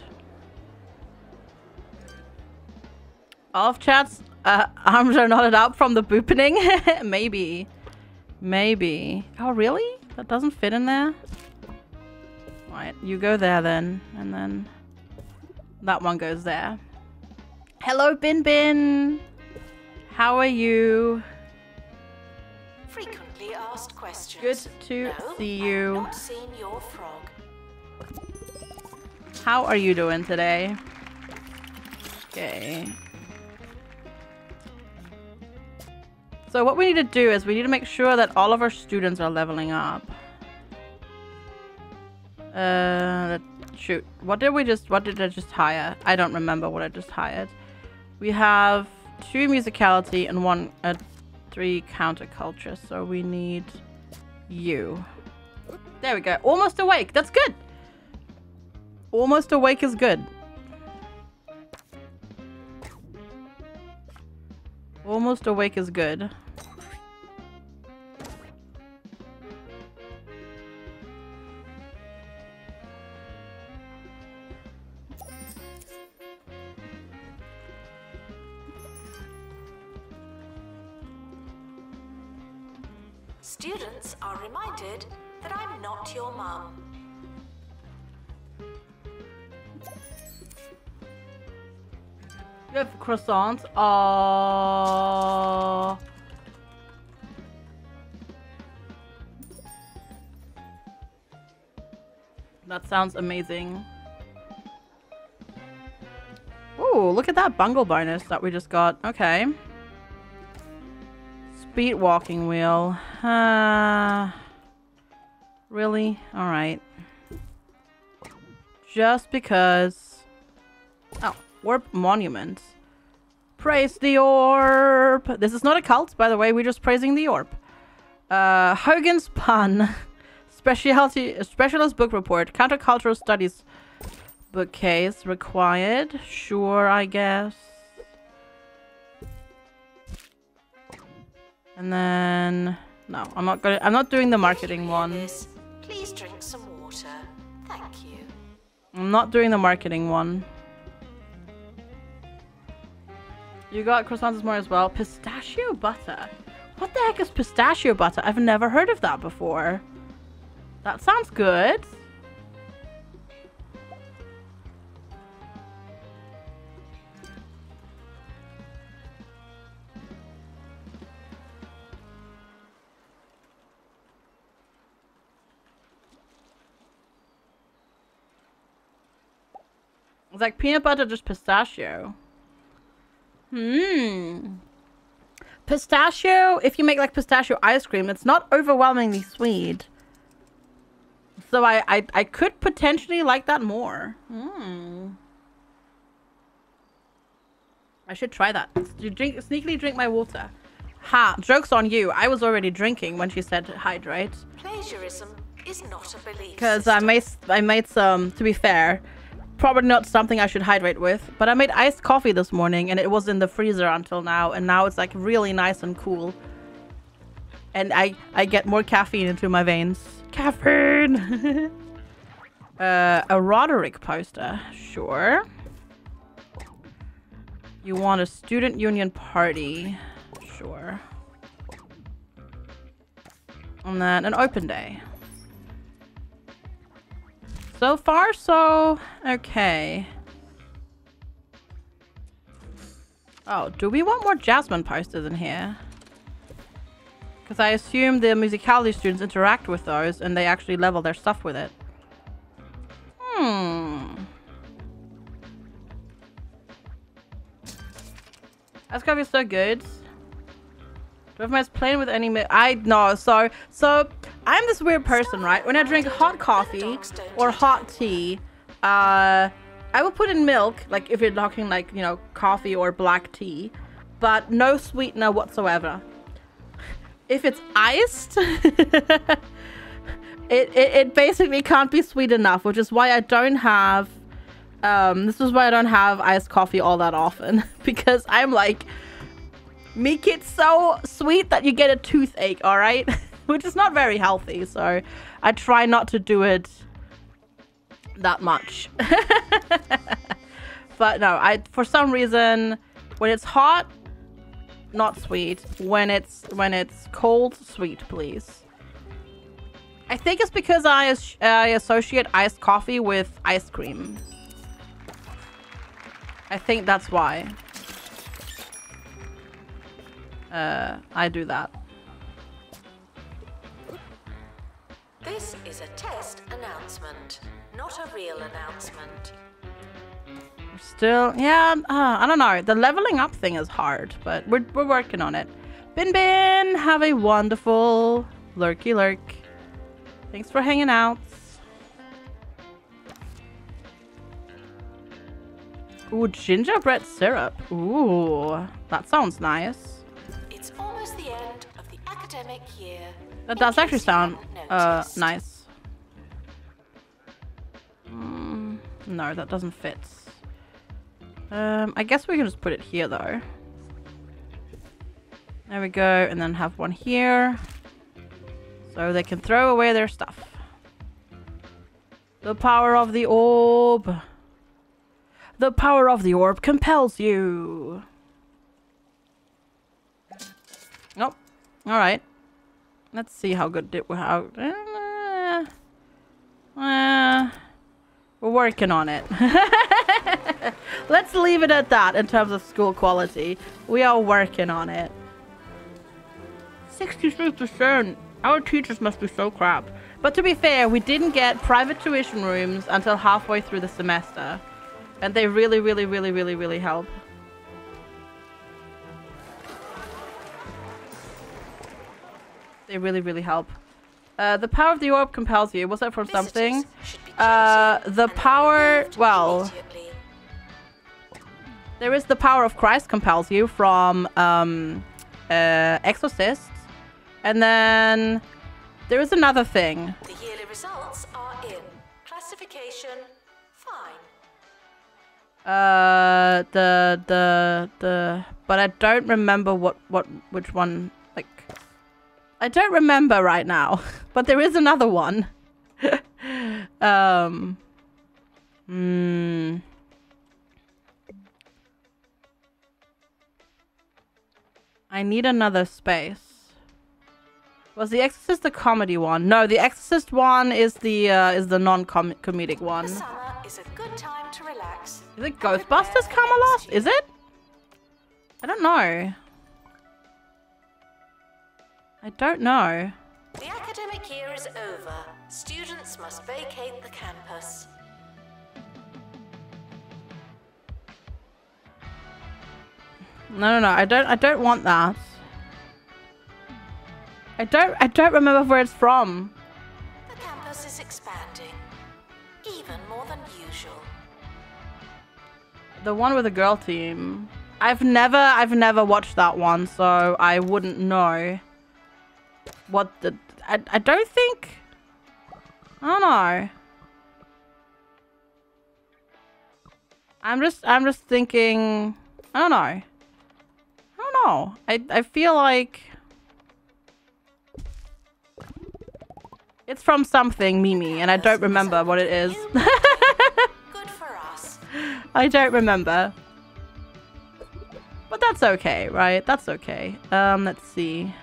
Speaker 1: Off chats, arms are knotted up from the boopening. Maybe. Maybe. Oh, really? That doesn't fit in there? Right, you go there then. And then that one goes there. Hello, Bin Bin. How are you?
Speaker 2: Frequently asked questions.
Speaker 1: Good to see you.
Speaker 2: I've not seen your frog.
Speaker 1: How are you doing today? Okay. So what we need to do is we need to make sure that all of our students are leveling up. Shoot. What did I just hire? I don't remember what I just hired. We have 2 musicality and 3 counterculture. So we need you. There we go. Almost awake. That's good. Almost awake is good. Almost awake is good.
Speaker 2: Students are reminded that I'm not your mum.
Speaker 1: You have croissants. Oh. That sounds amazing. Ooh, look at that bungle bonus that we just got. Okay. Speed walking wheel. Really? Alright. Just because. Oh, Orb Monument. Praise the Orb. This is not a cult, by the way. We're just praising the Orb. Hogan's Pun. Specialist book report. Countercultural studies bookcase required. Sure, I guess. And then no, I'm not doing the marketing one.
Speaker 2: Please drink some water. Thank you.
Speaker 1: I'm not doing the marketing one. You got croissants this morning as well. Pistachio butter. What the heck is pistachio butter? I've never heard of that before. That sounds good. It's like peanut butter, just pistachio. Pistachio, if you make like pistachio ice cream, it's not overwhelmingly sweet. So I could potentially like that more. I should try that. Sneakily drink my water. Ha, joke's on you. I was already drinking when she said hydrate.
Speaker 2: Plagiarism is not a belief.
Speaker 1: Because I made some, to be fair, probably not something I should hydrate with, but I made iced coffee this morning and it was in the freezer until now, and now it's like really nice and cool. And I get more caffeine into my veins. Caffeine! A Roderick poster. Sure. You want a student union party. Sure. And then an open day. So far, so okay. Oh, do we want more Jasmine posters in here? Because I assume the musicality students interact with those and they actually level their stuff with it. That's gonna be so good. Do I have playing with any I know, so I'm this weird person, right? When I drink hot coffee or hot tea, I will put in milk, like if you're talking like, you know, coffee or black tea, but no sweetener whatsoever. If it's iced, it basically can't be sweet enough, which is why I don't have, this is why I don't have iced coffee all that often, because I'm like, make it so sweet that you get a toothache, all right? Which is not very healthy, so I try not to do it that much. But no, for some reason, when it's hot, not sweet. When it's cold, sweet, please. I think it's because I associate iced coffee with ice cream. I think that's why. I do that.
Speaker 2: This is a test announcement, not a real announcement.
Speaker 1: Still, yeah, I don't know. The leveling up thing is hard, but we're working on it. Bin Bin, have a wonderful lurky lurk. Thanks for hanging out. Ooh, gingerbread syrup. Ooh, that sounds nice.
Speaker 2: It's almost the end of the academic year.
Speaker 1: That does actually sound nice. No, that doesn't fit. I guess we can just put it here though. There we go, and then have one here. So they can throw away their stuff. The power of the orb. The power of the orb compels you. Oh, alright. Let's see how good it will. We're working on it. Let's leave it at that in terms of school quality. We are working on it. 63%. Our teachers must be so crap. But to be fair, we didn't get private tuition rooms until halfway through the semester. And they really, really, really, really, really help. They really, really help. The power of the orb compels you. Was that from something? The power... Well... There is the power of Christ compels you from Exorcist. And then... There is another thing.
Speaker 2: The yearly results are in. Classification, fine.
Speaker 1: But I don't remember which one, like... I don't remember right now, but there is another one. I need another space. Was The Exorcist the comedy one? No, The Exorcist one is the non-comedic one.
Speaker 2: The summer is a good time to relax.
Speaker 1: Is it Ghostbusters Camelot? Is it? I don't know. I don't know.
Speaker 2: The academic year is over. Students must vacate the campus.
Speaker 1: No. I don't want that. I don't remember where it's from.
Speaker 2: The campus is expanding, even more than usual.
Speaker 1: The one with the girl team. I've never watched that one, so I wouldn't know. What the... I don't think... I don't know. I'm just thinking... I don't know. I don't know. I feel like... It's from something, Mimi, and I don't remember what it is.
Speaker 2: Good for us.
Speaker 1: I don't remember. But that's okay, right? That's okay. Let's see.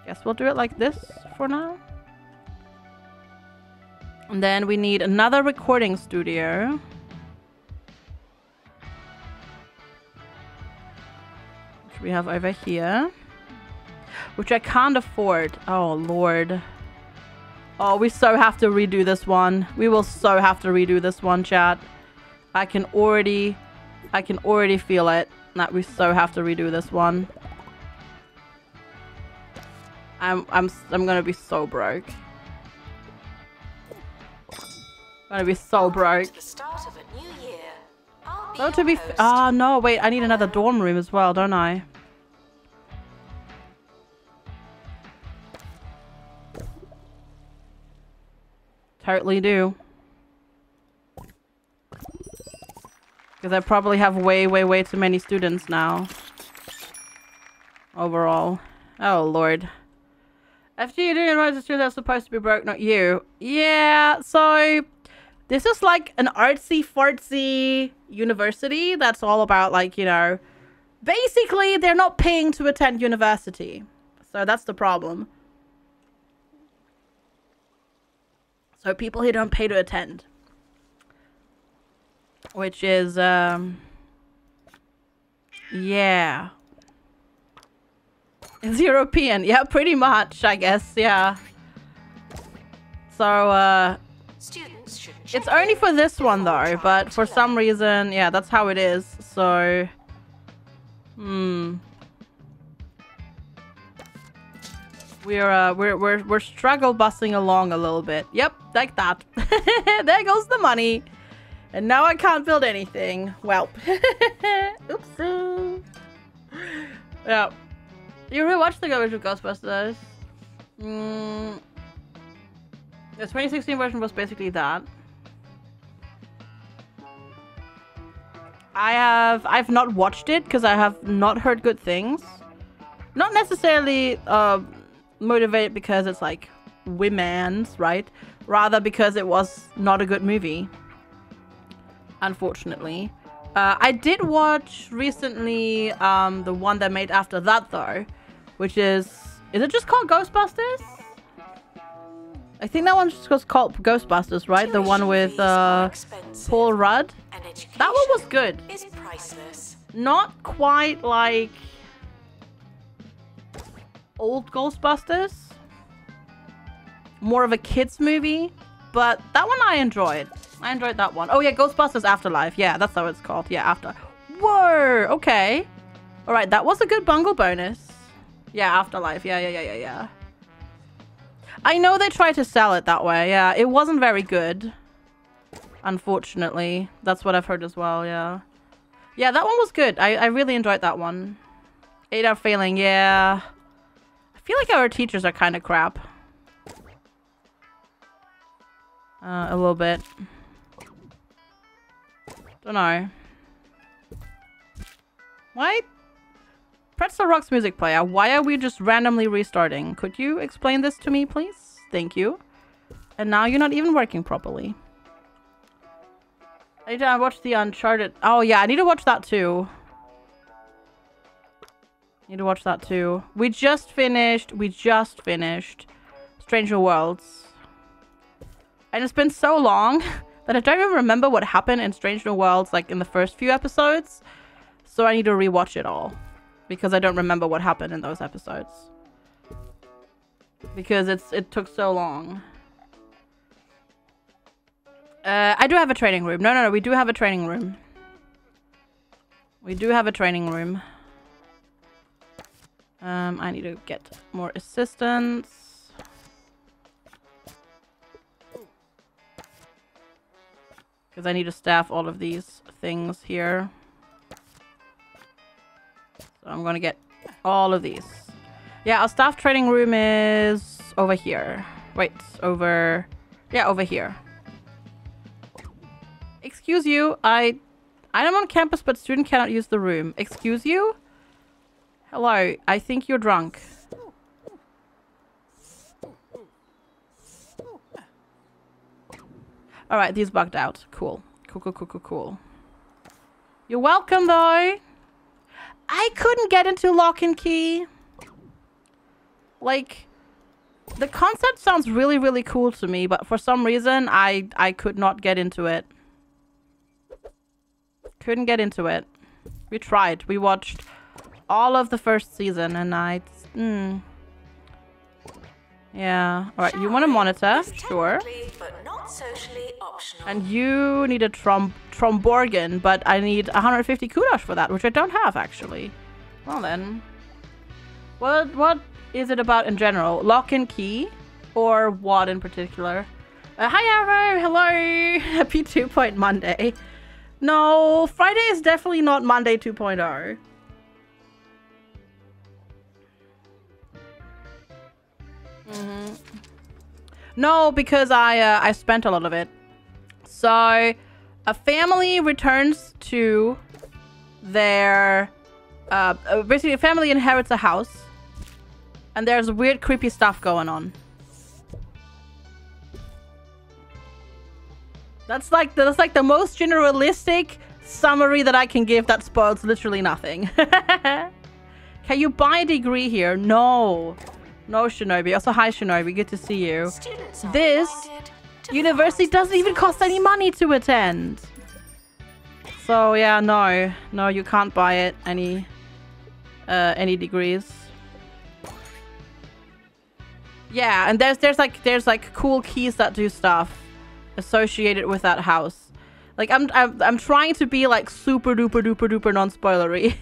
Speaker 1: Guess we'll do it like this for now. And then we need another recording studio. Which we have over here. Which I can't afford. Oh, Lord. Oh, we so have to redo this one. We will so have to redo this one, chat. I can already feel it. That we so have to redo this one. I'm gonna be so broke. I'm gonna be so broke.
Speaker 2: The start of a new year.
Speaker 1: Oh, to be oh no, wait, I need another dorm room as well, don't I? Totally do. Because I probably have way too many students now. Overall. Oh, Lord. After you doing right, the students are supposed to be broke, not you. Yeah, so... This is like an artsy-fartsy university that's all about, like, you know... Basically, they're not paying to attend university. So that's the problem. So people who don't pay to attend. Which is, yeah. It's European. Yeah, pretty much, I guess. Yeah. So,
Speaker 2: Students should
Speaker 1: It's only for this one though, but for some reason, yeah, that's how it is. So, we're struggle bussing along a little bit. Yep, like that. There goes the money. And now I can't build anything. Well, oopsie. Yeah. You rewatched the original Ghostbusters? The 2016 version was basically that. I've not watched it because I have not heard good things. Not necessarily motivated because it's like women's, right? Rather because it was not a good movie. Unfortunately. I did watch recently the one they made after that though, which is it just called Ghostbusters? I think that one's just called Ghostbusters, right? The one with Paul Rudd. That one was good. Not quite like old Ghostbusters. More of a kids movie, but that one I enjoyed. I enjoyed that one. Oh yeah, Ghostbusters Afterlife. Yeah, that's how it's called. Yeah, after. Whoa. Okay. All right, that was a good bungle bonus. Yeah, Afterlife. Yeah. I know they tried to sell it that way. Yeah, it wasn't very good. Unfortunately, that's what I've heard as well. Yeah. Yeah, that one was good. I really enjoyed that one. 8 out failing. Yeah. I feel like our teachers are kind of crap. A little bit. Don't know. Why? Pretzel Rocks music player. Why are we just randomly restarting? Could you explain this to me, please? Thank you. And now you're not even working properly. I need to watch the Uncharted. Oh yeah, I need to watch that too. Need to watch that too. We just finished Stranger Worlds. And it's been so long that I don't even remember what happened in Stranger Worlds, like in the first few episodes. So I need to rewatch it all. Because I don't remember what happened in those episodes. Because it took so long. I do have a training room. No, we do have a training room. We do have a training room. I need to get more assistance. Because I need to staff all of these things here. So I'm going to get all of these. Yeah, our staff training room is over here. Wait, over... Yeah, over here. Excuse you, I am on campus, but student cannot use the room. Excuse you? Hello, I think you're drunk. Alright, these bugged out. Cool. Cool. You're welcome, though. I couldn't get into Lock and Key. Like, the concept sounds really, really cool to me, but for some reason, I could not get into it. Couldn't get into it. We tried. We watched all of the first season, and yeah. Alright, you want a monitor? Sure. And you need a Tromborgan, but I need 150 kudos for that, which I don't have, actually. Well then. What is it about in general? Lock and Key? Or what in particular? Hi, Arrow! Hello! Happy 2 Monday. No, Friday is definitely not Monday 2.0. No, because I spent a lot of it. So, a family returns to their... basically, a family inherits a house. And there's weird, creepy stuff going on. That's like the most generalistic summary that I can give that spoils literally nothing. Can you buy a degree here? No. No, Shinobi. Also, hi, Shinobi. Good to see you. This university doesn't even cost any money to attend. So, yeah, no. No, you can't buy it. Any degrees. Yeah, and there's like cool keys that do stuff. associated with that house. Like I'm trying to be like super duper duper duper non-spoilery.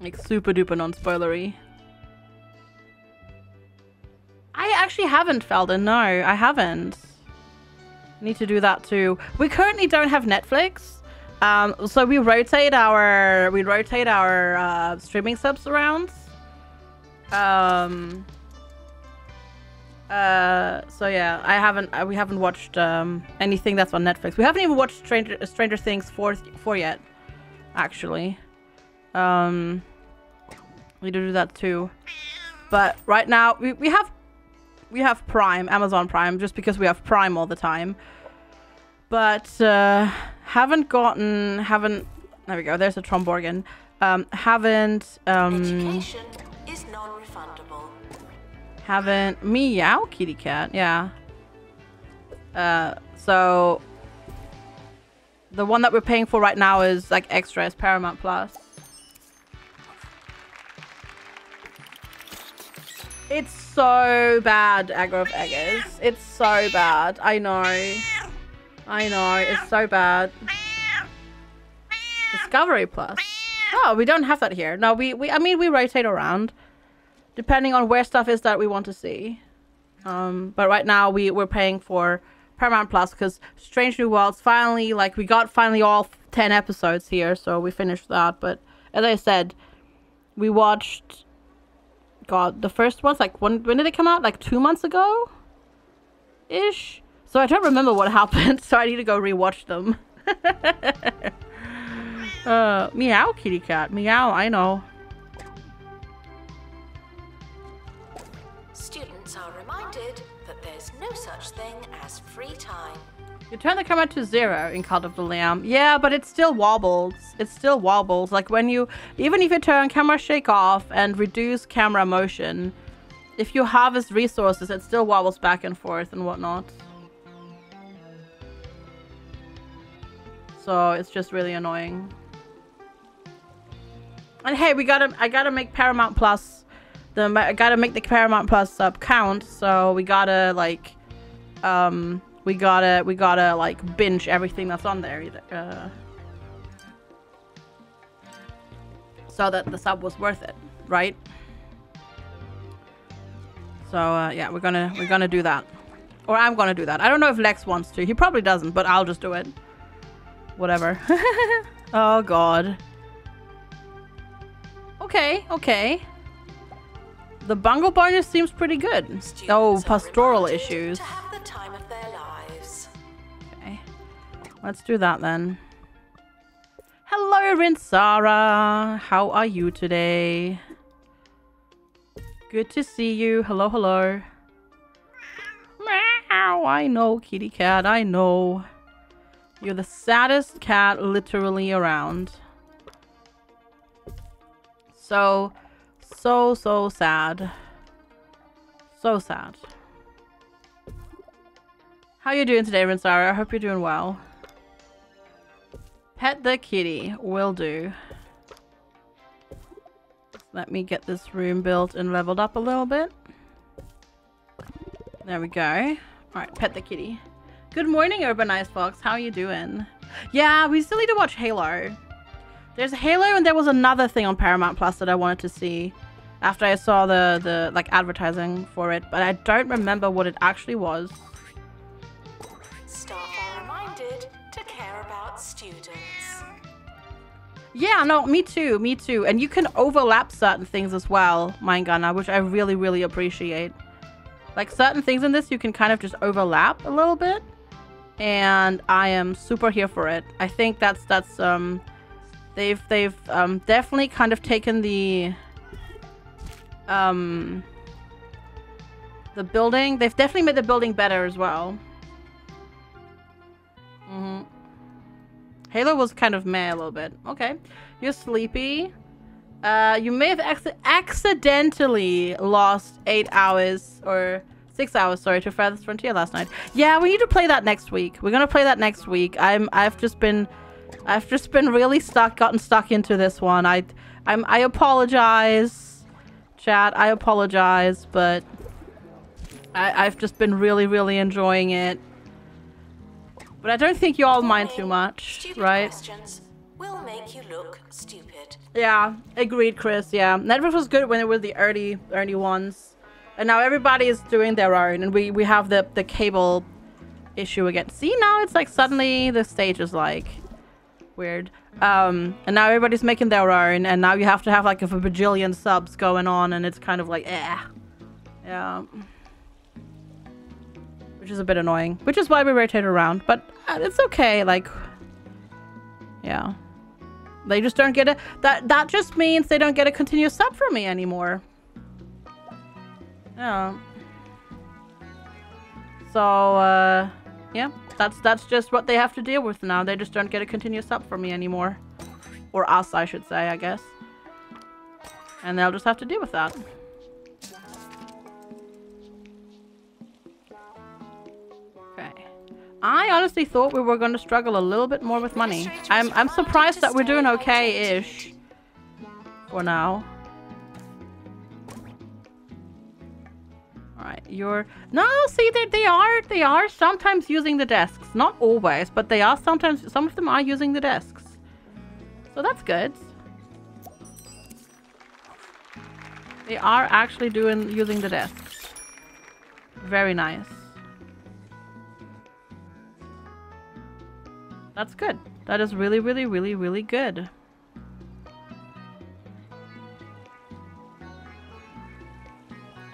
Speaker 1: Like super duper non-spoilery. I actually haven't, Felden. No, I haven't. Need to do that too. We currently don't have Netflix. So we rotate our streaming subs around. So yeah, we haven't watched anything that's on Netflix. We haven't even watched Stranger Things 4 yet, actually. We do that too. But right now we have Prime, Amazon Prime, just because we have Prime all the time. But haven't. There we go. There's a Tromborgan.
Speaker 2: Education is non-refundable.
Speaker 1: Haven't meow kitty cat. Yeah. So the one that we're paying for right now is like extra, is Paramount Plus. It's so bad, Aggro of Eggers. It's so bad. I know. It's so bad. Discovery Plus. Oh, we don't have that here. No, I mean, we rotate around depending on where stuff is that we want to see. But right now we're paying for Paramount Plus because Strange New Worlds finally, like, we got finally all 10 episodes here, so we finished that. But as I said, we watched, God, the first ones, like, when did it come out? Like 2 months ago ish. So I don't remember what happened, so I need to go rewatch them. Meow, kitty cat. Meow, I know.
Speaker 2: Students are reminded that there's no such thing as free time.
Speaker 1: You turn the camera to 0 in Cult of the Lamb. Yeah, but it still wobbles. It still wobbles. Like when you, even if you turn camera shake off and reduce camera motion, if you harvest resources, it still wobbles back and forth and whatnot. So it's just really annoying. And hey, I gotta make Paramount Plus. I gotta make the Paramount Plus sub count. So we gotta like, we gotta like binge everything that's on there. So that the sub was worth it, right? So yeah, we're gonna do that, or I'm gonna do that. I don't know if Lex wants to. He probably doesn't, but I'll just do it. Whatever. Oh God. Okay. The bungle bonus seems pretty good.
Speaker 2: Students
Speaker 1: pastoral
Speaker 2: are
Speaker 1: issues.
Speaker 2: to have the time of their lives.
Speaker 1: Okay. Let's do that then. Hello, Rinsara. How are you today? Good to see you. Hello. Meow. I know, kitty cat. I know. You're the saddest cat literally around. So sad. So sad. How you doing today, Rinsara? I hope you're doing well. Pet the kitty. Will do. Let me get this room built and leveled up a little bit. There we go. Alright, pet the kitty. Good morning, Urbanized Fox. How are you doing? Yeah, we still need to watch Halo. There's Halo, and there was another thing on Paramount Plus that I wanted to see after I saw the like advertising for it, but I don't remember what it actually was.
Speaker 2: Staff are reminded to care about students.
Speaker 1: Yeah, no, me too. And you can overlap certain things as well, Mindgunner, which I really, really appreciate. Like certain things in this, you can kind of just overlap a little bit, and I am super here for it. I think that's they've definitely kind of taken the building. They've definitely made the building better as well. Halo was kind of meh a little bit. Okay, you're sleepy. You may have accidentally lost 8 hours or 6 hours, sorry, to Furthest Frontier last night. Yeah, we need to play that next week. We're gonna play that next week. I've just been really gotten stuck into this one. I apologize, chat. I apologize, but I've just been really, really enjoying it. But I don't think you all mind too much,
Speaker 2: Stupid
Speaker 1: right?
Speaker 2: questions will make you look stupid.
Speaker 1: Yeah, agreed, Chris. Yeah, Netflix was good when it was the early ones, and now everybody is doing their own, and we have the cable issue again. See, now it's like suddenly the stage is like weird. And now everybody's making their own, and now you have to have like a bajillion subs going on, and it's kind of like yeah, which is a bit annoying. Which is why we rotate around, but it's okay. Like, yeah. They just don't get it. That just means they don't get a continuous sub from me anymore. Yeah. So, yeah. That's just what they have to deal with now. They just don't get a continuous sub from me anymore. Or us, I should say, I guess. And they'll just have to deal with that. Okay. I honestly thought we were going to struggle a little bit more with money. I'm surprised that we're doing okay-ish for now. All right, no. See, they are sometimes using the desks, not always, but they are sometimes. Some of them are using the desks, so that's good. They are actually using the desks. Very nice. That's good. That is really, really, really, really good.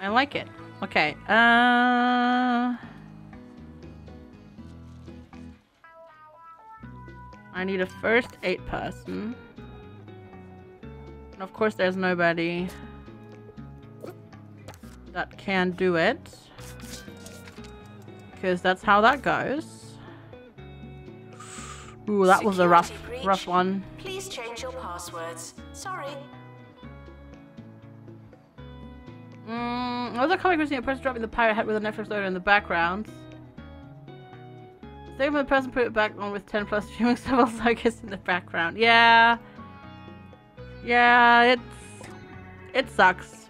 Speaker 1: I like it. Okay. I need a first 8 person. And of course there's nobody that can do it. Because that's how that goes. Ooh, that was a rough one.
Speaker 2: Please change your passwords. Sorry.
Speaker 1: Another comic recently, a person dropping the pirate hat with a Netflix logo in the background. Same when the person put it back on with 10 plus streaming several logos in the background. Yeah. Yeah, it sucks.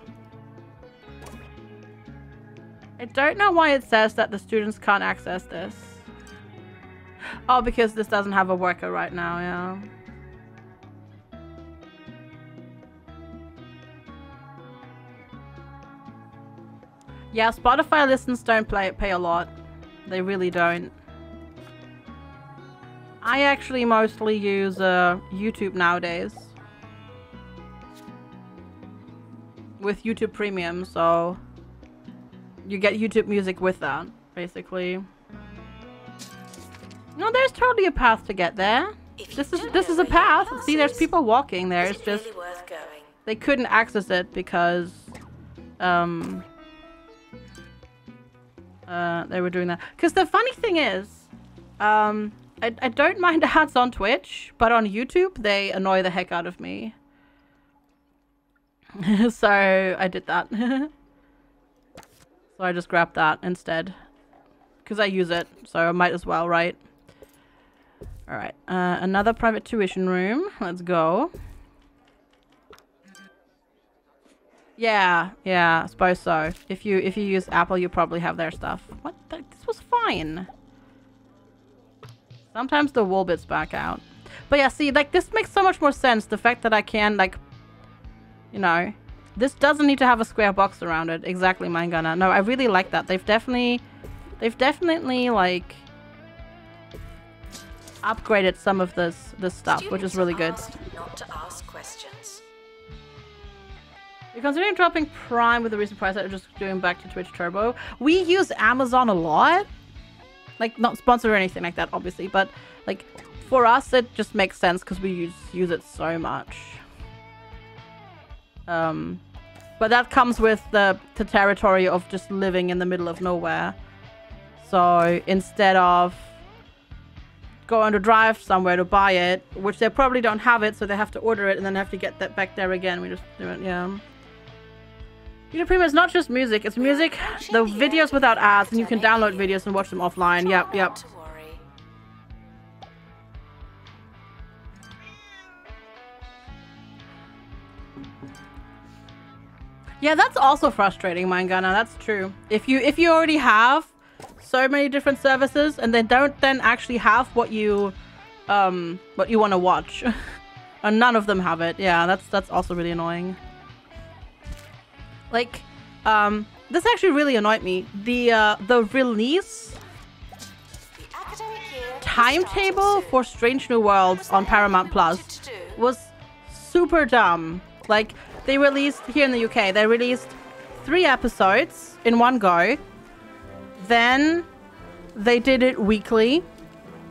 Speaker 1: I don't know why it says that the students can't access this. Oh, because this doesn't have a worker right now, yeah. Yeah, Spotify listens don't pay a lot. They really don't. I actually mostly use YouTube nowadays. With YouTube Premium, so you get YouTube music with that, basically. No, there's totally a path to get there. This is a path. See, there's people walking there. It's just they couldn't access it because they were doing that. Because the funny thing is, I don't mind ads on Twitch, but on YouTube they annoy the heck out of me. So I did that. So I just grabbed that instead. Because I use it, so I might as well, right? Alright, another private tuition room. Let's go. Yeah, I suppose so. If you use Apple, you probably have their stuff. What? This was fine. Sometimes the wool bits back out. But yeah, see, like, this makes so much more sense. The fact that I can, like, you know, this doesn't need to have a square box around it. Exactly, mine gonna. No, I really like that. They've definitely, like, upgraded some of this stuff, which is really good.
Speaker 2: Not to ask questions.
Speaker 1: You're considering dropping Prime with the recent price or just doing back to Twitch Turbo? We use Amazon a lot. Like, not sponsored or anything like that, obviously, but like for us it just makes sense because we use it so much. But that comes with the territory of just living in the middle of nowhere. So instead of going to drive somewhere to buy it, which they probably don't have it, so they have to order it and then have to get that back there again. We just do it, yeah. YouTube Premium is not just music, it's music, the videos without ads, and you can download videos and watch them offline. Yep. Yeah, that's also frustrating, Mangana. That's true. If you already have so many different services and they don't then actually have what you want to watch, and none of them have it. Yeah, that's also really annoying. Like, this actually really annoyed me. The release timetable for Strange New Worlds on Paramount Plus was super dumb. Like, they released, here in the UK, they released 3 episodes in one go. Then they did it weekly.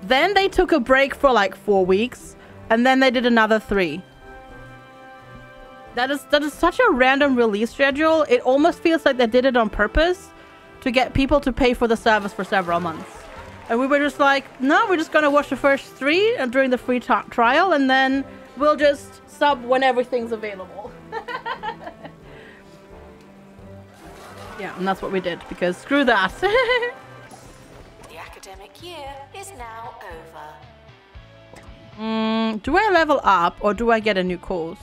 Speaker 1: Then they took a break for like 4 weeks. And then they did another 3. That is such a random release schedule. It almost feels like they did it on purpose to get people to pay for the service for several months. And we were just like, no, we're just going to watch the first 3 during the free trial. And then we'll just sub when everything's available. Yeah, and that's what we did, because screw that.
Speaker 2: The academic year is now over.
Speaker 1: Do I level up or do I get a new course?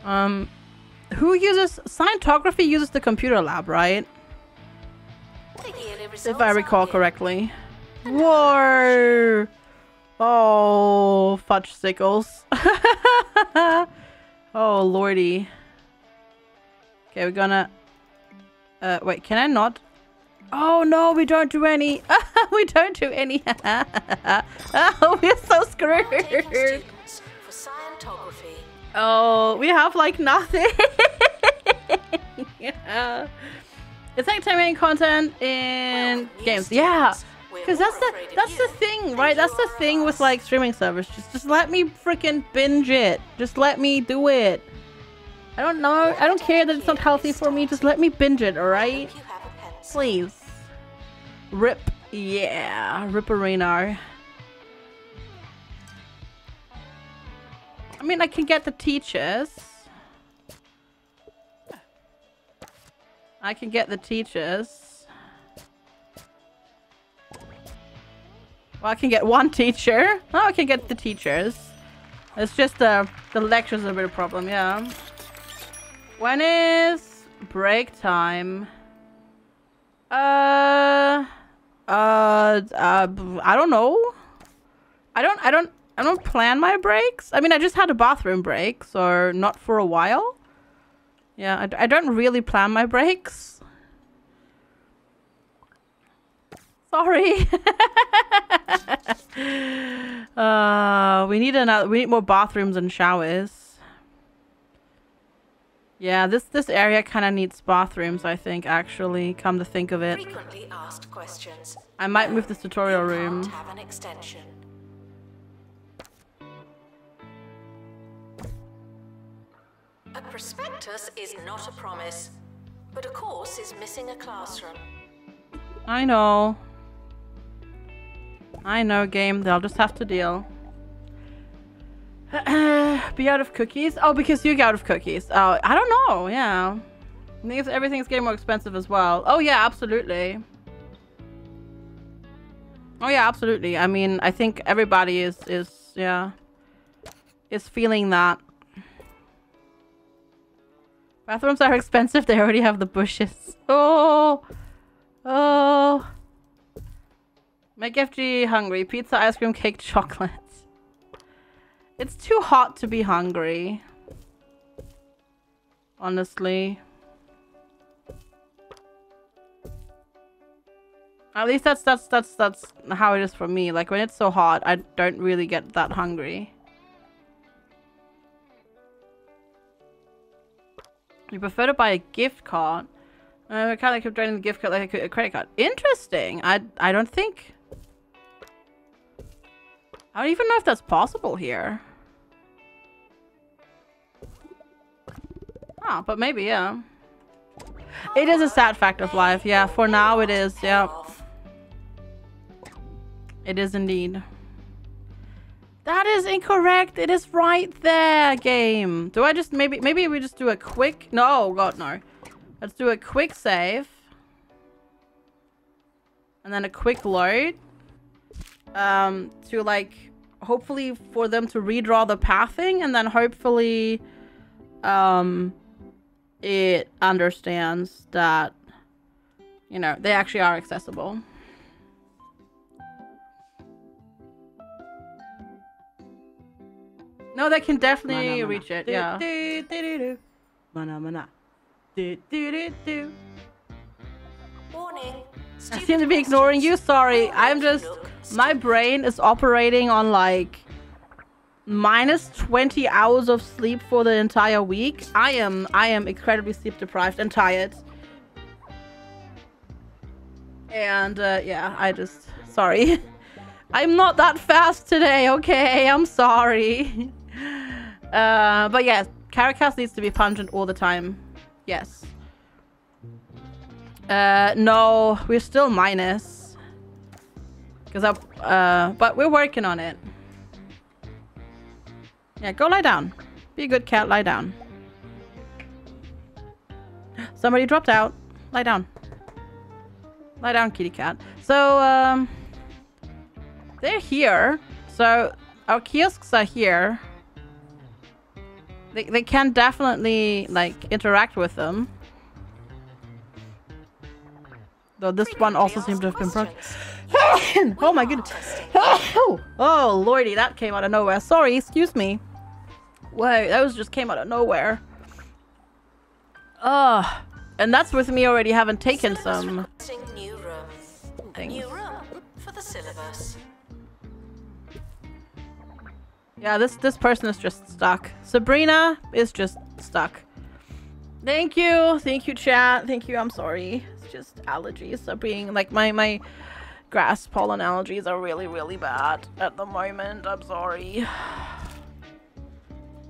Speaker 1: Who uses Scientography uses the computer lab, right? If I recall correctly. Whoa! Oh, fudge sickles. Oh, lordy. Okay, we're gonna... wait, can I not? Oh, no, we don't do any. We don't do any. Oh, we're so screwed.
Speaker 2: For Scientography.
Speaker 1: Oh, we have, like, nothing. Yeah. It's like timing content in games. Yeah. Because that's the thing, right? That's the thing with like streaming service. Just let me freaking binge it. Just let me do it. I don't know. I don't care that it's not healthy for me. Just let me binge it, alright? Please. Rip. Yeah. Ripperino. I mean, I can get the teachers. I can get the teachers. Well, I can get one teacher. Oh, I can get the teachers. It's just the lectures are a bit of a problem, yeah. When is break time? I don't know. I don't plan my breaks. I mean, I just had a bathroom break, so not for a while. Yeah, I don't really plan my breaks. Sorry. We need more bathrooms and showers. Yeah, this area kind of needs bathrooms, I think, actually, come to think of it.
Speaker 2: Frequently asked questions.
Speaker 1: I might move this tutorial room.
Speaker 2: Have an extension. A prospectus is not a promise, but a course is missing a classroom.
Speaker 1: I know. I know, game. They'll just have to deal. Be out of cookies? Oh, because you get out of cookies. Oh, I don't know. Yeah. I think everything's getting more expensive as well. Oh, yeah, absolutely. Oh, yeah, absolutely. I mean, I think everybody is feeling that. Bathrooms are expensive. They already have the bushes. Oh. Oh. Make FG hungry. Pizza, ice cream, cake, chocolate. It's too hot to be hungry. Honestly. At least that's how it is for me. Like, when it's so hot, I don't really get that hungry. You prefer to buy a gift card? I kind of keep draining the gift card like a credit card. Interesting. I don't think... I don't even know if that's possible here. Oh, but maybe, yeah. It is a sad fact of life. Yeah, for now it is. Yeah. It is indeed. That is incorrect. It is right there, game. Do I just maybe we just do a quick... No, God, no. Let's do a quick save. And then a quick load. To like hopefully for them to redraw the pathing, and then hopefully it understands that, you know, they actually are accessible. No, they can definitely reach it. Yeah.
Speaker 2: Warning.
Speaker 1: I seem to be ignoring you. Sorry. I'm just... My brain is operating on like minus 20 hours of sleep for the entire week. I am incredibly sleep deprived and tired. And yeah, I just... Sorry. I'm not that fast today, okay? I'm sorry. But yes, Caracas needs to be pungent all the time. Yes. No, we're still minus. Because but we're working on it. Yeah, go lie down. Be a good cat, lie down. Somebody dropped out. Lie down. Lie down, kitty cat. So, they're here. So, our kiosks are here. They can definitely, like, interact with them. Though this one also seems to have been broken. Oh my goodness. Oh, lordy, that came out of nowhere. Sorry, excuse me. Whoa, that just came out of nowhere. And that's with me already having taken some
Speaker 2: new room. A new room for the syllabus.
Speaker 1: Yeah, this person is just stuck. Sabrina is just stuck. Thank you, chat. Thank you. I'm sorry. It's just allergies are being like my grass pollen allergies are really bad at the moment. I'm sorry.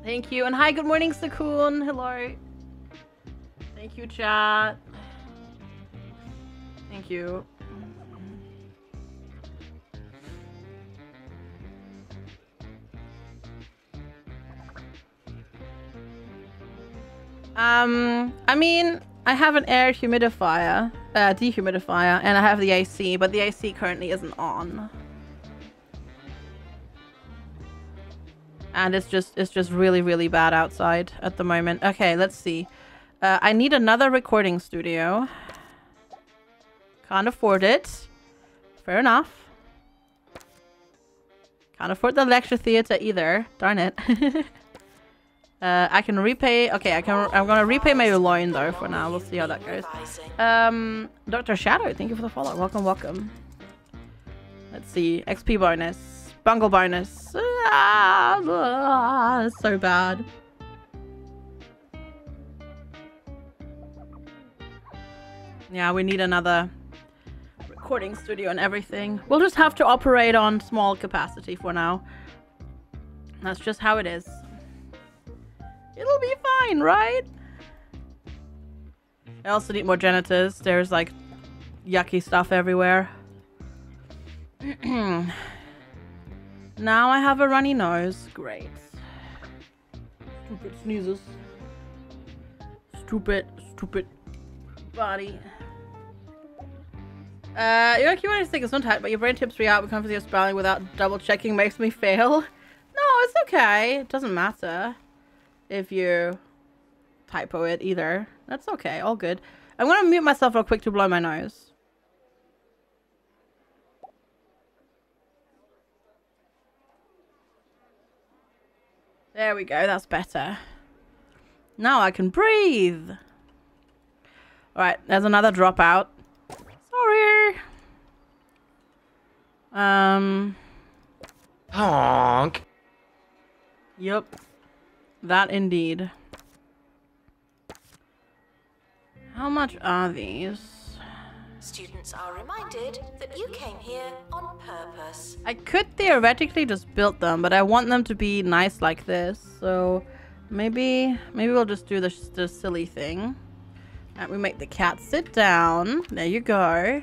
Speaker 1: Thank you, and hi, good morning, Sakun. Hello. Thank you, chat. Thank you. I mean, I have an air dehumidifier, and I have the AC, but the AC currently isn't on. And it's just really bad outside at the moment. Okay, let's see. I need another recording studio. Can't afford it. Fair enough. Can't afford the lecture theater either. Darn it. I can repay. Okay, I'm gonna repay my loan though for now. We'll see how that goes. Dr. Shadow, thank you for the follow. Welcome. Let's see. XP bonus. Bungle bonus. It's so bad. Yeah, we need another recording studio and everything. We'll just have to operate on small capacity for now. That's just how it is. It'll be fine, right? I also need more janitors. There's like yucky stuff everywhere. Now I have a runny nose. Great. Stupid sneezes. Stupid body. You're like, you want to take Gesundheit, but your brain tips me out because your spelling without double checking makes me fail. No, it's okay. It doesn't matter if you typo it either. That's okay. All good. I'm gonna mute myself real quick to blow my nose. There we go. That's better. Now I can breathe. Alright, there's another dropout. Sorry.
Speaker 5: Honk.
Speaker 1: Yep. That indeed. How much are these?
Speaker 2: Students are reminded that you came here on purpose.
Speaker 1: I could theoretically just build them, but I want them to be nice like this. So maybe we'll just do the silly thing. And we make the cat sit down. There you go.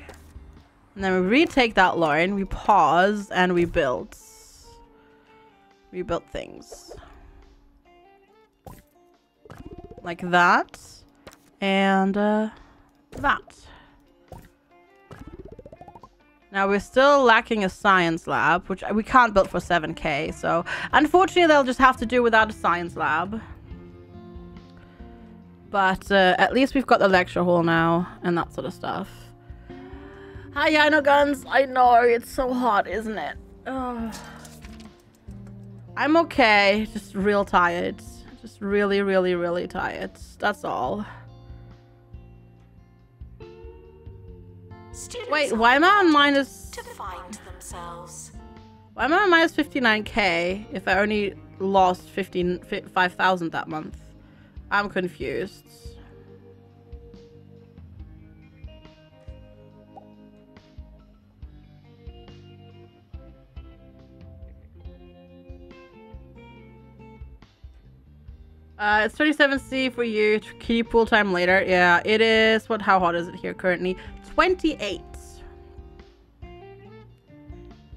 Speaker 1: And then we retake that line, we pause, and we build. We built things. Like that. And that. Now we're still lacking a science lab, which we can't build for 7k. So unfortunately, they'll just have to do without a science lab. But at least we've got the lecture hall now and that sort of stuff. Hi, yeah, I know guns. I know it's so hot, isn't it? Ugh. I'm okay. Just real tired. Just really, really, really tired. That's all.
Speaker 2: Students
Speaker 1: Wait, why am I on minus...
Speaker 2: to find themselves.
Speaker 1: Why am I on minus 59k if I only lost 5,000 that month? I'm confused. It's 37C for you. Key pool time later. Yeah, it is. How hot is it here currently? 28.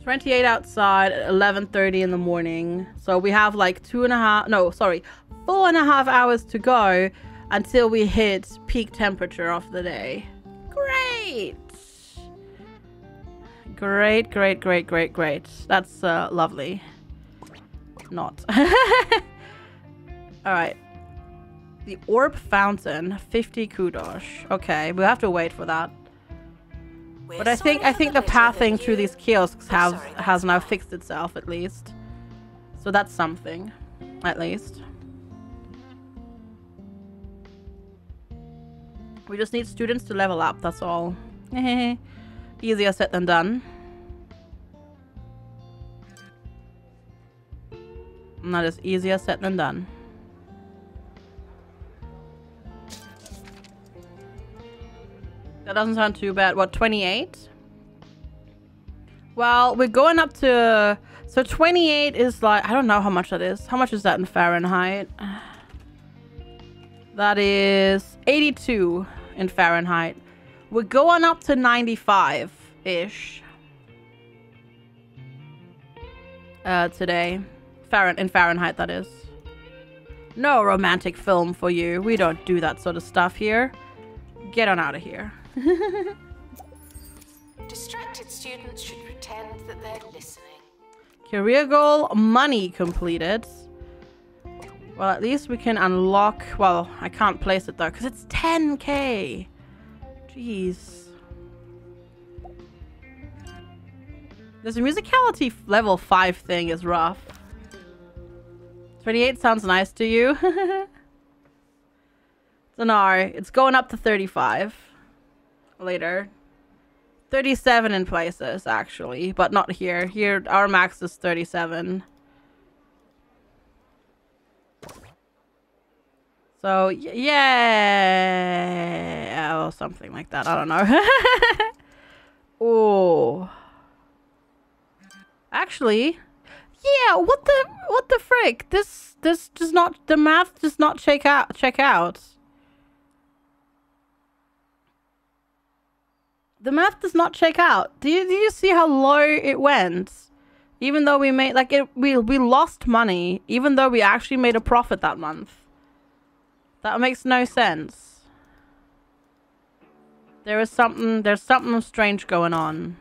Speaker 1: 28 outside at 11:30 in the morning. So we have like 4.5 hours to go until we hit peak temperature of the day. Great. Great, great, great, great, great. That's lovely. Not. Alright. The Orb Fountain, 50 kudos. Okay, we'll have to wait for that. But I think the pathing through these kiosks has now fixed itself at least. So that's something, at least. We just need students to level up, that's all. Easier said than done. And that is easier said than done. That doesn't sound too bad. What, 28? Well, we're going up to... So 28 is like... I don't know how much that is. How much is that in Fahrenheit? That is 82 in Fahrenheit. We're going up to 95-ish. Today. In Fahrenheit, that is. No romantic film for you. We don't do that sort of stuff here. Get on out of here.
Speaker 2: Distracted students should pretend that they're listening.
Speaker 1: Career goal, money completed. Well, at least we can unlock... Well, I can't place it though, because it's 10k. Jeez. This musicality level 5 thing is rough. 28 sounds nice to you. So no, it's going up to 35 later. 37 in places, actually, but not here. Here, our max is 37. So, yeah, or something like that. I don't know. Oh. Actually, yeah, what the frick? This does not, the math does not check out. The math does not check out. Do you see how low it went? Even though we made, like, we lost money, even though we actually made a profit that month. That makes no sense. There's something strange going on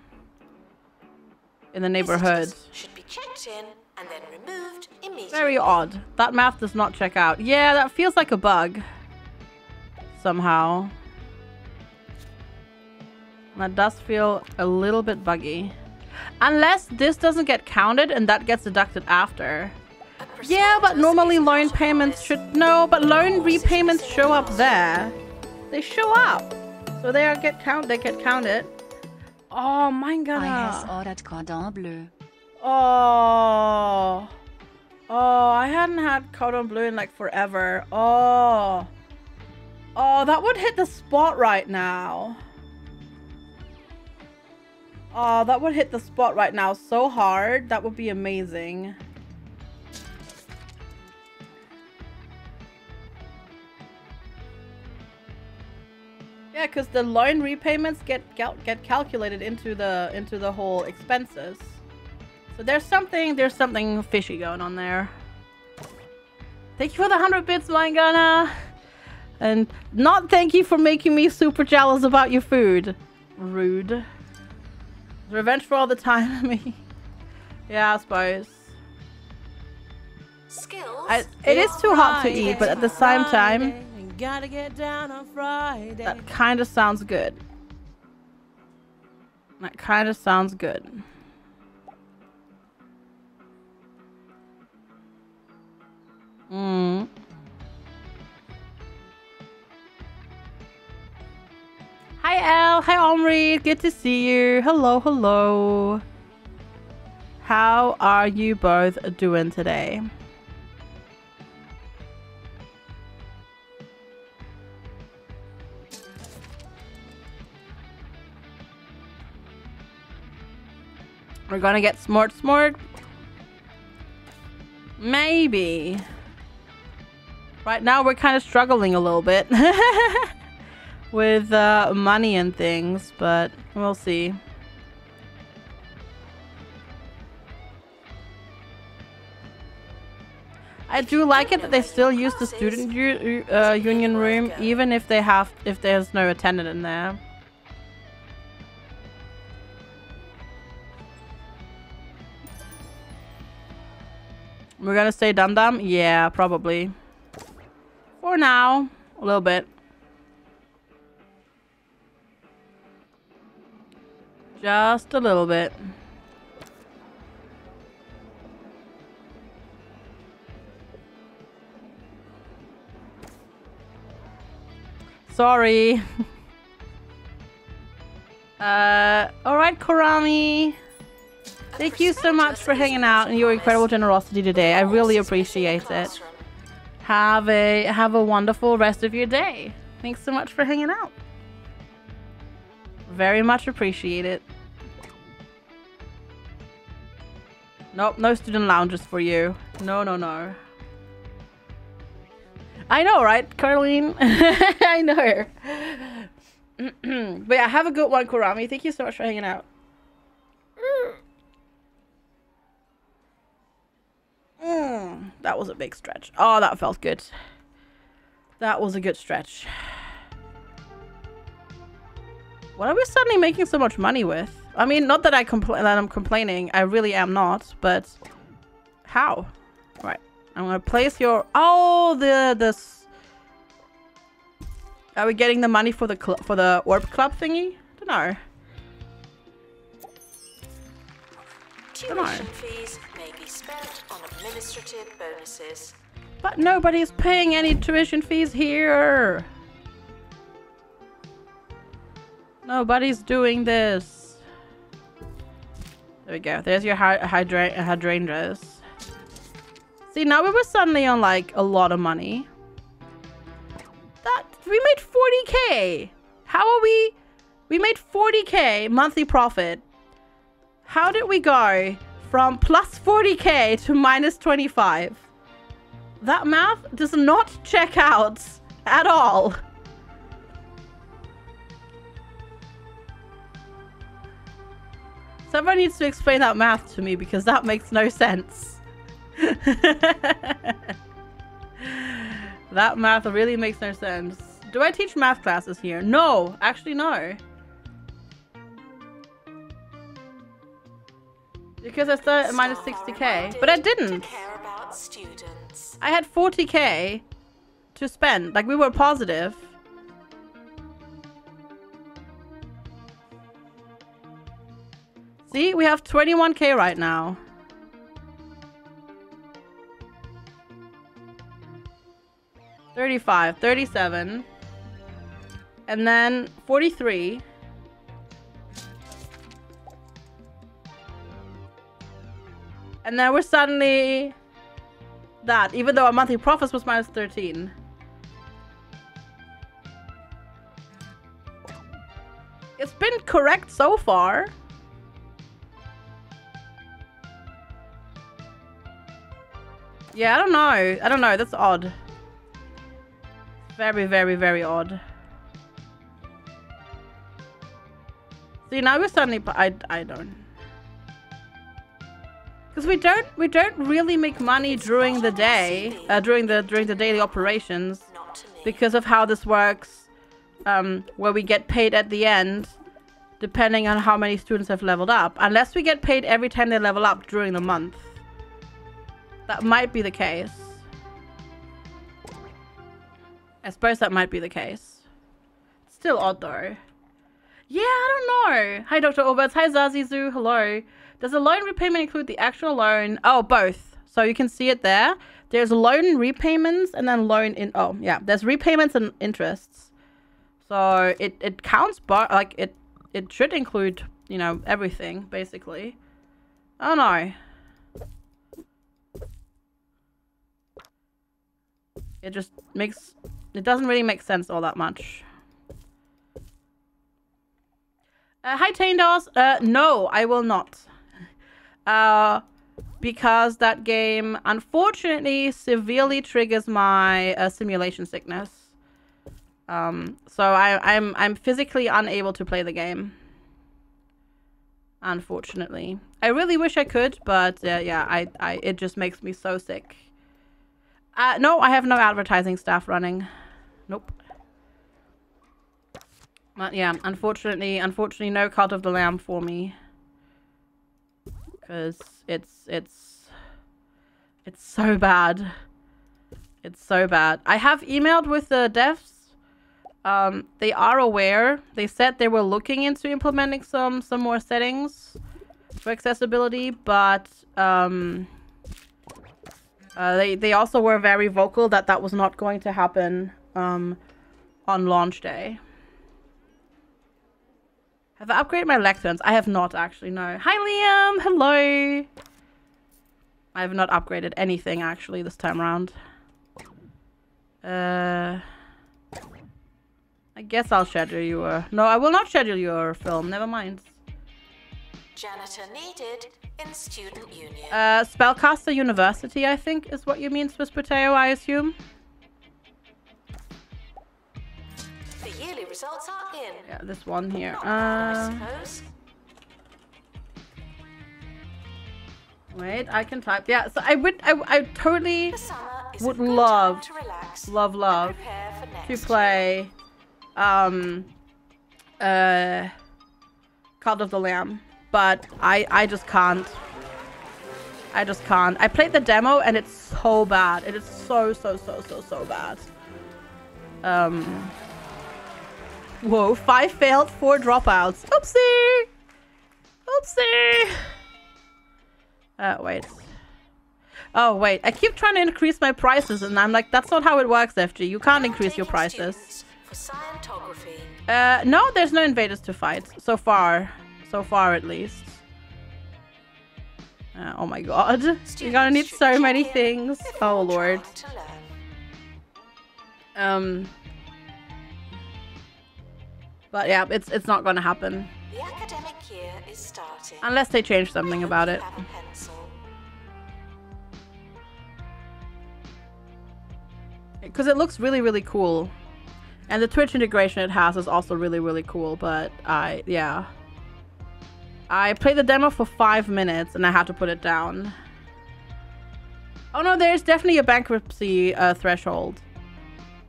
Speaker 1: in the neighborhood.
Speaker 2: Should be checked in and then removed immediately.
Speaker 1: Very odd. That math does not check out. Yeah, that feels like a bug. Somehow. That does feel a little bit buggy. Unless this doesn't get counted and that gets deducted after. Yeah, but normally loan payments should... No, but loan repayments show up there. They show up. So they get counted. Oh, my God.
Speaker 4: I has ordered cordon bleu.
Speaker 1: Oh. Oh, I hadn't had cordon bleu in like forever. Oh. Oh, that would hit the spot right now. Oh, that would hit the spot right now so hard. That would be amazing. Yeah, because the loan repayments get calculated into the whole expenses. So there's something fishy going on there. Thank you for the 100 bits, Mangana. And not thank you for making me super jealous about your food. Rude. Revenge for all the time. Me. Yeah, I suppose.
Speaker 2: Skills.
Speaker 1: It is too hot to eat, but at the same time,
Speaker 5: Gotta get down on Friday.
Speaker 1: that kind of sounds good. That kind of sounds good. Mm. Hi, Elle. Hi, Omri. Good to see you. Hello, hello. How are you both doing today? We're gonna get smart. Maybe. Right now we're kind of struggling a little bit with money and things, but we'll see. I do like it that they still use the student union room, even if there's no attendant in there. We're gonna stay dum-dum? Yeah, probably. For now, a little bit. Just a little bit. Sorry. Alright, Korami. Thank you so much for hanging out and your incredible generosity today. I really appreciate it. Have a wonderful rest of your day. Thanks so much for hanging out. Very much appreciate it. Nope, no student lounges for you. No, no, no. I know, right, Caroline? I know. But yeah, have a good one, Kurami. Thank you so much for hanging out. That was a big stretch. Oh, that felt good. That was a good stretch. What are we suddenly making so much money with? I mean, not that I'm complaining. I really am not. But how? Right. I'm gonna place your. Oh, this. Are we getting the money for the Orb Club thingy? Don't know.
Speaker 2: Tuition fees may be spent on administrative bonuses.
Speaker 1: But nobody's paying any tuition fees here. Nobody's doing this. There we go. There's your hydrangeas. See, now we were suddenly on like a lot of money. We made 40k. How are we? We made 40k monthly profit. How did we go from plus 40k to minus 25? That math does not check out at all. Someone needs to explain that math to me because that makes no sense. That math really makes no sense. Do I teach math classes here? No, actually no. Because I started at minus 60k, but I didn't. I had 40k to spend. Like, we were positive. See, we have 21k right now. $35, $37, and then 43. And then we're suddenly that, even though our monthly profits was minus 13. It's been correct so far. Yeah, I don't know. I don't know. That's odd. Very, very, very odd. See, now we're suddenly... I don't... Because we don't really make money during the day, during the daily operations, because of how this works, where we get paid at the end depending on how many students have leveled up. Unless we get paid every time they level up during the month. That might be the case. I suppose that might be the case. Still odd though. Yeah, I don't know. Hi, Dr. Orbits. Hi, Zazizu. Hello. Does the loan repayment include the actual loan? Oh, both. So you can see it there. There's loan repayments and then loan in... Oh, yeah. There's repayments and interests. So it counts, but like it should include, you know, everything, basically. Oh, no. It just makes... It doesn't really make sense all that much. Hi, Taindos. No, I will not. Because that game, unfortunately, severely triggers my simulation sickness. So I'm physically unable to play the game. Unfortunately. I really wish I could, but yeah, it just makes me so sick. No, I have no advertising staff running. Nope. But yeah, unfortunately, no Cult of the Lamb for me. Because it's so bad. It's so bad. I have emailed with the devs. They are aware. They said they were looking into implementing some more settings for accessibility, but they also were very vocal that that was not going to happen on launch day. Have I upgraded my lecterns? I have not actually, no. Hi Liam, hello. I have not upgraded anything actually this time around. I guess I'll schedule you a... No, I will not schedule your film, never mind.
Speaker 2: Janitor needed in student union.
Speaker 1: Spellcaster University, I think, is what you mean, Swiss Potato, I assume.
Speaker 2: The yearly results are in.
Speaker 1: Yeah, this one here.
Speaker 2: Not bad, I suppose.
Speaker 1: Wait, I can type. Yeah, so I totally
Speaker 2: The summer is
Speaker 1: would
Speaker 2: a good
Speaker 1: love,
Speaker 2: time to relax
Speaker 1: love
Speaker 2: and prepare for
Speaker 1: to
Speaker 2: next
Speaker 1: play Cult of the Lamb, but I just can't. I just can't. I played the demo and it's so bad. It is so bad. Whoa, 5 failed, 4 dropouts. Oopsie! Oopsie! Wait. Oh, wait. I keep trying to increase my prices and I'm like, that's not how it works, FG. You can't increase your prices.
Speaker 2: For Scientography.
Speaker 1: No, there's no invaders to fight. So far. So far, at least. Oh my god. You're gonna need so many things. Oh, Lord. But yeah, it's not gonna happen.
Speaker 2: The academic year is starting.
Speaker 1: Unless they change something about it.
Speaker 2: Have a pencil.
Speaker 1: Because it looks really cool. And the Twitch integration it has is also really cool. But yeah. I played the demo for 5 minutes and I had to put it down. Oh no, there's definitely a bankruptcy threshold.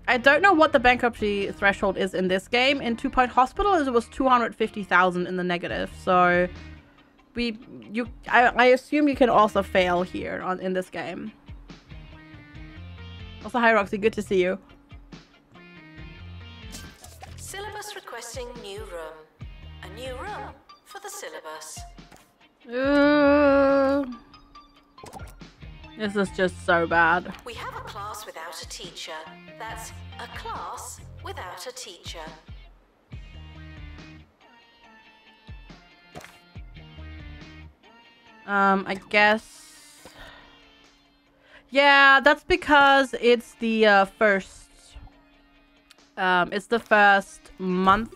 Speaker 1: I don't know what the bankruptcy threshold is in this game. In 2 Point Hospital, it was 250,000 in the negative. So I assume you can also fail here in this game. Also, hi Roxy, good to see you.
Speaker 2: Syllabus requesting new room. A new room for the syllabus.
Speaker 1: This is just so bad.
Speaker 2: We have a class without a teacher. That's a class without a teacher.
Speaker 1: I guess... Yeah, that's because it's the first... it's the first month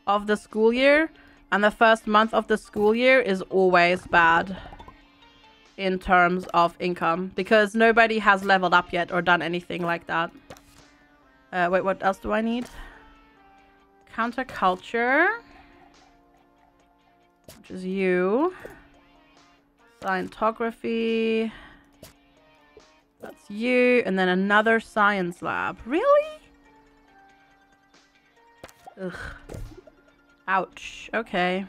Speaker 1: of the school year. And the first month of the school year is always bad in terms of income. Because nobody has leveled up yet or done anything like that. Wait, what else do I need? Counterculture. Which is you. Scientography. That's you. And then another science lab. Really? Ugh. Ouch. Okay.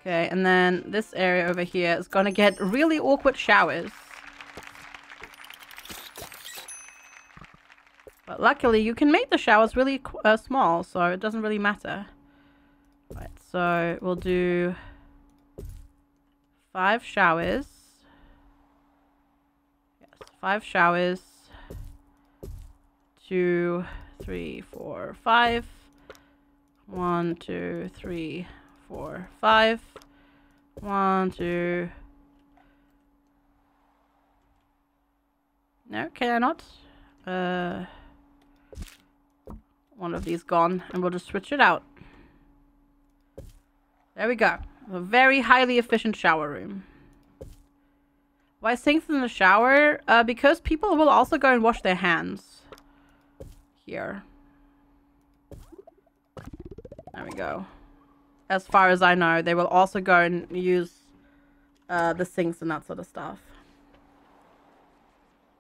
Speaker 1: Okay, and then this area over here is gonna get really awkward showers. But luckily, you can make the showers really small, so it doesn't really matter. Right, so we'll do 5 showers. Yes, 5 showers. 2, 3, 4, 5. 1, 2, 3, 4, 5. 1, 2. No, can I not? One of these gone, and we'll just switch it out. There we go. A very highly efficient shower room. Why sinks in the shower? Because people will also go and wash their hands. Here. There we go. As far as I know, they will also go and use the sinks and that sort of stuff.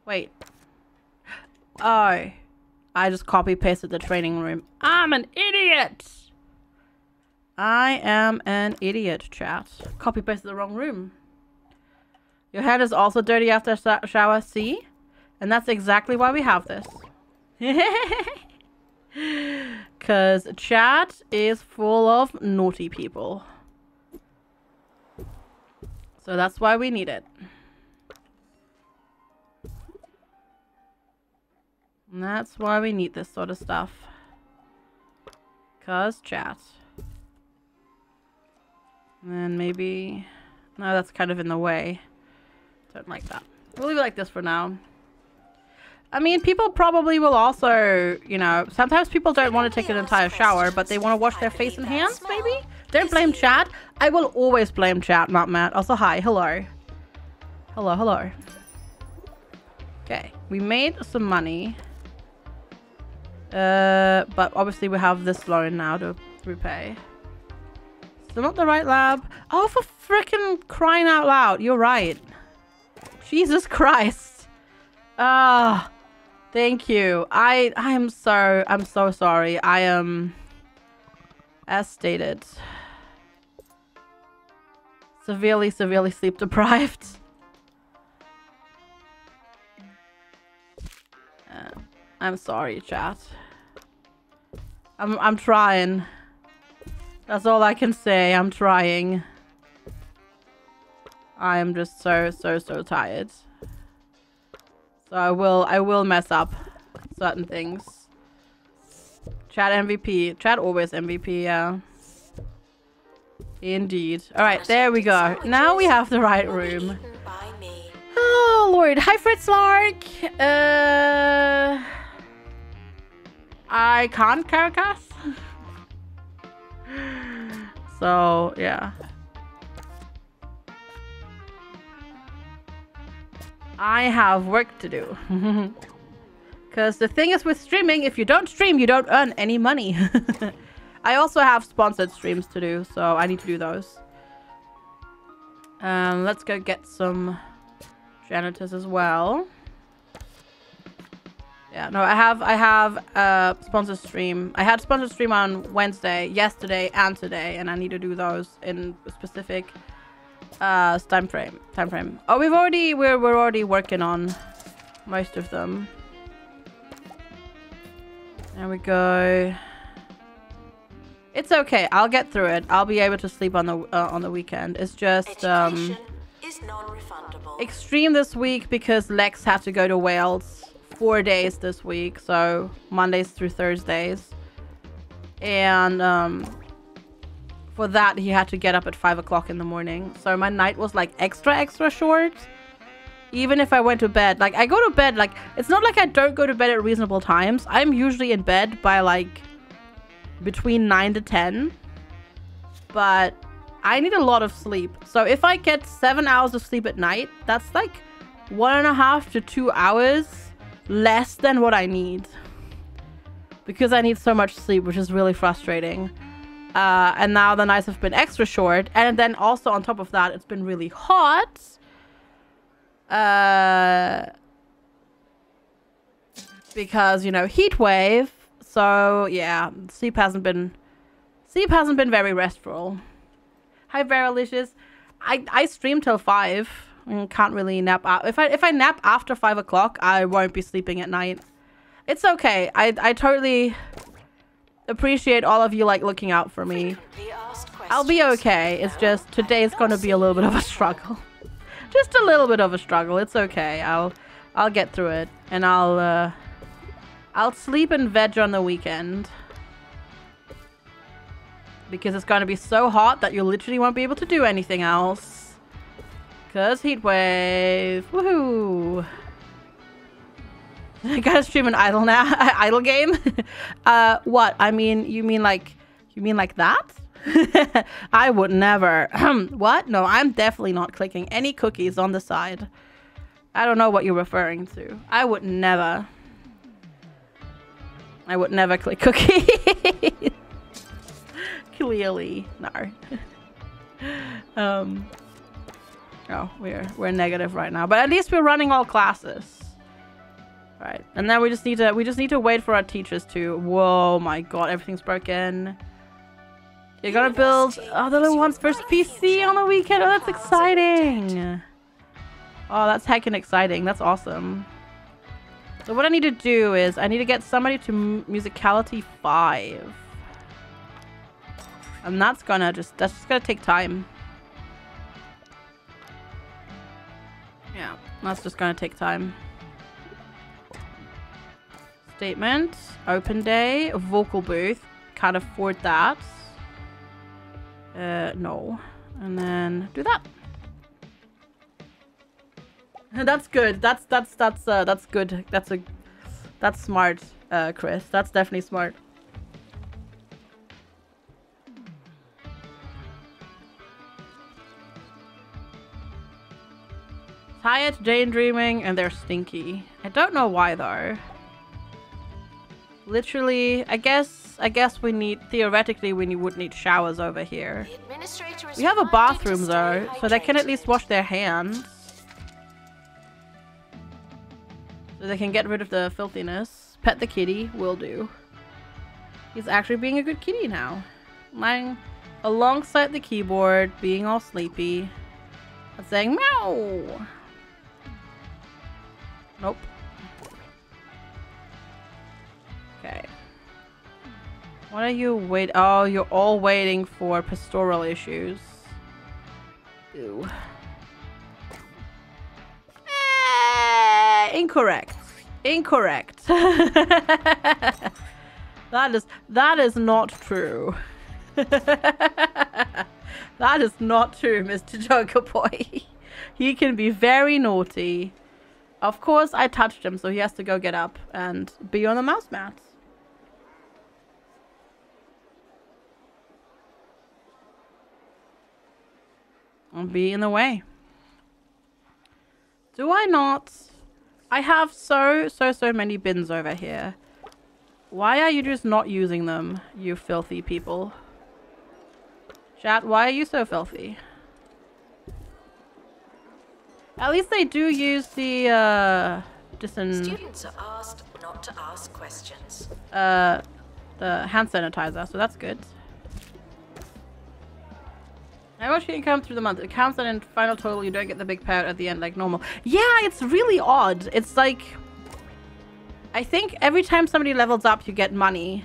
Speaker 1: Wait. Oh. I just copy-pasted the training room. I'm an idiot! I am an idiot, chat. Copy-pasted the wrong room. Your head is also dirty after a shower, see? And that's exactly why we have this. Because chat is full of naughty people. So that's why we need it. And that's why we need this sort of stuff. Cause chat. And then maybe... No, that's kind of in the way. Don't like that. We'll leave it like this for now. I mean, people probably will also, you know... Sometimes people don't want to take an entire shower, but they want to wash their face and hands, maybe? Don't blame chat. I will always blame chat, not Matt. Also, hi. Hello. Hello, hello. Okay. We made some money. But obviously we have this loan now to repay. Still not the right lab. Oh, for frickin' crying out loud. You're right. Jesus Christ. Ah, thank you. I'm so sorry. I am, as stated, severely sleep deprived. I'm sorry, chat. I'm trying. That's all I can say. I'm trying. I am just so tired. So I will mess up certain things. Chat MVP. Chat always MVP, yeah. Indeed. Alright, there we go. Now we have the right room. Oh Lord. Hi Fritz Lark. I can't Caracas. So yeah. I have work to do. Because the thing is with streaming, if you don't stream, you don't earn any money. I also have sponsored streams to do, so I need to do those. Let's go get some janitors as well. Yeah, no, I have sponsored stream. I had sponsored stream on Wednesday, yesterday, and today, and I need to do those in a specific time frame. Oh, we're already working on most of them. There we go. It's okay. I'll get through it. I'll be able to sleep on the weekend. It's just
Speaker 2: is non-refundable.
Speaker 1: extreme this week because Lex had to go to Wales 4 days this week, so Mondays through Thursdays, and for that he had to get up at 5 o'clock in the morning, so my night was like extra short. Even if I went to bed, like I go to bed, like it's not like I don't go to bed at reasonable times. I'm usually in bed by like between 9 to 10, but I need a lot of sleep. So if I get 7 hours of sleep at night, that's like 1.5 to 2 hours less than what I need, because I need so much sleep, which is really frustrating. And now the nights have been extra short, and then also on top of that, it's been really because, you know, heat wave. So yeah, sleep hasn't been very restful. Hi Veralicious. I stream till 5 and can't really nap out. If I nap after 5 o'clock, I won't be sleeping at night. It's okay. I totally appreciate all of you like looking out for me. I'll be okay. It's just today's gonna be a little bit of a struggle. Just a little bit of a struggle. It's okay. I'll get through it, and I'll sleep and veg on the weekend because it's gonna be so hot that you literally won't be able to do anything else. Cause heat wave. Woohoo! I gotta stream an idle now. Idle game. What? I mean, you mean like that? I would never. What? No, I'm definitely not clicking any cookies on the side. I don't know what you're referring to. I would never click cookies. Clearly, no. Oh, we're negative right now, but at least we're running all classes. Right, and then we just need to wait for our teachers to. Whoa, my God, everything's broken. You're gonna build the little one's first PC on the weekend. Oh, that's exciting. Oh, that's heckin' exciting. That's awesome. So what I need to do is I need to get somebody to musicality 5. And that's just gonna take time. Yeah, that's just gonna take time. Statement, open day, vocal booth. Can't afford that. No. And then do that. That's good. That's good. That's smart, Chris. That's definitely smart. Tired, daydreaming, and they're stinky. I don't know why though. Literally, I guess we need, theoretically, we would need showers over here. We have a bathroom though, so they can at least wash their hands. So they can get rid of the filthiness. Pet the kitty, will do. He's actually being a good kitty now. Lying alongside the keyboard, being all sleepy. And saying meow. Nope. Okay. What are you wait? Oh, you're all waiting for pastoral issues. Ew. Incorrect. Incorrect. That is not true. That is not true, Mr. Joker Boy. He can be very naughty. Of course, I touched him, so he has to go get up and be on the mouse mat. I'll be in the way. Do I not? I have so many bins over here. Why are you just not using them, you filthy people? Chat, why are you so filthy? At least they do use the
Speaker 2: Students are asked not to ask questions.
Speaker 1: the hand sanitizer, so that's good. How much income through the month? It counts, and in final total you don't get the big payout at the end like normal. Yeah, it's really odd. It's like, I think every time somebody levels up you get money.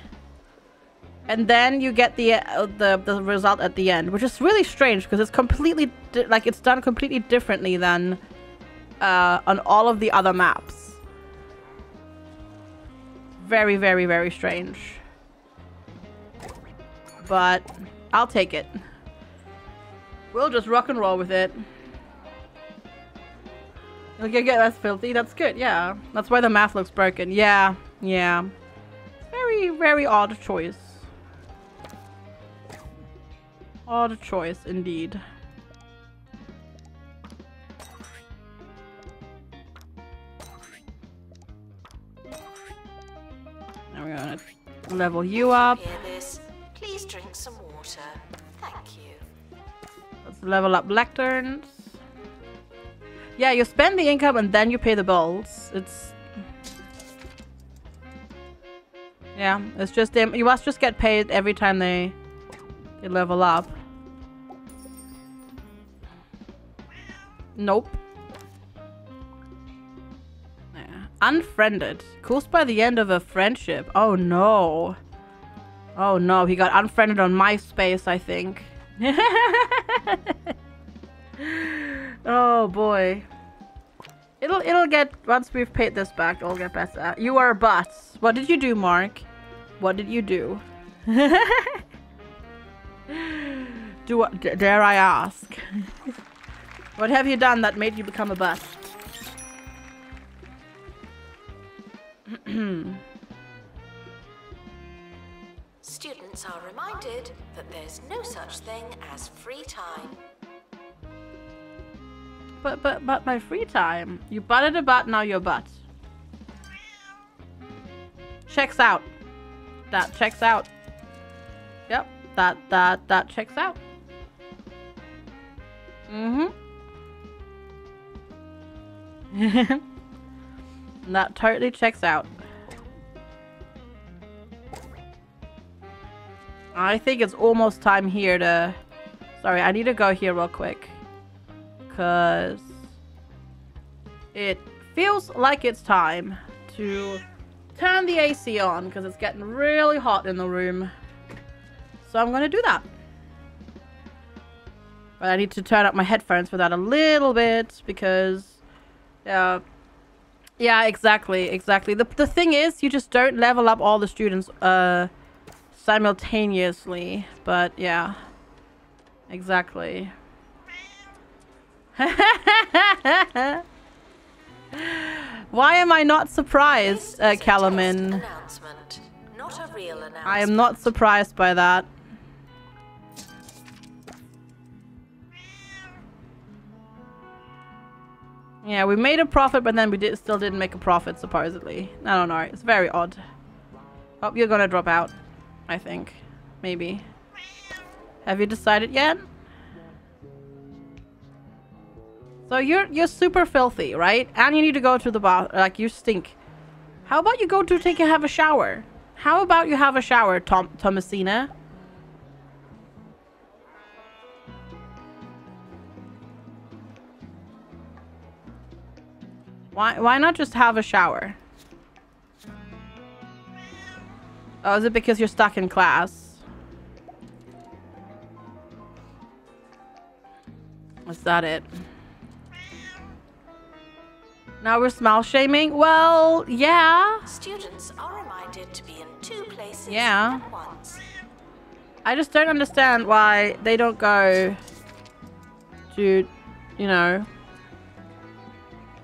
Speaker 1: And then you get the result at the end, which is really strange because it's completely it's done completely differently than on all of the other maps. Very, very, very strange. But I'll take it. We'll just rock and roll with it. Okay, that's filthy. That's good. Yeah, that's why the math looks broken. Yeah, yeah. Very, very odd choice. Odd choice, indeed. Now we're gonna level you up.
Speaker 2: Please drink some water. Thank you.
Speaker 1: Let's level up lecterns. Yeah, you spend the income and then you pay the bills. Yeah, it's just them. You must just get paid every time they level up. Nope. Yeah. Unfriended. Caused by the end of a friendship. Oh no. Oh no, he got unfriended on MySpace, I think. Oh boy. It'll get, once we've paid this back, it'll get better. You are a butt. What did you do, Mark? What did you do? Dare I ask? What have you done that made you become a butt?
Speaker 2: Students are reminded that there's no such thing as free time.
Speaker 1: But my free time. You butted a butt, now you're a butt. Checks out. That checks out. Yep. That checks out. That totally checks out. I think it's almost time here to... Sorry, I need to go here real quick. Because it feels like it's time to turn the AC on because it's getting really hot in the room. So I'm going to do that. But I need to turn up my headphones for that a little bit because... yeah, exactly. The thing is, you just don't level up all the students simultaneously. But yeah, exactly. Why am I not surprised, Calamin?
Speaker 2: Not a real announcement.
Speaker 1: I am not surprised by that. Yeah, we made a profit, but then we still didn't make a profit, supposedly. I don't know. It's very odd. Oh, you're gonna drop out, I think. Maybe. Have you decided yet? So you're super filthy, right? And you need to go to the bath. Like, you stink. How about you go to have a shower? How about you have a shower, Thomasina? Why not just have a shower? Oh, is it because you're stuck in class? Is that it? Now we're smell shaming? Well, yeah.
Speaker 2: Students are reminded to be in two places
Speaker 1: Yeah.
Speaker 2: at once.
Speaker 1: I just don't understand why they don't go to, you know.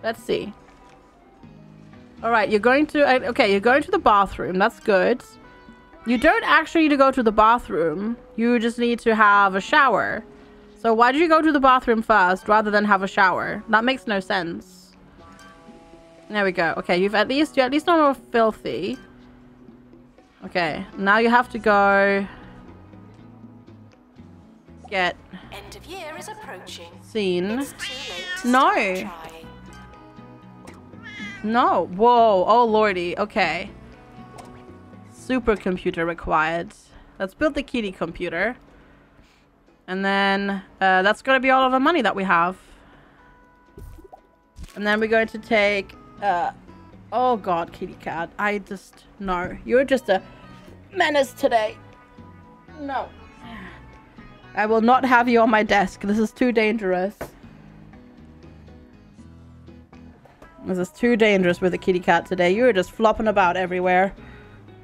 Speaker 1: Let's see. Alright, you're going to... okay, you're going to the bathroom. That's good. You don't actually need to go to the bathroom. You just need to have a shower. So why did you go to the bathroom first rather than have a shower? That makes no sense. There we go. Okay, you're at least not more filthy. Okay, now you have to go... get...
Speaker 2: End of year is approaching.
Speaker 1: seen.
Speaker 2: It's too late to
Speaker 1: No.
Speaker 2: start trying.
Speaker 1: No. Whoa. Oh, lordy. Okay. Supercomputer required. Let's build the kitty computer. And then that's going to be all of the money that we have. And then we're going to take... oh, God, kitty cat. I just... no. You're just a menace today. No. I will not have you on my desk. This is too dangerous. This is too dangerous with a kitty cat today. You're just flopping about everywhere.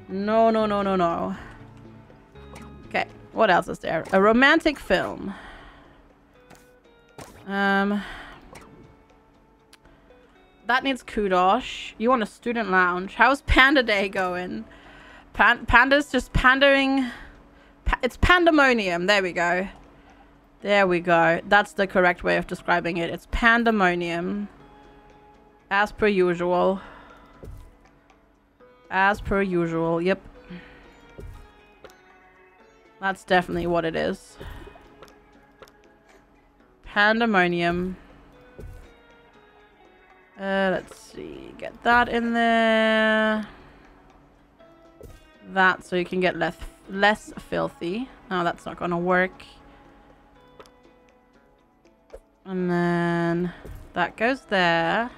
Speaker 1: No, no, no, no, no. Okay, what else is there? A romantic film. That needs kudos. You want a student lounge. How's Panda Day going? Panda's just pandering. It's pandemonium. There we go. There we go. That's the correct way of describing it. It's pandemonium. As per usual. As per usual. Yep. That's definitely what it is. Pandemonium. Let's see. Get that in there. that so you can get less filthy. No, that's not gonna work. And then that goes there.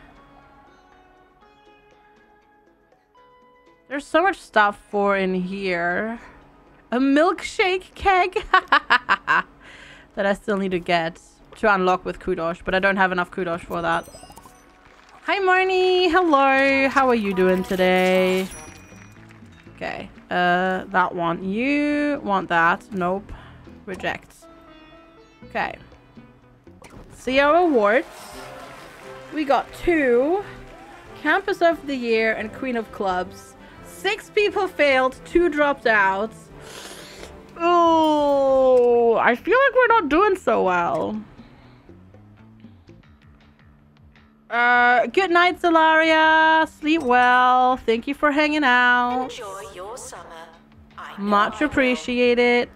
Speaker 1: There's so much stuff for in here. A milkshake keg that I still need to get to unlock with Kudosh, but I don't have enough Kudosh for that. Hi Marnie, hello. How are you doing today? Okay, that one. You want that? Nope. Reject. Okay. See our awards. We got 2. Campus of the Year and Queen of Clubs. 6 people failed, 2 dropped out. Oh, I feel like we're not doing so well. Good night, Zelaria. Sleep well. Thank you for hanging out.
Speaker 2: Enjoy your summer.
Speaker 1: Much appreciated.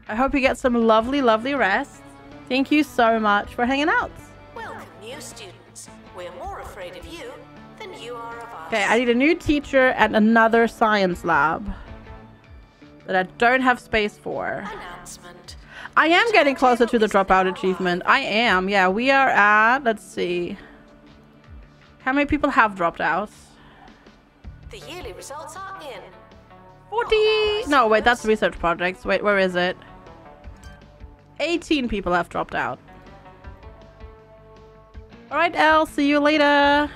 Speaker 1: I hope you get some lovely, lovely rest. Thank you so much for hanging out.
Speaker 2: Welcome, new students. We're more afraid of you than you are of us.
Speaker 1: Okay, I need a new teacher and another science lab that I don't have space for.
Speaker 2: Announcement.
Speaker 1: I am getting closer to the dropout achievement. I am. Yeah, we are at, let's see. How many people have dropped out?
Speaker 2: The yearly results are in.
Speaker 1: 40. No, wait, that's research projects. Wait, where is it? 18 people have dropped out. Alright, Elle, see you later.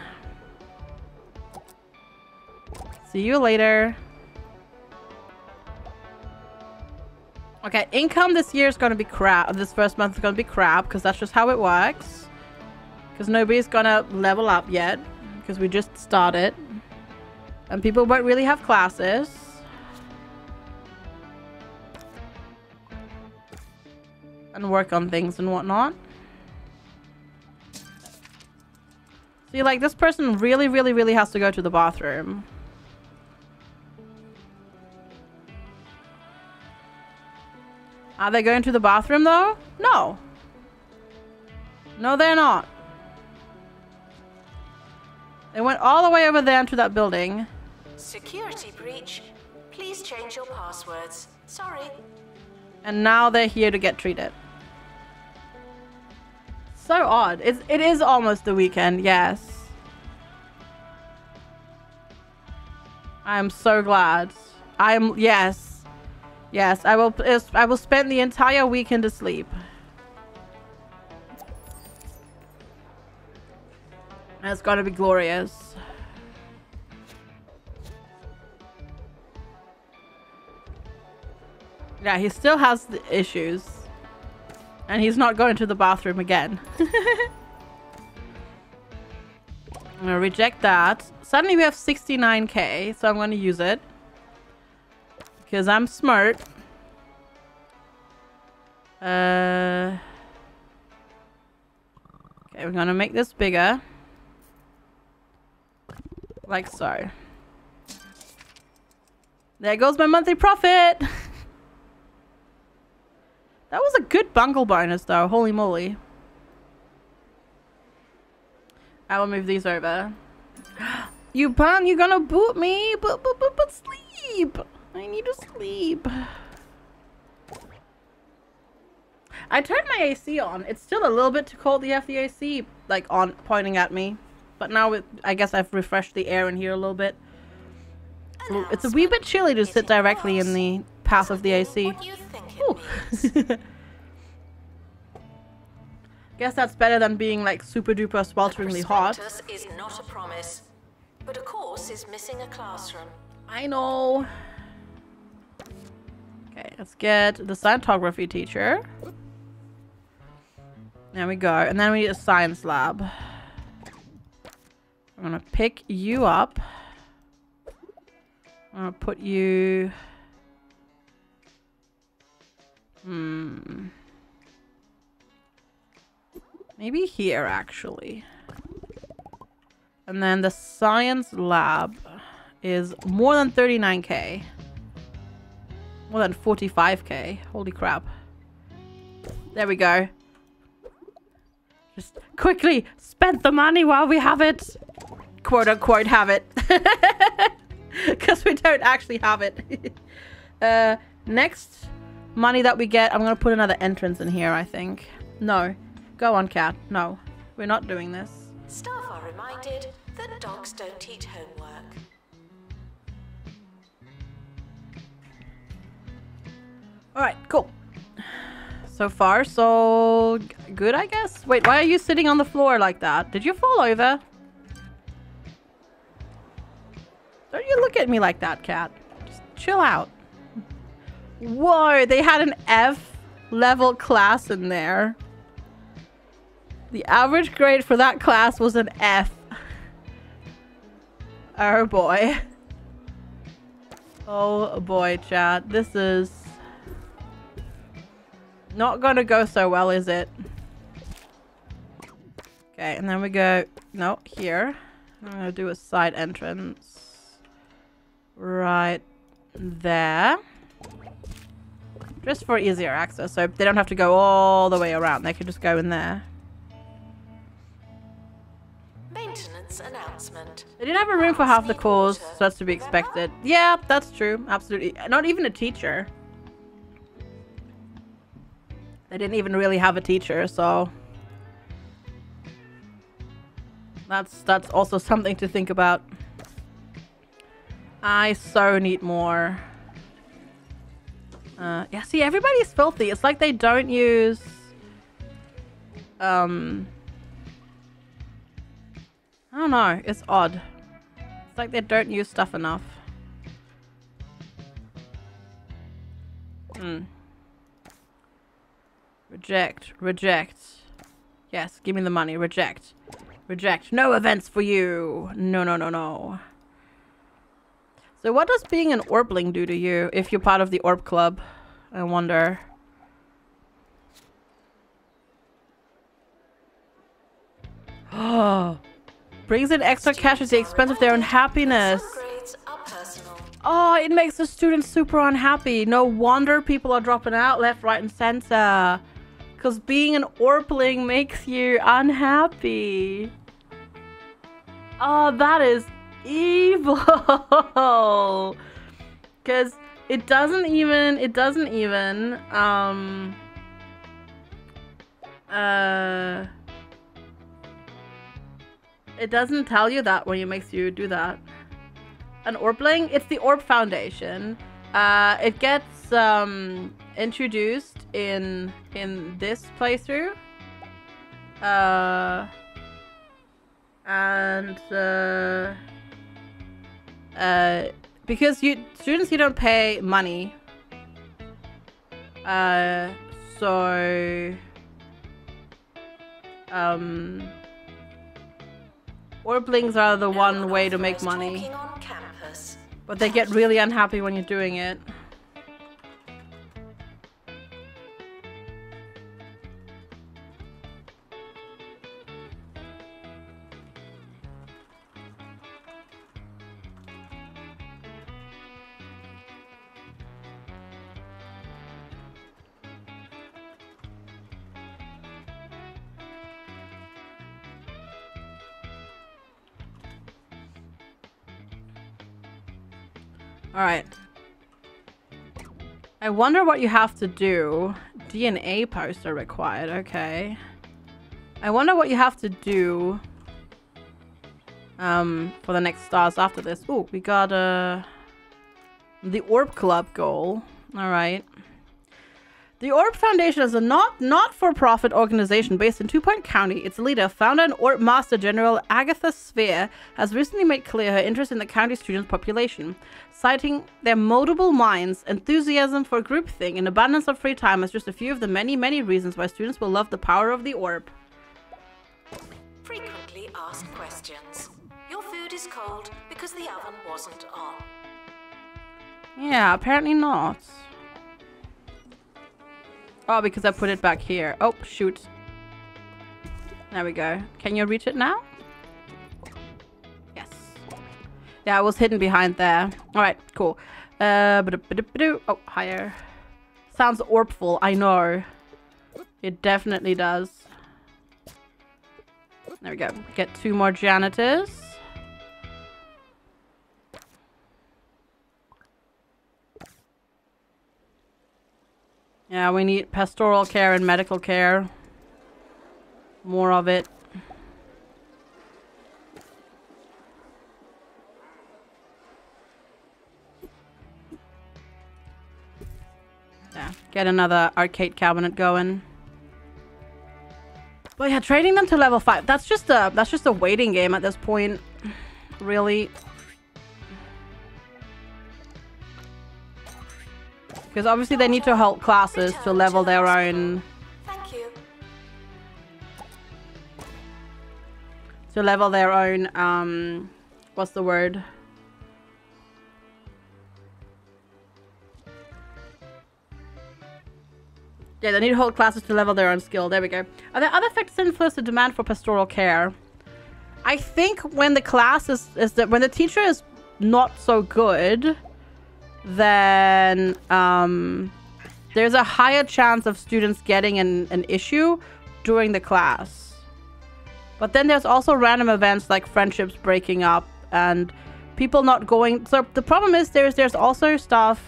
Speaker 1: See you later. Okay, income this year is going to be crap. This first month is going to be crap because that's just how it works. Because nobody's going to level up yet because we just started. And people won't really have classes. And work on things and whatnot. See, like, this person really, really, really has to go to the bathroom. Are they going to the bathroom, though? No. No, they're not. They went all the way over there into that building.
Speaker 2: Security breach. Please change your passwords. Sorry.
Speaker 1: And now they're here to get treated. So odd. It is almost the weekend, yes. I'm so glad. Yes. Yes, I will spend the entire weekend asleep. And it's gonna be glorious. Yeah, he still has the issues. And he's not going to the bathroom again. I'm gonna reject that. Suddenly we have 69k, so I'm gonna use it. Because I'm smart. Okay, we're gonna make this bigger. Like so. There goes my monthly profit! That was a good bungle bonus though, holy moly. I will move these over. You pun, you're gonna boot me? But sleep! I need to sleep. I turned my AC on. It's still a little bit too cold to have the AC like on pointing at me. But now I guess I've refreshed the air in here a little bit. It's a wee bit chilly to sit directly in the path of the AC. Guess that's better than being like super duper swelteringly hot.
Speaker 2: Is not a promise, but a course is missing a classroom.
Speaker 1: I know. Okay, let's get the scientography teacher. There we go. And then we need a science lab. I'm gonna pick you up. I'm gonna put you... Maybe here, actually. And then the science lab is more than 39k. More than 45k. Holy crap. There we go. Just quickly spend the money while we have it. Quote unquote have it. Because we don't actually have it. Next money that we get, I'm going to put another entrance in here, I think. No. Go on, cat. No. We're not doing this.
Speaker 2: Staff are reminded that dogs don't eat homework.
Speaker 1: Alright, cool. So far, so good, I guess. Wait, why are you sitting on the floor like that? Did you fall over? Don't you look at me like that, cat. Just chill out. Whoa, they had an F level class in there. The average grade for that class was an F. Oh boy. Oh boy, chat. This is not gonna go so well, is it? Okay, and then we go, no, here. I'm gonna do a side entrance. Right there. Just for easier access, so they don't have to go all the way around. They can just go in there.
Speaker 2: Maintenance announcement.
Speaker 1: They didn't have a room for half the course, so that's to be expected. Yeah, that's true. Absolutely. Not even a teacher. They didn't even really have a teacher, so that's also something to think about. I so need more. Yeah, see, everybody's filthy. It's like they don't use I don't know. It's odd. It's like they don't use stuff enough. Reject. Reject. Yes, give me the money. Reject. Reject. No events for you. No, no, no, no. So what does being an Orbling do to you if you're part of the Orb Club? I wonder. Oh. Brings in extra cash at the expense of their own happiness. Oh, it makes the students super unhappy. No wonder people are dropping out left, right, and center. Because being an Orbling makes you unhappy. Oh, that is evil. Because it doesn't even it doesn't tell you that when it makes you do that. An Orbling, it's the Orb Foundation. It gets introduced in this playthrough. Because students, you don't pay money. Orblings are the one way to make money. But they get really unhappy when you're doing it. Alright. I wonder what you have to do. DNA poster required, okay. I wonder what you have to do for the next stars after this. Ooh, we got the Orb Club Goal. Alright. The Orb Foundation is a not-for-profit organization based in 2 Point County. Its leader, founder and Orb Master General Agatha Sphere, has recently made clear her interest in the county student population, citing their moldable minds, enthusiasm for groupthink, and abundance of free time as just a few of the many, many reasons why students will love the power of the orb.
Speaker 2: Frequently asked questions. Your food is cold because the oven wasn't on.
Speaker 1: Yeah, apparently not. Oh, because I put it back here. Oh, shoot. There we go. Can you reach it now? Yes. Yeah, I was hidden behind there. Alright, cool. Oh, higher. Sounds orbful, I know. It definitely does. There we go. Get 2 more janitors. Yeah, we need pastoral care and medical care. More of it. Yeah, get another arcade cabinet going. But yeah, training them to level 5. That's just a waiting game at this point. Really. Because obviously they need to hold classes to level their own.
Speaker 2: Thank you.
Speaker 1: To level their own, what's the word? Yeah, they need to hold classes to level their own skill. There we go. Are there other factors that influence the demand for pastoral care? I think when the class is that when the teacher is not so good, then there's a higher chance of students getting an issue during the class. But then there's also random events like friendships breaking up and people not going. So the problem is there's also stuff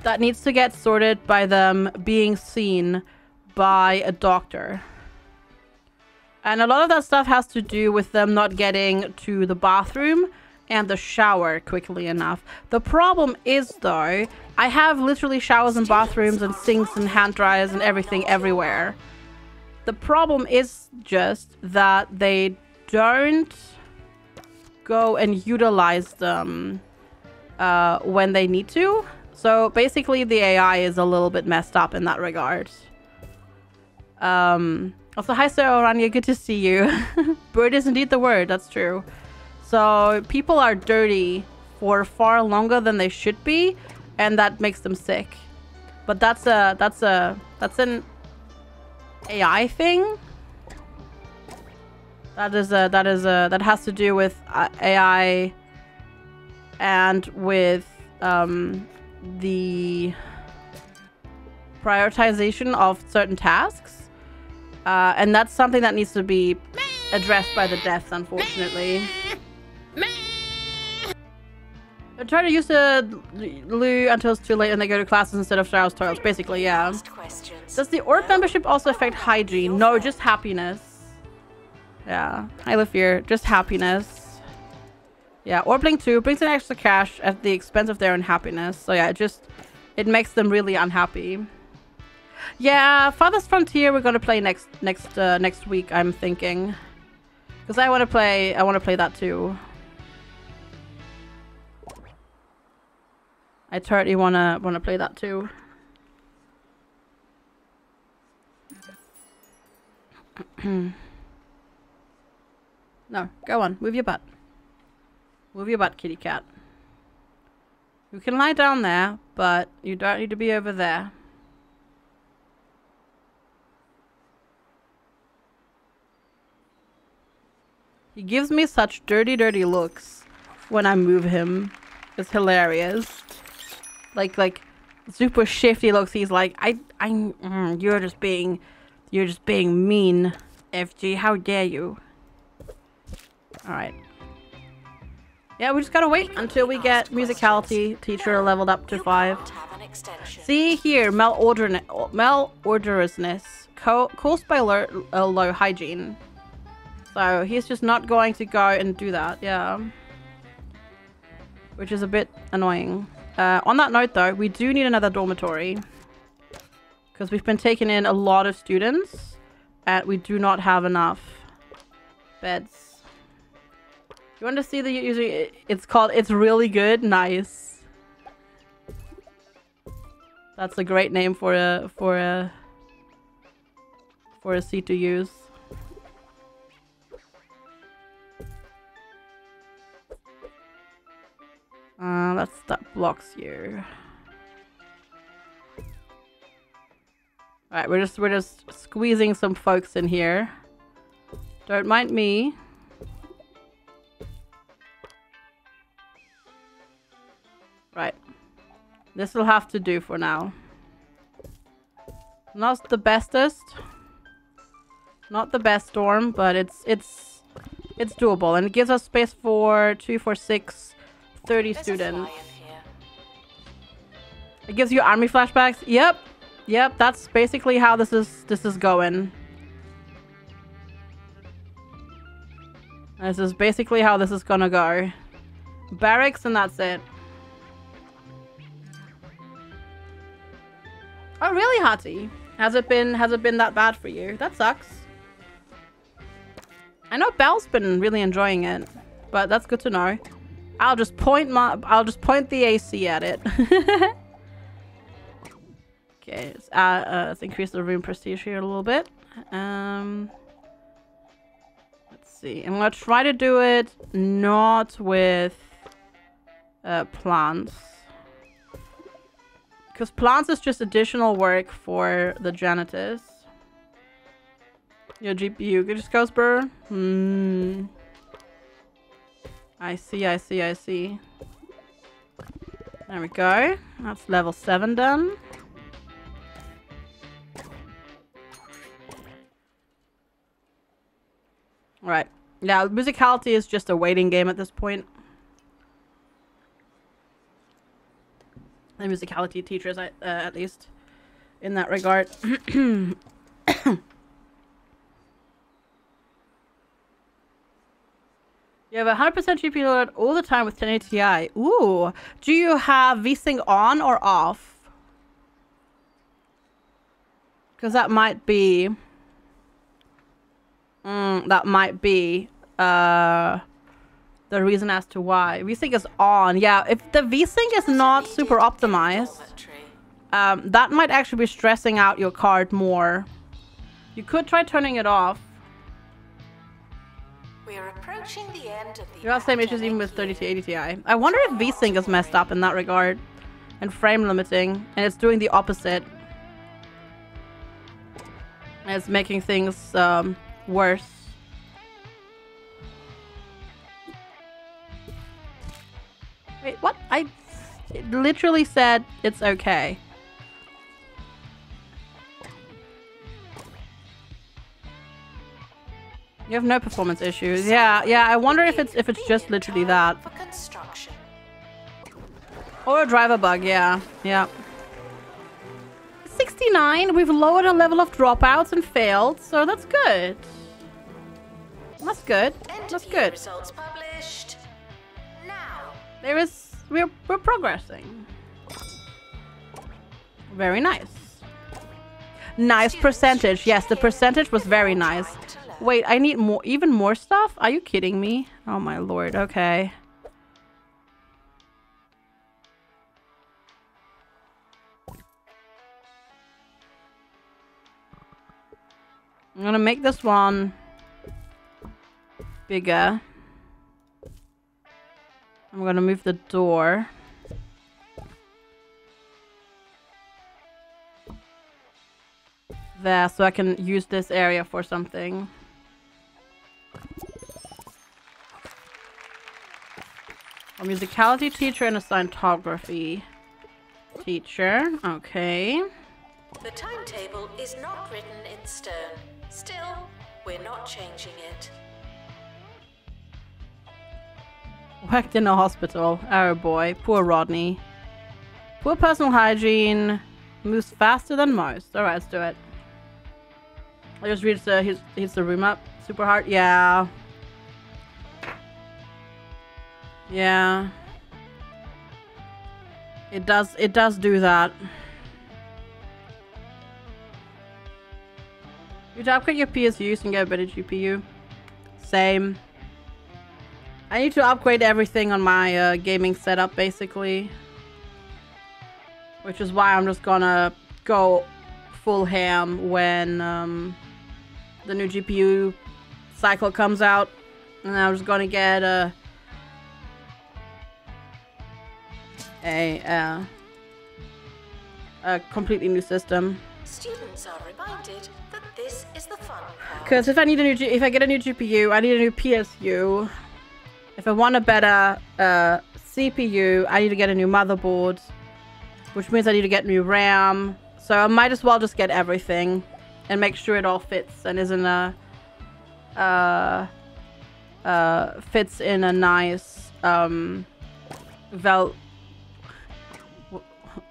Speaker 1: that needs to get sorted by them being seen by a doctor. And a lot of that stuff has to do with them not getting to the bathroom and the shower quickly enough. The problem is, though, I have literally showers and bathrooms and sinks and hand dryers and everything everywhere. The problem is just that they don't go and utilize them when they need to. So basically the AI is a little bit messed up in that regard. Also, hi Sir Orania, good to see you. Bird is indeed the word, that's true. So people are dirty for far longer than they should be, and that makes them sick. But that's an AI thing. That has to do with AI and with the prioritization of certain tasks. And that's something that needs to be addressed by the devs, unfortunately. I try to use the loo until it's too late and they go to classes instead of showers, toilets. Basically, yeah. Does the Orb membership also affect hygiene? No, just happiness. Yeah, I live here. Just happiness. Yeah, Orbling 2 brings in extra cash at the expense of their own happiness. So yeah, it makes them really unhappy. Yeah, Farthest Frontier we're gonna play next week, I'm thinking. Because I wanna play that too. I totally wanna play that too. No, go on, move your butt. Move your butt, kitty cat. You can lie down there, but you don't need to be over there. He gives me such dirty dirty when I move him. It's hilarious. Like super shifty looks. He's like, you're just being mean, FG. How dare you? All right. Yeah, we just gotta wait until we get musicality teacher leveled up to 5. See here, malodorousness caused by low hygiene. So he's just not going to go and do that, yeah. Which is a bit annoying. On that note though, we do need another dormitory. Because we've been taking in a lot of students. And we do not have enough beds. You want to see the user? It's really good. Nice. That's a great name for a seat to use. That blocks you. Alright, we're just squeezing some folks in here. Don't mind me. Right. This will have to do for now. Not the bestest. Not the best storm, but it's doable. And it gives us space for 2, 4, 6, 30 students. It gives you army flashbacks. Yep. Yep, that's basically how this is going. This is basically how this is gonna go. Barracks and that's it. Oh really, Hattie? Has it been that bad for you? That sucks. I know Belle's been really enjoying it, but that's good to know. I'll just point the AC at it. Okay, let's increase the room prestige here a little bit. Let's see. I'm gonna try to do it not with plants. Because plants is just additional work for the janitors. Your GPU just goes burr. I see. There we go. That's level 7 done. Right. Yeah, musicality is just a waiting game at this point. The musicality teachers, at least, in that regard. You have a 100% GPU load all the time with 1080 Ti. Ooh. Do you have VSync on or off? Because that might be... that might be the reason as to why. VSync is on. Yeah, if the VSync is not super optimized, that might actually be stressing out your card more. You could try turning it off.
Speaker 2: We're approaching the end of the
Speaker 1: You have the same issues even with 3080 Ti. I wonder if VSync is messed up in that regard. And frame limiting. And it's doing the opposite. And it's making things worse. Wait, what? It literally said it's okay. You have no performance issues. Yeah, I wonder if it's just literally that. Or a driver bug, yeah. 69, we've lowered our level of dropouts and failed, so that's good. That's good.
Speaker 2: Results published. Now.
Speaker 1: We're progressing. Very nice. Nice percentage. Yes, the percentage was very nice. Wait, I need more, even more stuff? Are you kidding me? Oh my lord, okay. I'm gonna make this one bigger. I'm gonna move the door. There, so I can use this area for something. A musicality teacher and a scientography teacher. Okay.
Speaker 2: The timetable is not written in stone. Still, we're not changing it.
Speaker 1: Worked in a hospital. Oh boy, poor Rodney. Poor personal hygiene. Moves faster than most. Alright, let's do it. I just read heats the room up super hard. Yeah. Yeah. It does do that. You to upgrade your PSUs and get a better GPU. Same. I need to upgrade everything on my gaming setup basically. Which is why I'm just gonna go full ham when the new GPU cycle comes out. And I'm just gonna get a completely new system.
Speaker 2: Students are reminded that this is the fun part.
Speaker 1: Because if I get a new GPU, I need a new PSU. If I want a better CPU, I need to get a new motherboard, which means I need to get new RAM. So I might as well just get everything and make sure it all fits and isn't fits in a nice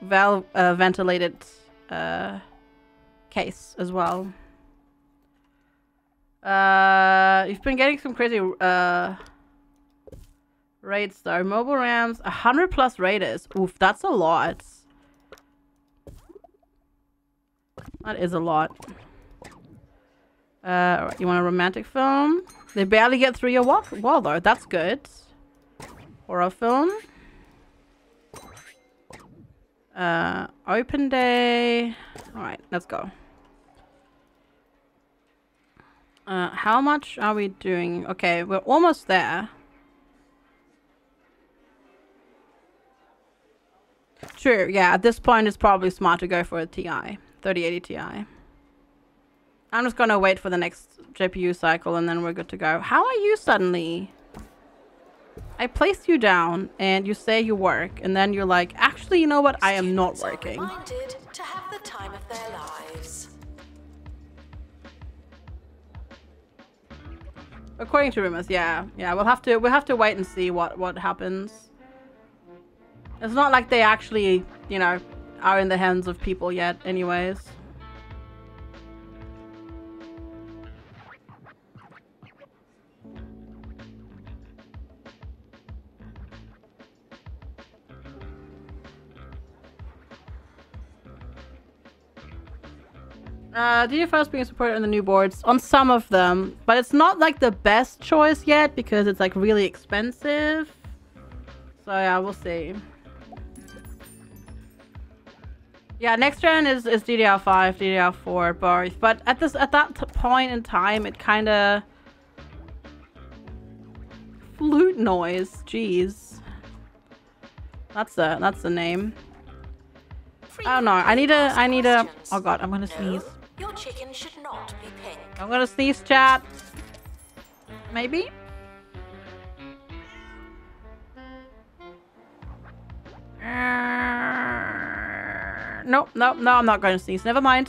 Speaker 1: ventilated case as well. You've been getting some crazy rates though. Mobile RAMs, 100 plus raiders. Oof, that's a lot. That is a lot. Alright, you want a romantic film? They barely get through your wall though. That's good. Horror film. Open day. Alright, let's go. How much are we doing? Okay, we're almost there. True, yeah, at this point it's probably smart to go for a TI. 3080 Ti. I'm just gonna wait for the next GPU cycle and then we're good to go. How are you suddenly? I placed you down and you say you work and then you're like, actually, you know what? I am not working.
Speaker 2: Reminded to have the time of their lives.
Speaker 1: According to rumors, yeah. Yeah, we'll have to wait and see what happens. It's not like they actually, you know, are in the hands of people yet anyways. DFO is being supported on the new boards on some of them, but it's not like the best choice yet because it's like really expensive. So yeah, we'll see. Yeah, next gen is DDR5, DDR4, both. But at that point in time, it kind of flute noise. Jeez, that's the name. Oh no, I need a. Oh god, I'm gonna sneeze.
Speaker 2: Your chicken should not be pink.
Speaker 1: I'm gonna sneeze, chat. Maybe. No, I'm not going to sneeze. Never mind.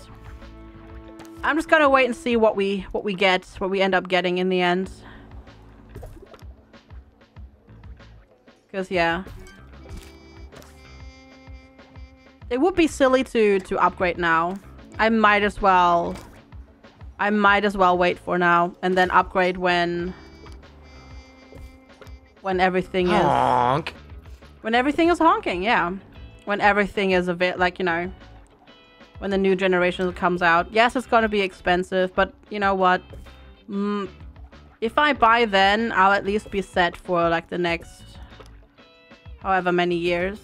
Speaker 1: I'm just gonna wait and see what we end up getting in the end. Because yeah, it would be silly to upgrade now. I might as well wait for now and then upgrade when everything is
Speaker 6: honk.
Speaker 1: When everything is honking, yeah. When everything is a bit like, you know, when the new generation comes out. Yes, it's going to be expensive, but you know what? If I buy then, I'll at least be set for like the next however many years.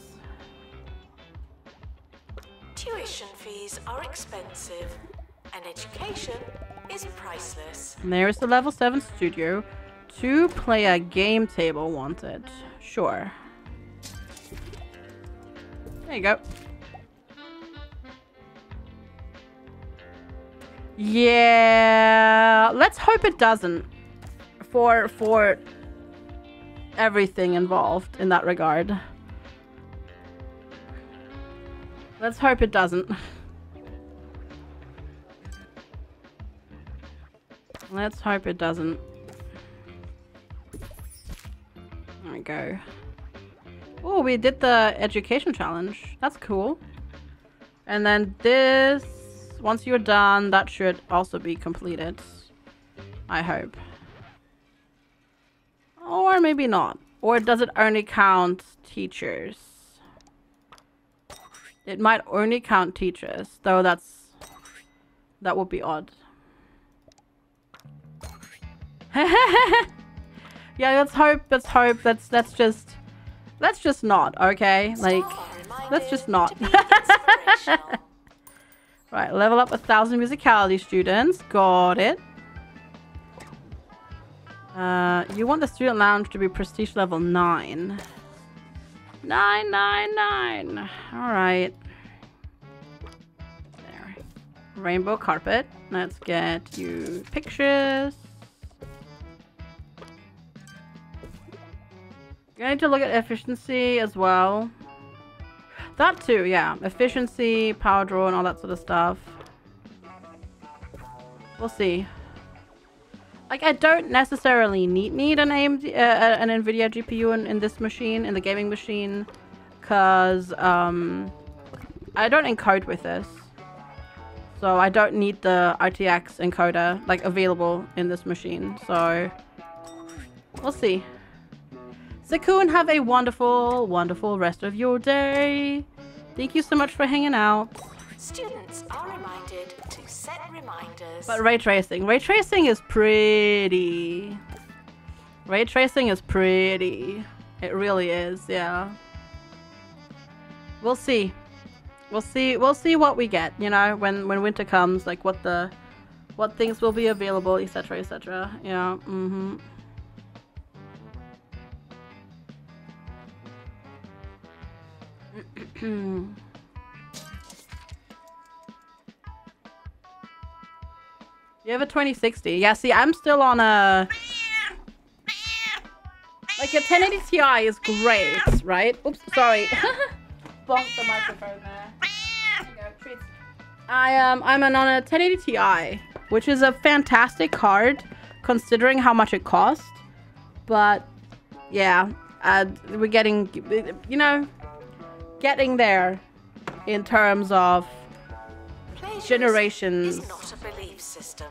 Speaker 2: Tuition fees are expensive, and education is priceless.
Speaker 1: And there is the level 7 studio. 2-player game table wanted. Sure. There you go. Yeah, let's hope it doesn't for everything involved in that regard. Let's hope it doesn't. Let's hope it doesn't. There we go. Oh, we did the education challenge. That's cool. And then this, once you're done, that should also be completed. I hope. Or maybe not. Or does it only count teachers? It might only count teachers, though that would be odd. Yeah, let's hope. Let's just not, okay? Like, let's just not. Right, level up 1,000 musicality students. Got it. You want the student lounge to be prestige level 9. 999. Alright. There. Rainbow carpet. Let's get you pictures. You need to look at efficiency as well. That too, yeah. Efficiency, power draw, and all that sort of stuff. We'll see. Like, I don't necessarily need an AMD, an NVIDIA GPU in this machine, in the gaming machine, because I don't encode with this. So I don't need the RTX encoder like available in this machine. So we'll see. Zakun, have a wonderful, wonderful rest of your day. Thank you so much for hanging out.
Speaker 2: Students are reminded to set reminders.
Speaker 1: But ray tracing. Ray tracing is pretty. Ray tracing is pretty. It really is, yeah. We'll see. We'll see what we get, you know, when winter comes, like what things will be available, etc, etc. Yeah, You have a 2060. Yeah, see, I'm still on a... Like, a 1080 Ti is great, right? Oops, sorry. Bonked the microphone there. There you go, treats. I'm on a 1080 Ti, which is a fantastic card, considering how much it cost. But, yeah, we're getting, you know, getting there in terms of generations.
Speaker 2: Is not a belief system.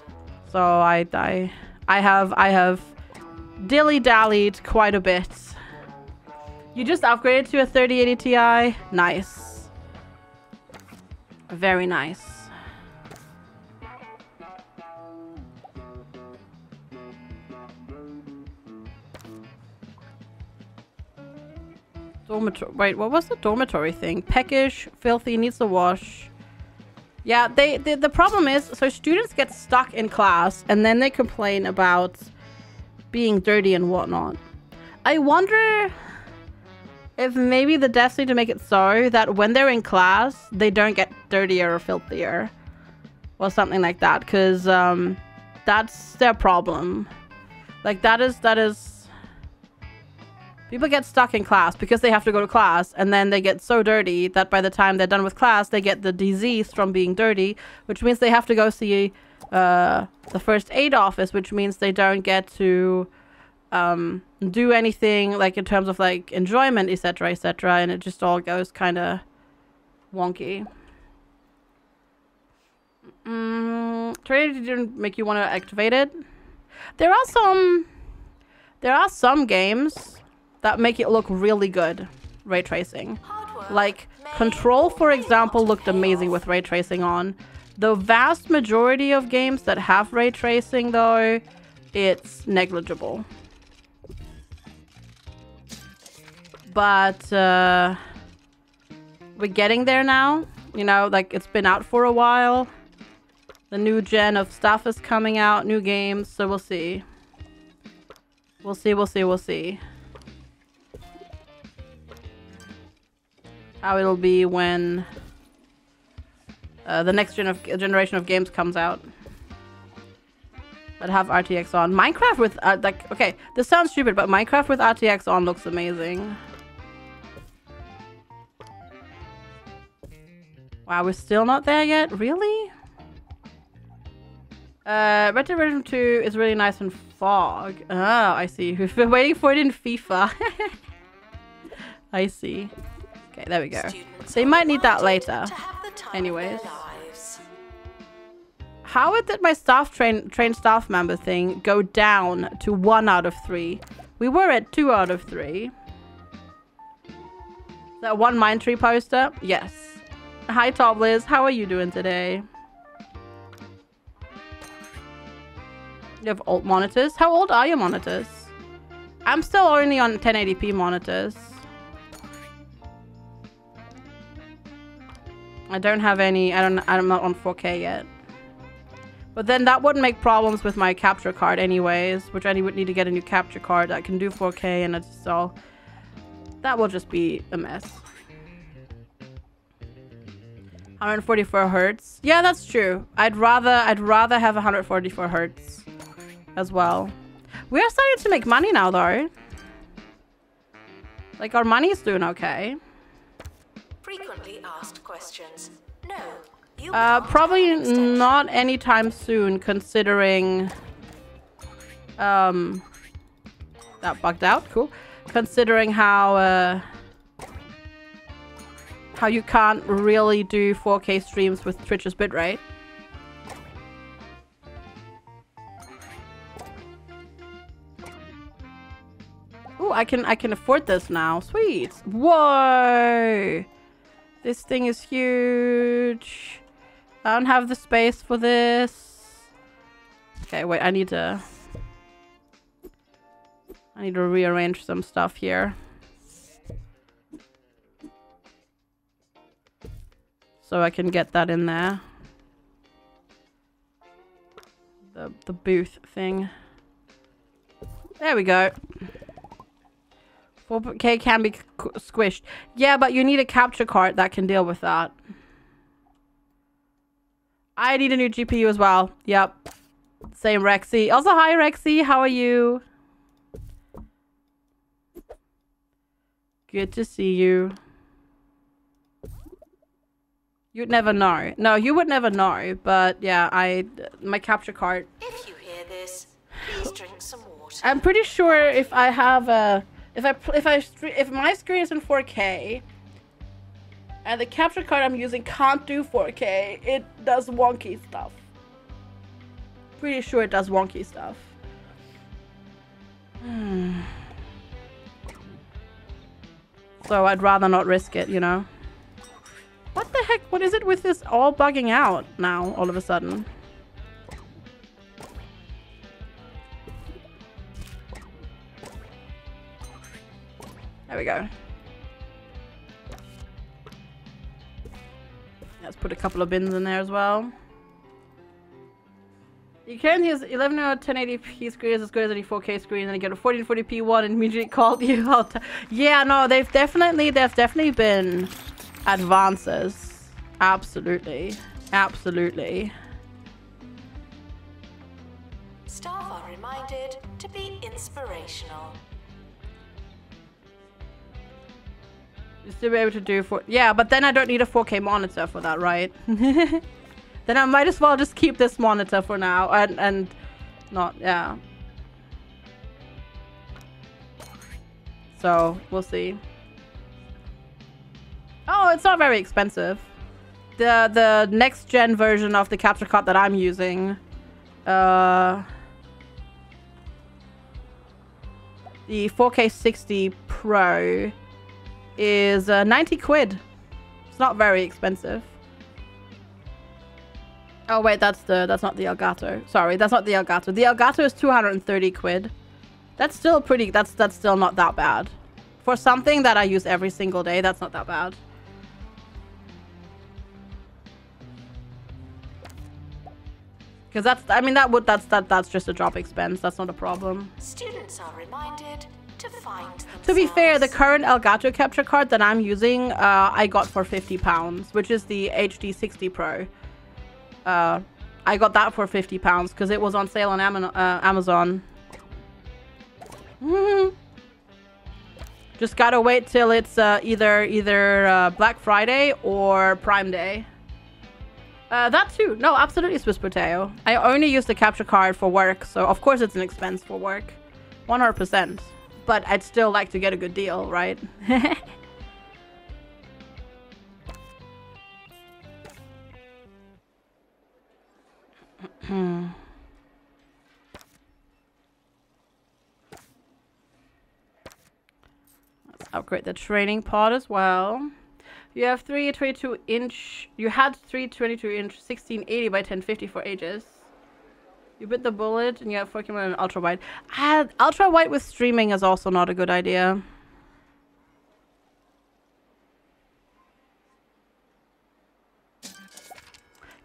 Speaker 1: So I have dilly-dallied quite a bit. You just upgraded to a 3080 Ti? Nice. Very nice. Dormitory. Wait, what was the dormitory thing? Peckish, filthy, needs a wash. Yeah, the problem is, so students get stuck in class and then they complain about being dirty and whatnot. I wonder if maybe the devs need to make it so that when they're in class, they don't get dirtier or filthier. Or something like that, because that's their problem. Like, that is... People get stuck in class because they have to go to class, and then they get so dirty that by the time they're done with class, they get the disease from being dirty, which means they have to go see the first aid office, which means they don't get to do anything like in terms of like enjoyment, etc, etc, and it just all goes kind of wonky. Trinity didn't make you want to activate it. There are some games that make it look really good, ray tracing. Like Control, for example, looked amazing with ray tracing on. The vast majority of games that have ray tracing, though, it's negligible. But we're getting there now. You know, like it's been out for a while. The new gen of stuff is coming out, new games, so we'll see. We'll see. How it'll be when the next generation of games comes out that have RTX on. Minecraft with like, okay, this sounds stupid, but Minecraft with RTX on looks amazing. Wow, we're still not there yet? Really? Red Dead Redemption 2 is really nice in fog. Oh, I see. We've been waiting for it in FIFA. I see. Okay, there we go. They might need that later. Anyways. How did my staff train staff member thing go down to 1 out of 3? We were at 2 out of 3. That one Mindtree poster? Yes. Hi, Tobliz. How are you doing today? You have old monitors? How old are your monitors? I'm still only on 1080p monitors. I don't have any, I'm not on 4K yet. But then that wouldn't make problems with my capture card anyways, which I would need to get a new capture card that can do 4K, and it's all, that will just be a mess. 144 hertz. Yeah, that's true. I'd rather have 144 hertz as well. We are starting to make money now though. Like, our money's doing okay.
Speaker 2: Frequently asked questions. No. You
Speaker 1: probably not anytime soon, considering that bugged out. Cool. Considering how you can't really do 4K streams with Twitch's bitrate. Oh, I can afford this now. Sweet. Whoa. This thing is huge. I don't have the space for this. Okay, wait, I need to rearrange some stuff here. So I can get that in there. The booth thing. There we go. 4K can be squished. Yeah, but you need a capture card that can deal with that. I need a new GPU as well. Yep. Same, Rexy. Also, hi, Rexy. How are you? Good to see you. You'd never know. No, you would never know. But yeah, my capture card.
Speaker 2: If you hear this, please drink some water.
Speaker 1: I'm pretty sure if I have a if my screen is in 4K and the capture card I'm using can't do 4K, it does wonky stuff. Pretty sure it does wonky stuff. So I'd rather not risk it, you know. What the heck? What is it with this all bugging out now all of a sudden? There we go. Let's put a couple of bins in there as well. You can use 11 or 1080p screen is as good as any 4K screen, and then you get a 1440p one and immediately called you out. Yeah, no, they've definitely been advances. Absolutely. Absolutely.
Speaker 2: Staff are reminded to be inspirational.
Speaker 1: You still be able to do yeah, but then I don't need a 4K monitor for that, right? Then I might as well just keep this monitor for now and not, yeah. So we'll see. Oh, it's not very expensive. The next gen version of the capture card that I'm using, the 4K 60 Pro is 90 quid. It's not very expensive. Oh wait, that's not the Elgato. Sorry, that's not the Elgato. The Elgato is 230 quid. That's still pretty, that's still not that bad. For something that I use every single day, that's not that bad. Because that's just a drop expense. That's not a problem.
Speaker 2: Students are reminded to find themselves.
Speaker 1: To be fair, the current Elgato capture card that I'm using, I got for £50, which is the HD 60 Pro. I got that for £50 because it was on sale on Amazon. Just gotta wait till it's either Black Friday or Prime Day. That too. No, absolutely, Swiss Potato. I only use the capture card for work, so of course it's an expense for work. 100%. But I'd still like to get a good deal, right? Let's upgrade the training pod as well. You have 3 22-inch. You had 3 22-inch 1680 by 1050 for ages. You bit the bullet and you have Pokemon and ultra wide. Ultra wide with streaming is also not a good idea.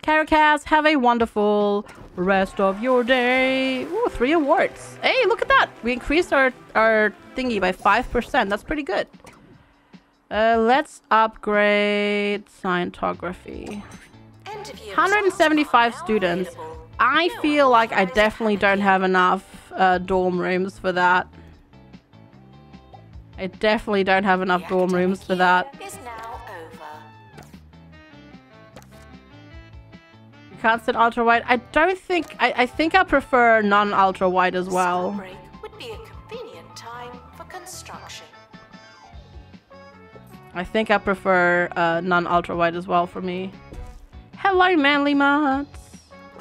Speaker 1: Caracas, have a wonderful rest of your day. Ooh, 3 awards. Hey, look at that. We increased our thingy by 5%. That's pretty good. Let's upgrade Scientography. 175 students. I feel like I definitely don't have enough dorm rooms for that. I definitely don't have enough dorm rooms for that. You can't sit ultra wide. I don't think. I think I prefer non-ultra wide as well.
Speaker 2: Break would be a convenient time for construction.
Speaker 1: I think I prefer non-ultra wide as well for me. Hello, Manly Mutts.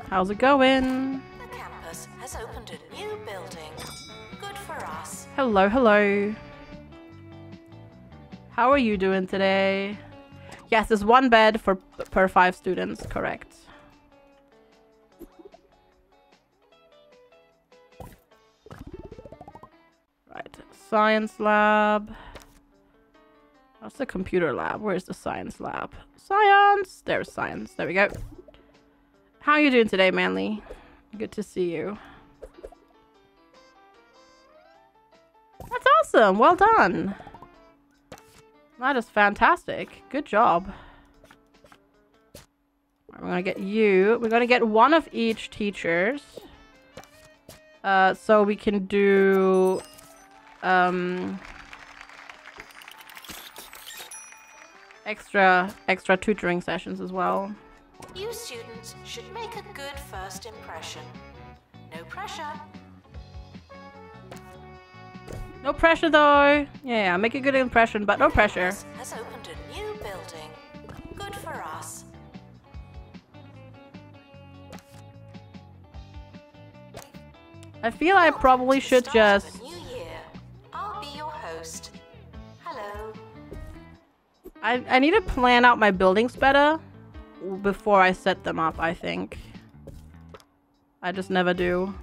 Speaker 1: How's it going?
Speaker 2: The campus has opened a new building. Good for for us.
Speaker 1: Hello, hello. How are you doing today? Yes, there's one bed per 5 students, correct. Right, science lab. What's the computer lab? Where's the science lab? Science! There's science. There we go. How are you doing today, Manly? Good to see you. That's awesome! Well done! That is fantastic. Good job. We're gonna get you. We're gonna get one of each teachers. So we can do... extra tutoring sessions as well.
Speaker 2: You students should make a good first impression. No pressure.
Speaker 1: No pressure though. Yeah, make a good impression, but no pressure.
Speaker 2: Has opened a new building. Good for us.
Speaker 1: I feel I probably should
Speaker 2: Start of
Speaker 1: just...
Speaker 2: a new year. I'll be your host. Hello.
Speaker 1: I need to plan out my buildings better before I set them up, I think. I just never do.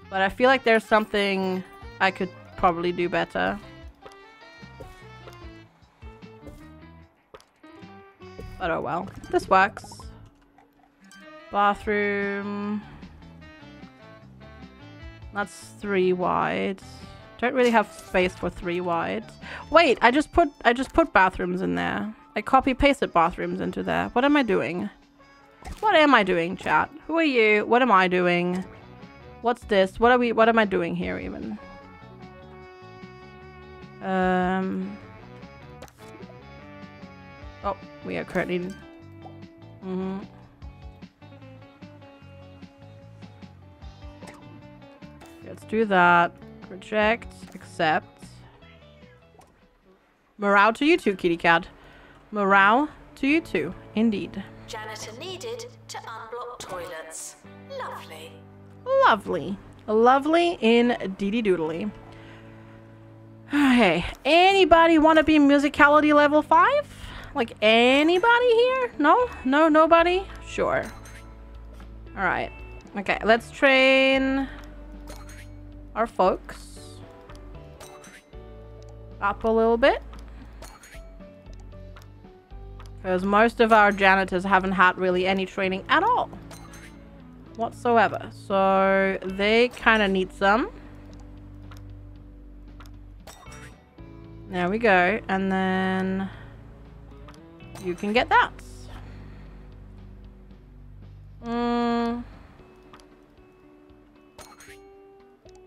Speaker 1: But I feel like there's something I could probably do better. But oh well. This works. Bathroom. That's 3 wide. Don't really have space for 3 wide. Wait, I just put bathrooms in there. I copy pasted bathrooms into there. What am I doing? What am I doing, chat? Who are you? What am I doing? What's this? What am I doing here even? Oh, we are currently Let's do that. Reject. Accept. Morale to you too, kitty cat. Morale to you too. Indeed.
Speaker 2: Janitor needed to unblock toilets. Lovely.
Speaker 1: Lovely. Lovely indeedy doodly. Okay. Anybody want to be musicality level 5? Like anybody here? No? No, nobody? Sure. Alright. Okay, let's train our folks up a little bit. Because most of our janitors haven't had really any training at all. Whatsoever. So they kind of need some. There we go. And then you can get that.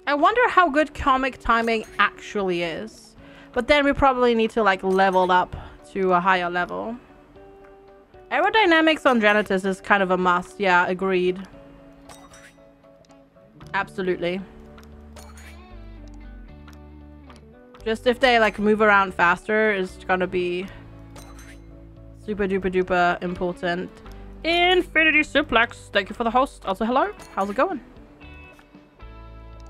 Speaker 1: I wonder how good comic timing actually is. But then we probably need to like level up to a higher level. Aerodynamics on janitors is kind of a must. Yeah, agreed. Absolutely. Just if they like move around faster is gonna be super duper duper important. Infinity Suplex, thank you for the host. Also hello, how's it going?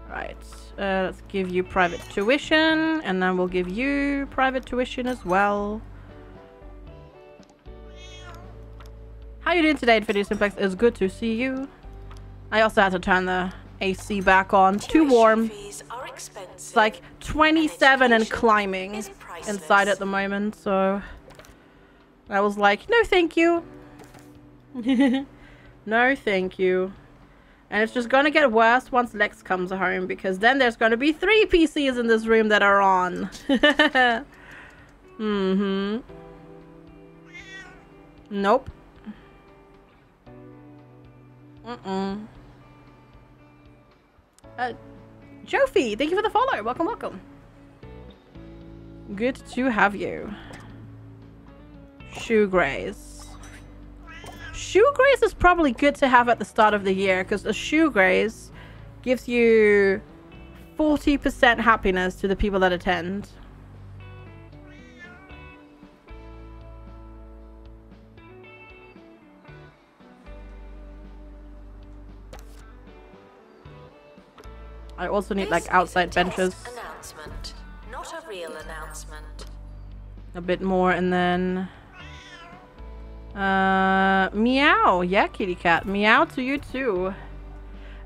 Speaker 1: Right, let's give you private tuition and then we'll give you private tuition as well. How you doing today, Infinity Simplex? It's good to see you. I also had to turn the AC back on. Too warm. It's like 27 and climbing inside at the moment, so I was like, no thank you. No thank you. And it's just gonna get worse once Lex comes home, because then there's gonna be 3 PCs in this room that are on. Nope. Jofi, thank you for the follow. Welcome, welcome. Good to have you. Shoegraze. Shoegraze is probably good to have at the start of the year, because a shoegraze gives you 40% happiness to the people that attend. I also need like outside benches.
Speaker 2: Announcement, not a real announcement.
Speaker 1: A bit more, and then meow. Yeah, kitty cat. Meow to you too.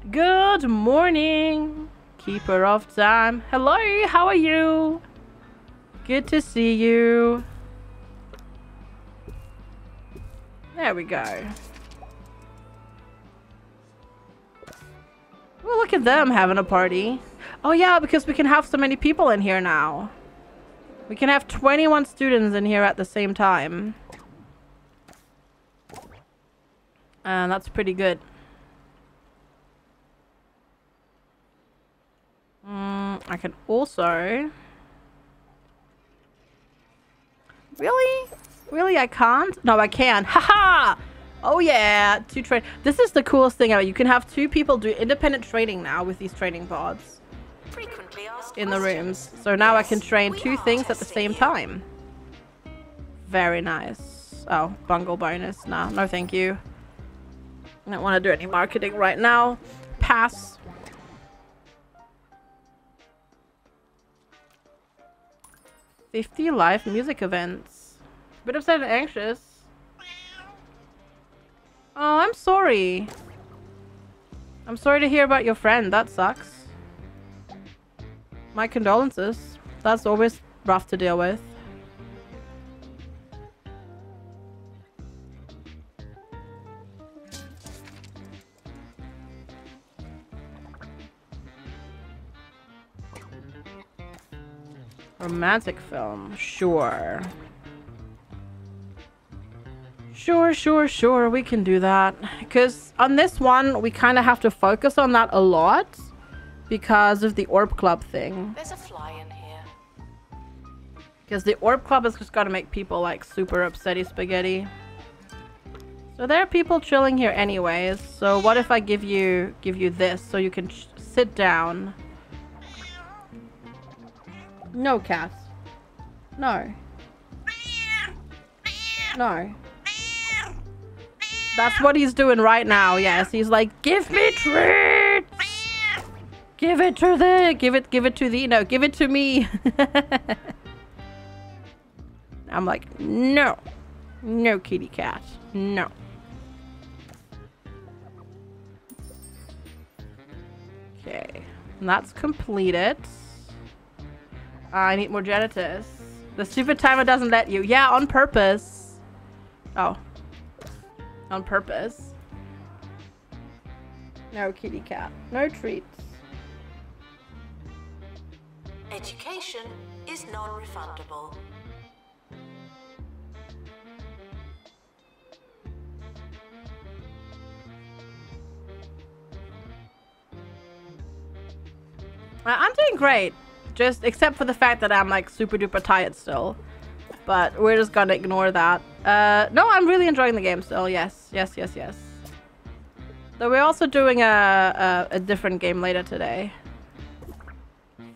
Speaker 1: Good morning, keeper of time. Hello, how are you? Good to see you. There we go. Well, look at them having a party. Oh yeah, because we can have so many people in here now. We can have 21 students in here at the same time. And that's pretty good. I can also... Really? Really, I can't? No, I can. Haha! Oh yeah, this is the coolest thing ever. You can have 2 people do independent training now with these training pods in the rooms. So now I can train 2 things at the same time. Very nice. Oh, bungle bonus. Nah, no thank you. I don't want to do any marketing right now. Pass. "50 live music events." Bit upset and anxious. Oh, I'm sorry. I'm sorry to hear about your friend. That sucks. My condolences. That's always rough to deal with. Romantic film. Sure. Sure. We can do that. Because on this one, we kind of have to focus on that a lot. Because of the Orb Club thing.
Speaker 2: There's a fly in here.
Speaker 1: Because the Orb Club has just got to make people like super upsetty spaghetti. So there are people chilling here anyways. So what if I give you this so you can sit down? No, cat. No. No. That's what he's doing right now. Yes, he's like, give me treats. Give it to me. I'm like, no. No, kitty cat. No. Okay. And that's completed. I need more janitors. The stupid timer doesn't let you. Yeah, on purpose. Oh. On purpose. No, kitty cat. No treats.
Speaker 2: Education is non-refundable.
Speaker 1: I'm doing great. Just except for the fact that I'm like super duper tired still. But we're just gonna ignore that. No, I'm really enjoying the game still. Yes. Though we're also doing a different game later today.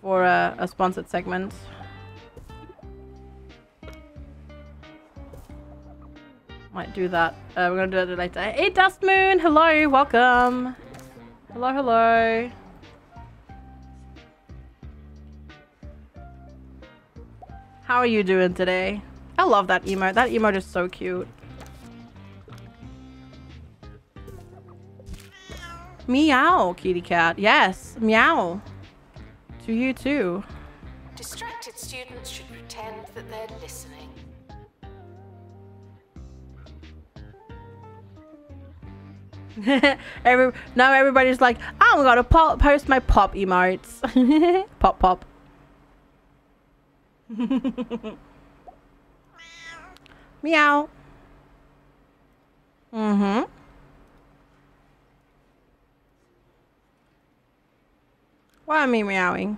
Speaker 1: For a sponsored segment. Might do that. We're gonna do it later. Hey, Dust Moon! Hello, welcome. Hello. How are you doing today? I love that emote. That emote is so cute. Meow, kitty cat. Yes, meow. To you too.
Speaker 2: Distracted students should pretend that they're listening.
Speaker 1: Now everybody's like, I'm gonna post my pop emotes. Pop. Meow. Mm-hmm. Why am I meowing?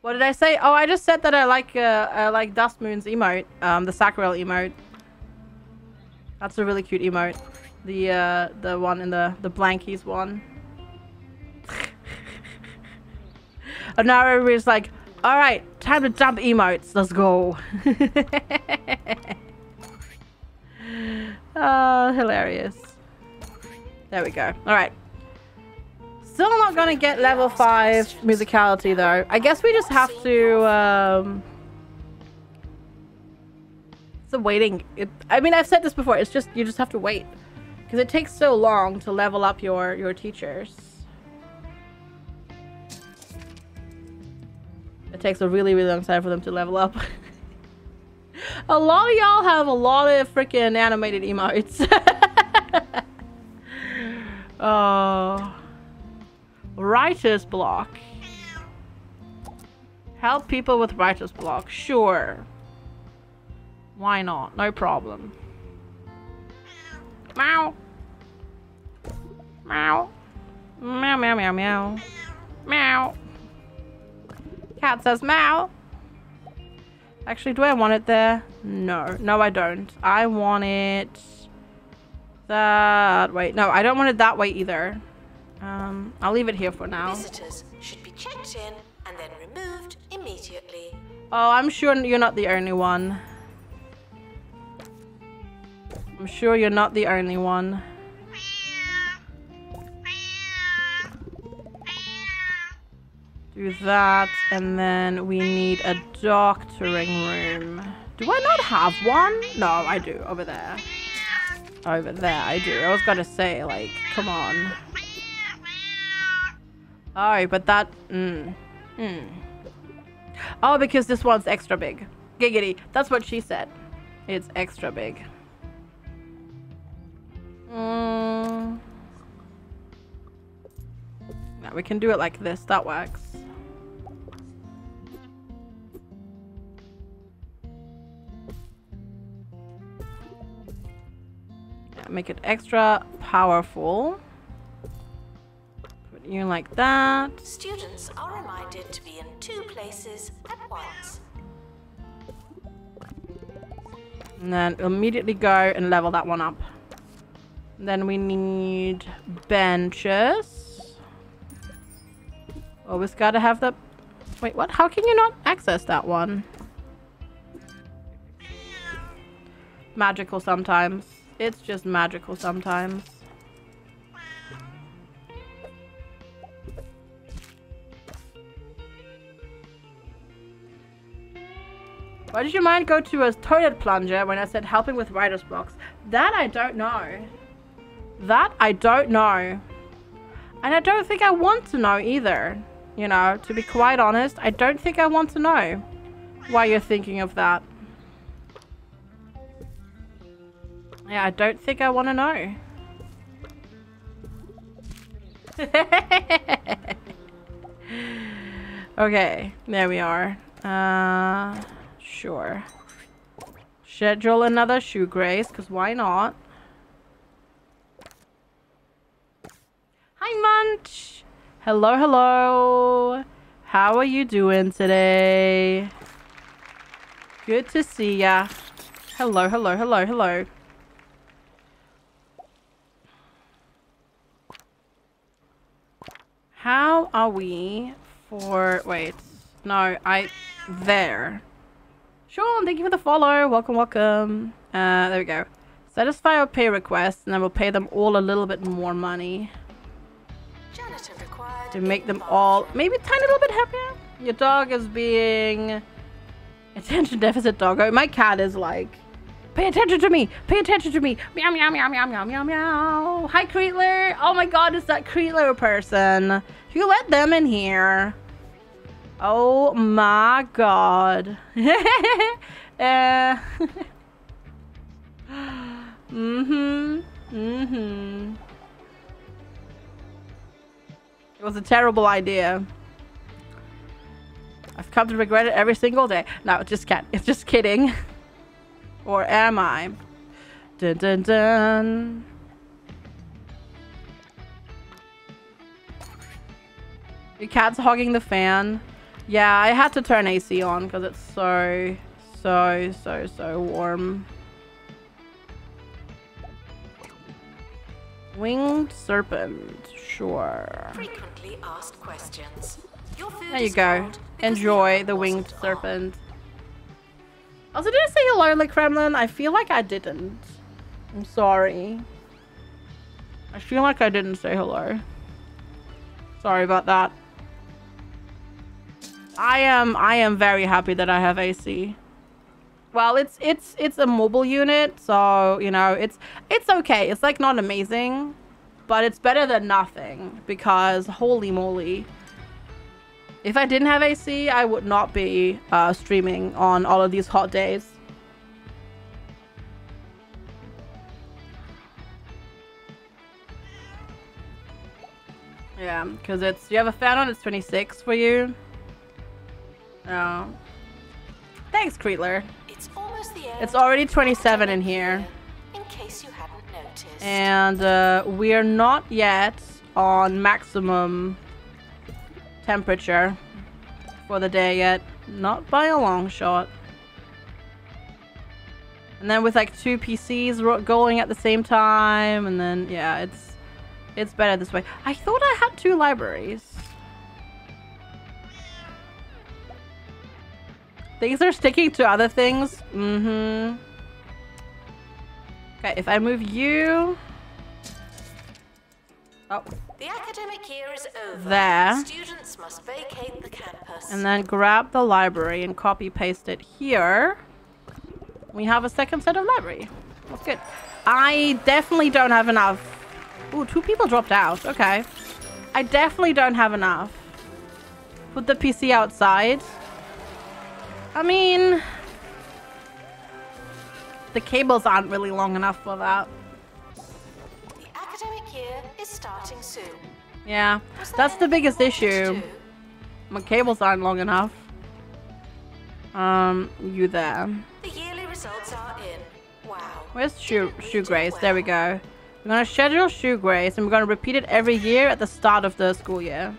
Speaker 1: What did I say? Oh, I just said that I like Dust Moon's emote, the Sakura emote. That's a really cute emote. The one in the blankies one. And now everybody's like, all right, time to dump emotes. Let's go. Hilarious. There we go. Alright. Still not gonna get level 5 musicality though. I guess we just have to it's a waiting. I mean, I've said this before. It's just you just have to wait because it takes so long to level up your teachers. It takes a really long time for them to level up. A lot of y'all have a lot of freaking animated emotes. Oh, writer's block. Help people with writer's block. Sure. Why not? No problem. Meow. Meow. Meow, meow, meow, meow. Meow. Cat says meow. Actually, do I want it there? No. No, I don't. I want it that way. No, I don't want it that way either. I'll leave it here for now.
Speaker 2: Visitors should be checked in and then removed immediately.
Speaker 1: Oh, I'm sure you're not the only one. I'm sure you're not the only one. Do that, and then we need a doctoring room. Do I not have one? No, I do. Over there. Over there, I do. I was gonna say, like, come on. Oh, but that... Oh, because this one's extra big. Giggity. That's what she said. It's extra big. Yeah, we can do it like this. That works. Yeah, make it extra powerful. Put you like that.
Speaker 2: Students are reminded to be in 2 places at once.
Speaker 1: And then immediately go and level that one up. Then we need benches. Always gotta have the... Wait, what? How can you not access that one? Magical sometimes. It's just magical sometimes. Why did your mind go to a toilet plunger when I said helping with writer's blocks? That I don't know. That I don't know. And I don't think I want to know either. You know, to be quite honest, I don't think I want to know why you're thinking of that. Yeah, I don't think I want to know. Okay, there we are. Sure. Schedule another shoe grace, because why not? Hi, Munch! Hello, hello! How are you doing today? Good to see ya. Hello, hello, hello, hello. How are we for... Wait. No, there. Sean, thank you for the follow. Welcome, welcome. There we go. Satisfy our pay request, and then we'll pay them all a little bit more money.
Speaker 2: Janitor required
Speaker 1: To make them all maybe a tiny little bit happier. Your dog is being... Attention deficit doggo. My cat is like... Pay attention to me! Pay attention to me! Meow, meow, meow, meow, meow, meow, meow. Hi, Creatler! Oh my god, it's that Creatler person. You let them in here. Oh my god. It was a terrible idea. I've come to regret it every single day. No, just it's just kidding. Or am I? Dun dun dun. Your cat's hogging the fan. Yeah, I had to turn AC on because it's so warm. Winged serpent, sure.
Speaker 2: Frequently asked questions. Your food
Speaker 1: There you
Speaker 2: is
Speaker 1: go.
Speaker 2: cold because
Speaker 1: Enjoy
Speaker 2: oven
Speaker 1: the winged
Speaker 2: wasn't on.
Speaker 1: serpent. Also, did I say hello, like Kremlin? I feel like I didn't. I'm sorry. I feel like I didn't say hello. Sorry about that. I am very happy that I have AC. Well, it's a mobile unit, so you know it's okay. It's like not amazing, but it's better than nothing because holy moly. If I didn't have AC, I would not be streaming on all of these hot days. Yeah, because it's you have a fan on. It's 26 for you. Oh. Thanks, Creetler.
Speaker 2: It's almost the end.
Speaker 1: It's already 27 in here.
Speaker 2: In case you hadn't noticed.
Speaker 1: And we are not yet on maximum temperature for the day yet. Not by a long shot. And then with like 2 PCs going at the same time, and then yeah, it's better this way. I thought I had 2 libraries. Things are sticking to other things. Mm-hmm. Okay, if I move you... Oh.
Speaker 2: The academic year is over.
Speaker 1: There.
Speaker 2: Students must vacate the campus.
Speaker 1: And then grab the library and copy paste it here. We have a second set of library. That's good. I definitely don't have enough. Ooh, 2 people dropped out. Okay. I definitely don't have enough. Put the PC outside. I mean, the cables aren't really long enough for that.
Speaker 2: The academic year is starting soon.
Speaker 1: Yeah, that's the biggest issue. My cables aren't long enough. You there.
Speaker 2: The yearly results are in. Wow.
Speaker 1: Where's Shoe Grace? There we go. We're gonna schedule Shoe Grace and we're gonna repeat it every year at the start of the school year.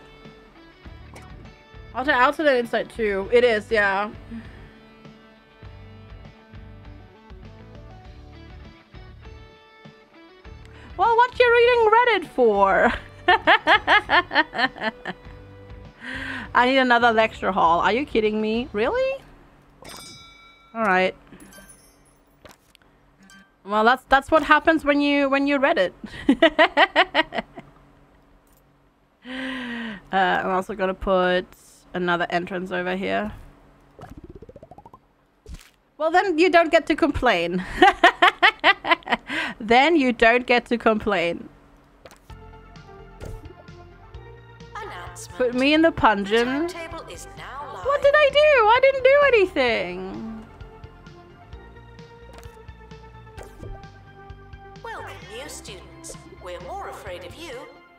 Speaker 1: Alternate insight too. It is, yeah. Well, what you reading Reddit for? I need another lecture hall. Are you kidding me? Really? All right. Well, that's what happens when you Reddit. I'm also gonna put another entrance over here. Well, then you don't get to complain. Then you don't get to complain. Put me in the pungeon. What did I do? I didn't do anything.
Speaker 2: Welcome, new students. We're more afraid of you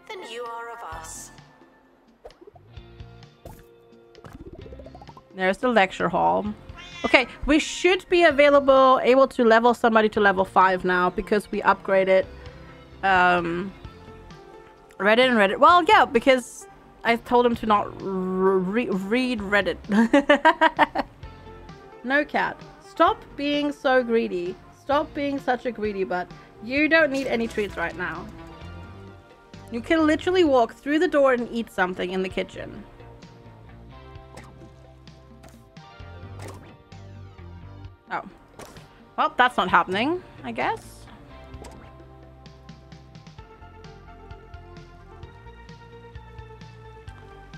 Speaker 2: than you are of us.
Speaker 1: There's the lecture hall. Okay, we should be able to level somebody to level 5 now because we upgraded Reddit and Reddit. Well, yeah, because I told him to not read Reddit. No, cat. Stop being so greedy. Stop being such a greedy butt. You don't need any treats right now. You can literally walk through the door and eat something in the kitchen. Oh. Well, that's not happening, I guess.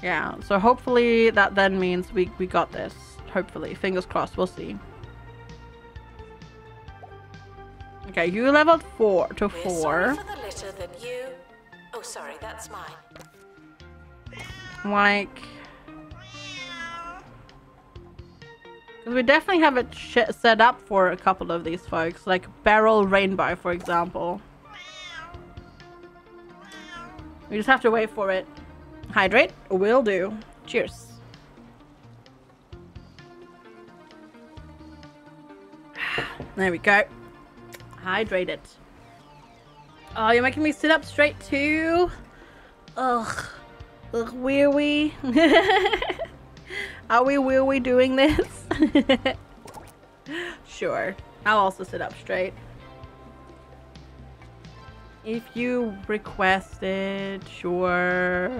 Speaker 1: Yeah, so hopefully that then means we got this. Hopefully. Fingers crossed. We'll see. Okay, you leveled 4 to 4.
Speaker 2: Sorry for the litter that you... Oh, sorry, that's mine.
Speaker 1: Like... Because we definitely have it set up for a couple of these folks. Like Barrel Rainbow, for example. We just have to wait for it. Hydrate? Will do. Cheers. There we go. Hydrate it. Oh, you're making me sit up straight too? Ugh. Ugh, will we? Will we doing this? Sure. I'll also sit up straight. If you request it, sure.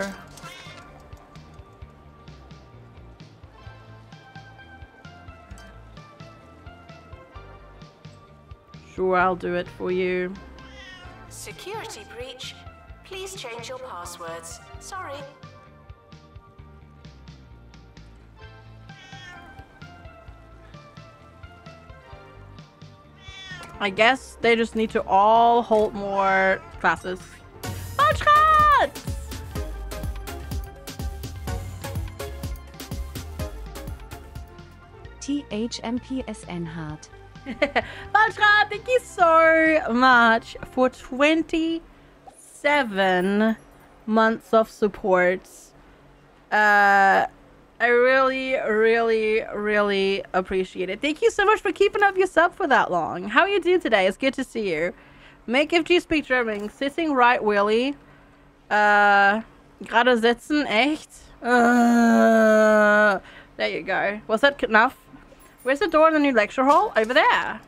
Speaker 1: Sure, I'll do it for you.
Speaker 2: Security breach. Please change your passwords. Sorry.
Speaker 1: I guess they just need to all hold more classes. Bunchcut!
Speaker 4: THMPSN hard.
Speaker 1: Bunchcut, thank you so much for 27 months of support. I really, really, really appreciate it. Thank you so much for keeping up your sub for that long. How are you doing today? It's good to see you. Make FG speak German. Sitting right, Willy. Gerade sitzen, echt? There you go. Was that enough? Where's the door in the new lecture hall? Over there.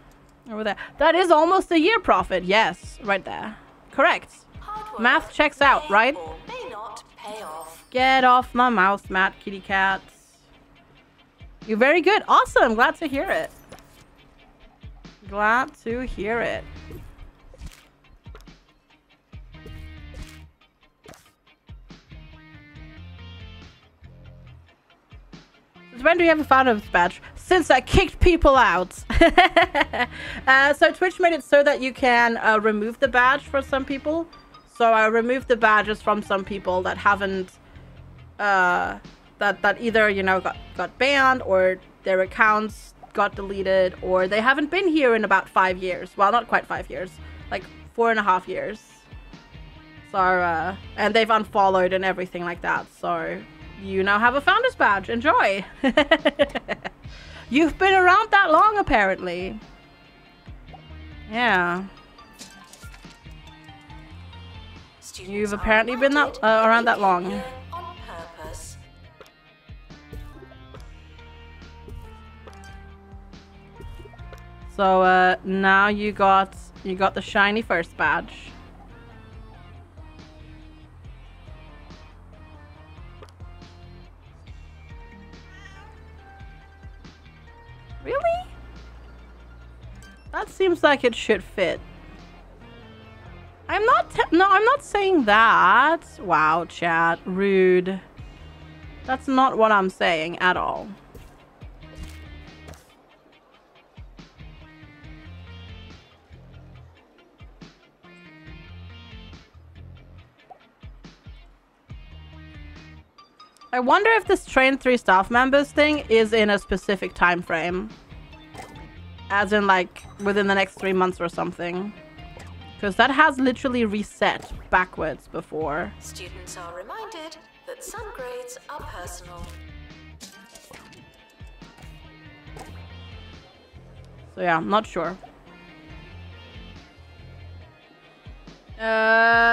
Speaker 1: Over there. That is almost a year profit. Yes, right there. Correct. Math checks out, right?
Speaker 2: Or may not pay off.
Speaker 1: Get off my mouse, Matt, kitty cats. You're very good. Awesome. Glad to hear it. Glad to hear it. Since when do you have a founder's badge? Since I kicked people out. So Twitch made it so that you can remove the badge for some people. So I removed the badges from some people that haven't that either, you know, got banned, or their accounts got deleted, or they haven't been here in about 5 years. Well, not quite 5 years, like 4.5 years. So and they've unfollowed and everything like that. So you now have a founder's badge. Enjoy. You've been around that long, apparently. Yeah. You've apparently been that around that long.
Speaker 2: On purpose.
Speaker 1: So now you got the shiny first badge. Really? That seems like it should fit. I'm not saying that. Wow, chat. Rude. That's not what I'm saying at all. I wonder if this train 3 staff members thing is in a specific time frame. As in, like, within the next 3 months or something. Because that has literally reset backwards before.
Speaker 2: Students are reminded that some grades are personal.
Speaker 1: So yeah, I'm not sure.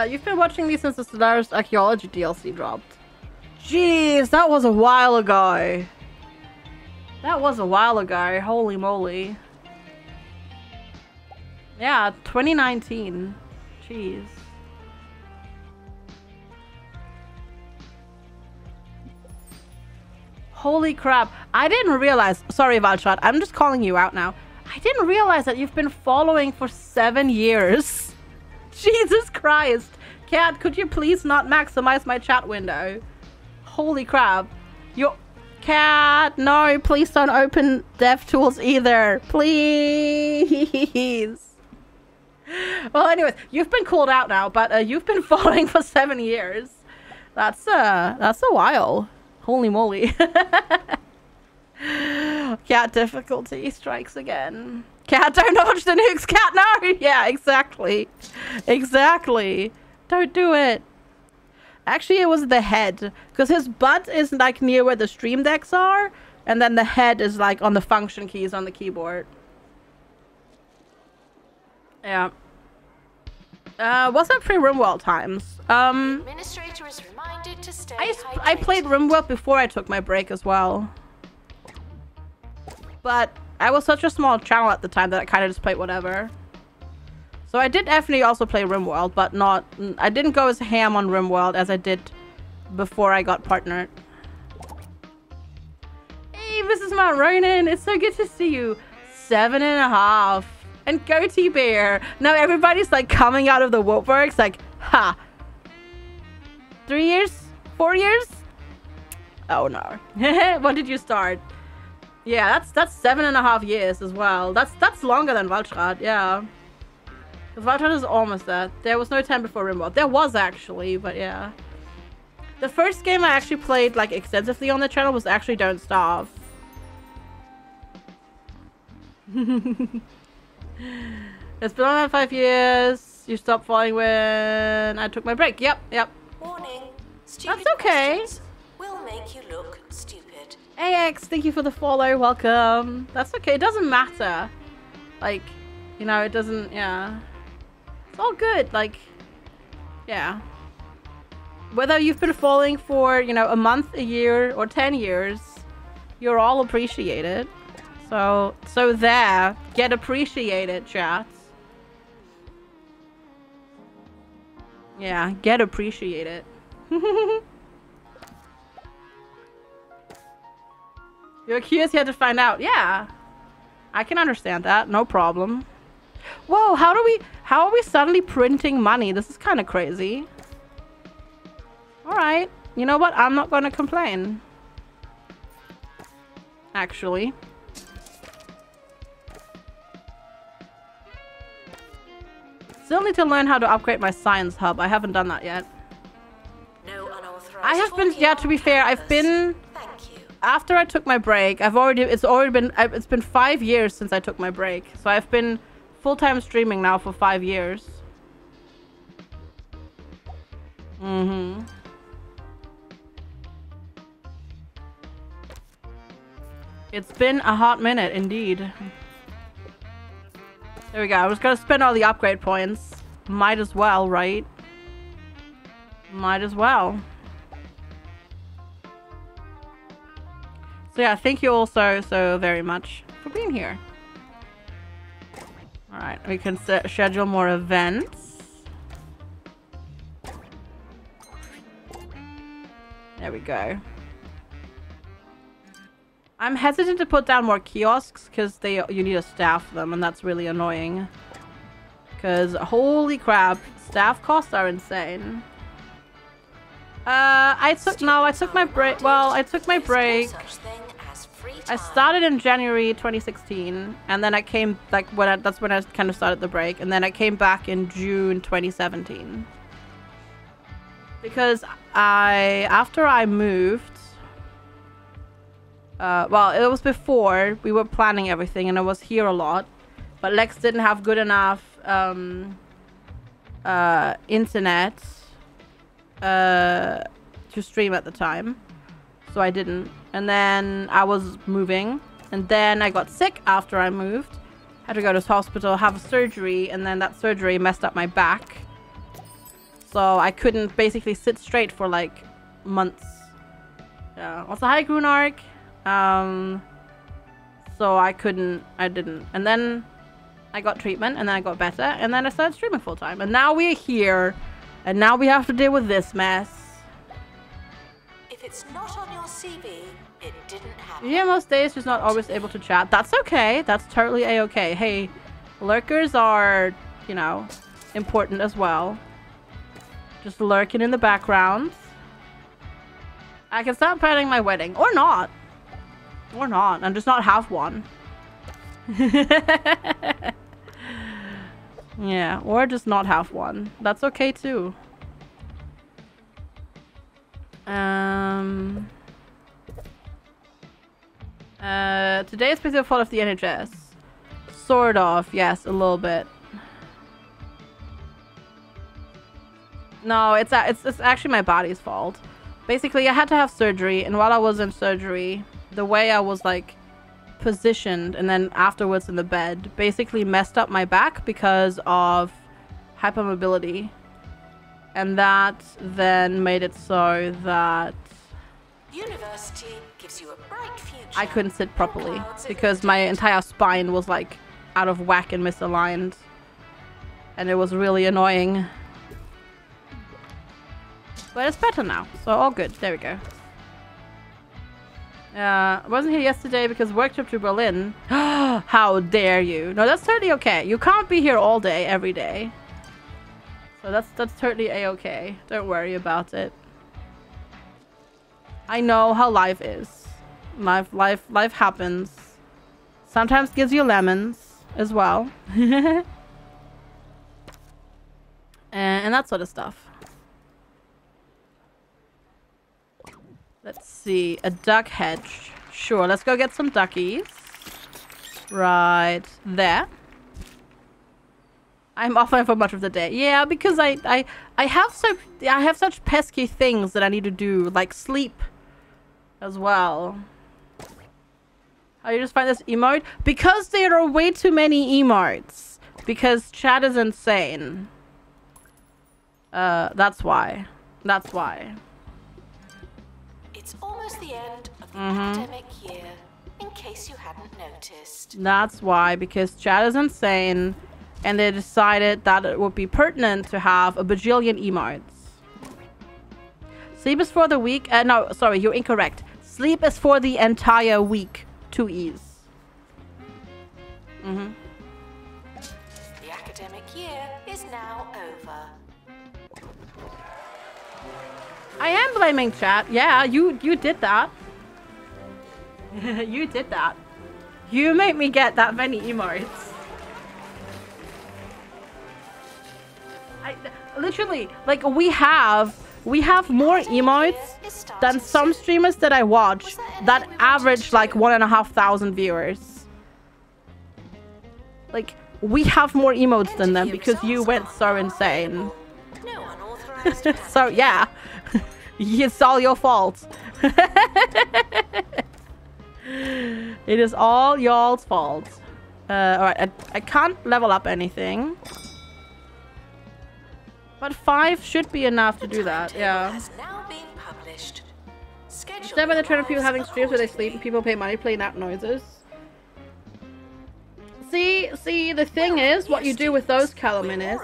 Speaker 1: You've been watching me since the Stellaris Archaeology DLC dropped. Jeez, that was a while ago. That was a while ago. Holy moly. Yeah, 2019. Jeez. Holy crap. I didn't realize. Sorry, Valshot. I'm just calling you out now. I didn't realize that you've been following for 7 years. Jesus Christ. Cat, could you please not maximize my chat window? Holy crap. Your cat, no, please don't open DevTools either. Please. Well, anyways, you've been called out now, but you've been following for 7 years. That's a while. Holy moly. Cat difficulty strikes again. Cat, don't dodge the nukes. Cat, no. Yeah, exactly. Exactly. Don't do it. Actually, it was the head, because his butt is like near where the stream decks are, and then the head is like on the function keys on the keyboard. Yeah. What's up for RimWorld times?
Speaker 2: Administrator is reminded to stay
Speaker 1: I played RimWorld before I took my break as well. But I was such a small channel at the time that I kind of just played whatever. So I did definitely also play RimWorld, but not... I didn't go as ham on RimWorld as I did before I got partnered. Hey, Mrs. Mount Ronan, it's so good to see you. 7.5. And Goatee Bear. Now everybody's like coming out of the woodworks like, ha. 3 years? 4 years? Oh no. When did you start? Yeah, that's 7.5 years as well. That's longer than Waldschrat, yeah. Because Waldschrat is almost that. There was no time before Rimworld. There was actually, but yeah. The first game I actually played like extensively on the channel was actually Don't Starve. It's been on 5 years. You stopped falling when I took my break. Yep.
Speaker 2: Warning.
Speaker 1: That's okay.
Speaker 2: Will make you look stupid.
Speaker 1: AX, thank you for the follow. Welcome. That's okay. It doesn't matter. Like, you know, it doesn't, yeah. It's all good. Like, yeah. Whether you've been falling for, you know, a month, a year, or 10 years, you're all appreciated. So there. Get appreciated, chats. Yeah, get appreciated. You're curious, you had to find out. Yeah. I can understand that. No problem. Whoa, how are we suddenly printing money? This is kind of crazy. Alright. You know what? I'm not going to complain. Actually. Still need to learn how to upgrade my science hub. I haven't done that yet.
Speaker 2: No unauthorized.
Speaker 1: I have been, yeah, to be fair, I've been, after I took my break, it's been 5 years since I took my break. So I've been full-time streaming now for 5 years. It's been a hot minute, indeed. There we go. I was gonna spend all the upgrade points. Might as well, right? Might as well. So yeah, thank you all so very much for being here. Alright, we can schedule more events. There we go. I'm hesitant to put down more kiosks because you need to staff them, and that's really annoying. Because holy crap, staff costs are insane. I took my break. Well, I took my break. I started in January 2016, and then I came that's when I kind of started the break, and then I came back in June 2017. Because after I moved. Well, it was before we were planning everything, and I was here a lot, but Lex didn't have good enough internet to stream at the time, so I didn't. And then I was moving, and then I got sick after I moved, had to go to the hospital, have a surgery, and then that surgery messed up my back, so I couldn't basically sit straight for like months. Yeah. Also, hi Grunark. So I didn't. And then I got treatment, and then I got better, and then I started streaming full time. And now we're here, and now we have to deal with this mess.
Speaker 2: If it's not on your CV, it didn't happen.
Speaker 1: Yeah, most days just not always able to chat. That's okay. That's totally a-okay. Hey, lurkers are, you know, important as well. Just lurking in the background. I can start planning my wedding. Or not. Or not. And just not have one. Yeah, or just not have one. That's okay too. Today is basically the fault of the NHS. Sort of, yes, a little bit. No, it's actually my body's fault. Basically, I had to have surgery, and while I was in surgery, the way I was like positioned and then afterwards in the bed basically messed up my back because of hypermobility, and that then made it so that
Speaker 2: University gives you a bright future.
Speaker 1: I couldn't sit properly because my entire spine was like out of whack and misaligned, and it was really annoying. But it's better now, so all good. There we go. I wasn't here yesterday because work trip to Berlin. How dare you? No, that's totally okay. You can't be here all day, every day. So that's totally a-okay. Don't worry about it. I know how life is. Life happens. Sometimes gives you lemons as well. and that sort of stuff. Let's see. A duck hedge. Sure, let's go get some duckies. Right there. I'm offline for much of the day. Yeah, because I have such pesky things that I need to do, like sleep as well. How you just find this emote? Because there are way too many emotes. Because chat is insane. That's why. That's why.
Speaker 2: It's almost the end of the academic year, in case you hadn't noticed.
Speaker 1: That's why, because chat is insane, and they decided that it would be pertinent to have a bajillion emotes. Sleep is for the week. No, sorry, you're incorrect. Sleep is for the entire week. 2 E's.
Speaker 2: The academic year is now over.
Speaker 1: I am blaming chat. Yeah, you did that. You did that. You made me get that many emotes. Literally, like, we have more emotes than some streamers that I watch that average like 1,500 viewers. Like, we have more emotes than them because you went so insane. So yeah, it's all your fault. It is all y'all's fault. Alright, I can't level up anything. But 5 should be enough to do that, yeah. Instead by the trend of people having streams where they sleep and people pay money playing out noises. See, the thing is, what you do with those, Calamin, is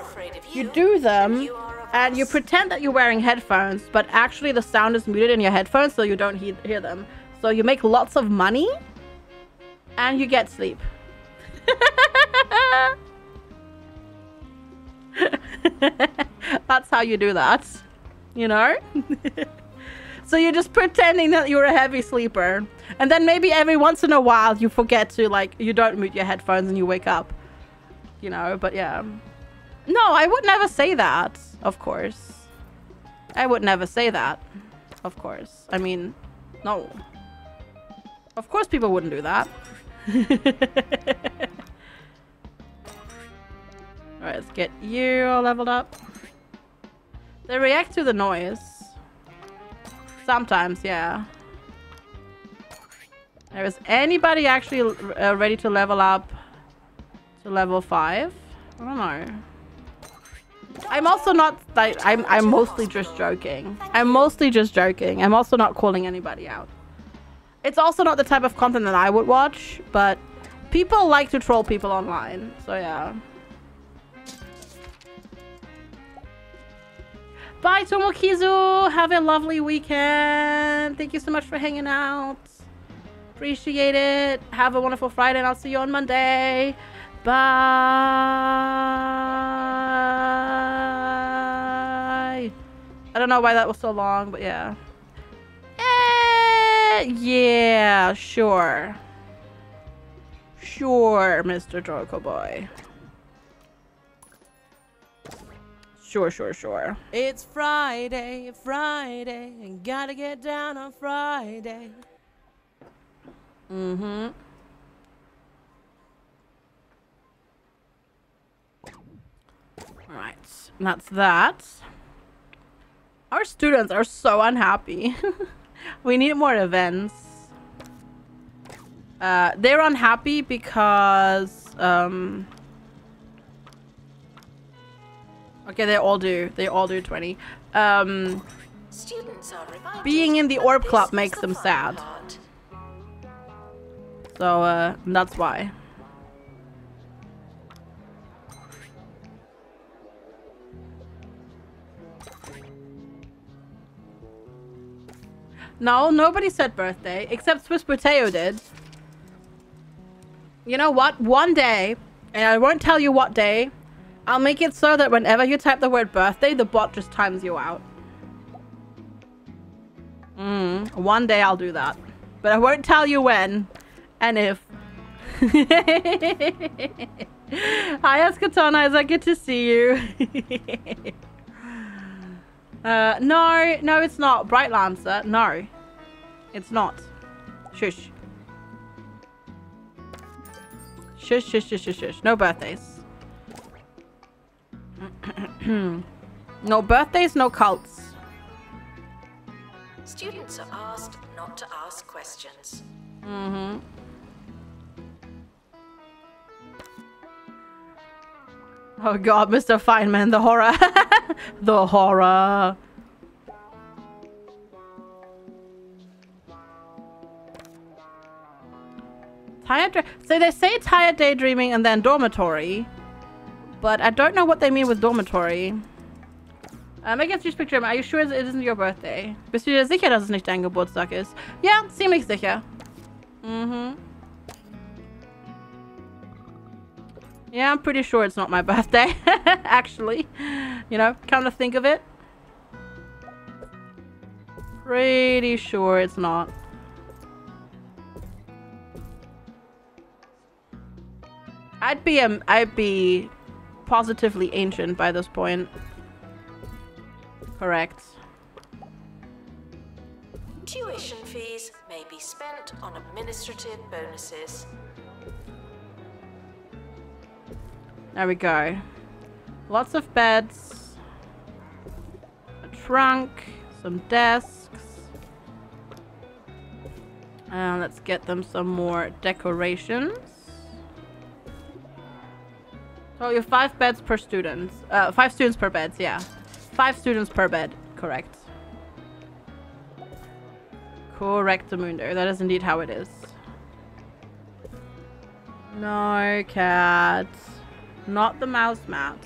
Speaker 1: you do them and you pretend that you're wearing headphones, but actually the sound is muted in your headphones so you don't hear them. So you make lots of money and you get sleep. That's how you do that, you know? So you're just pretending that you're a heavy sleeper, and then maybe every once in a while you forget to, like, you don't mute your headphones and you wake up, you know? But yeah, no, I would never say that, of course. I would never say that, of course. I mean, no, of course people wouldn't do that. Alright, let's get you all leveled up. They react to the noise. Sometimes, yeah. Is anybody actually ready to level up to level 5? I don't know. I'm also not like I'm mostly just joking. I'm mostly just joking. I'm also not calling anybody out. It's also not the type of content that I would watch, but people like to troll people online. So yeah. Bye, Tomokizu. Have a lovely weekend. Thank you so much for hanging out. Appreciate it. Have a wonderful Friday, and I'll see you on Monday. Bye. I don't know why that was so long, but yeah. Yeah, sure. Sure, Mr. Joko Boy. Sure.
Speaker 5: It's Friday, and gotta get down on Friday.
Speaker 1: Alright, that's that. Our students are so unhappy. We need more events. They're unhappy because okay, they all do 20. Being in the Orb Club makes them sad. So that's why. No, nobody said birthday except Swiss Potato did. You know what? One day, and I won't tell you what day, I'll make it so that whenever you type the word birthday, the bot just times you out. One day I'll do that. But I won't tell you when and if. Hi, Eskatona. Is I good to see you? No, it's not. Bright Lancer. No, it's not. Shush. Shush, shush, shush, shush, shush. No birthdays. No birthdays, no cults.
Speaker 2: Students are asked not to ask questions.
Speaker 1: Oh god, Mr. Feynman, the horror. The horror. So they say tired daydreaming and then dormitory. But I don't know what they mean with dormitory. Make a süß picture. Are you sure it isn't your birthday? Bist du dir sicher, dass es nicht dein Geburtstag ist? Ja, ziemlich sicher. Yeah, I'm pretty sure it's not my birthday. Actually. You know, come to think of it. Pretty sure it's not. I'd be positively ancient by this point. Correct.
Speaker 2: Tuition fees may be spent on administrative bonuses.
Speaker 1: There we go. Lots of beds. A trunk. Some desks. And let's get them some more decorations. So you have 5 beds per student. 5 students per bed, yeah. 5 students per bed, correct. Correctamundo. That is indeed how it is. No, cat. Not the mouse mat.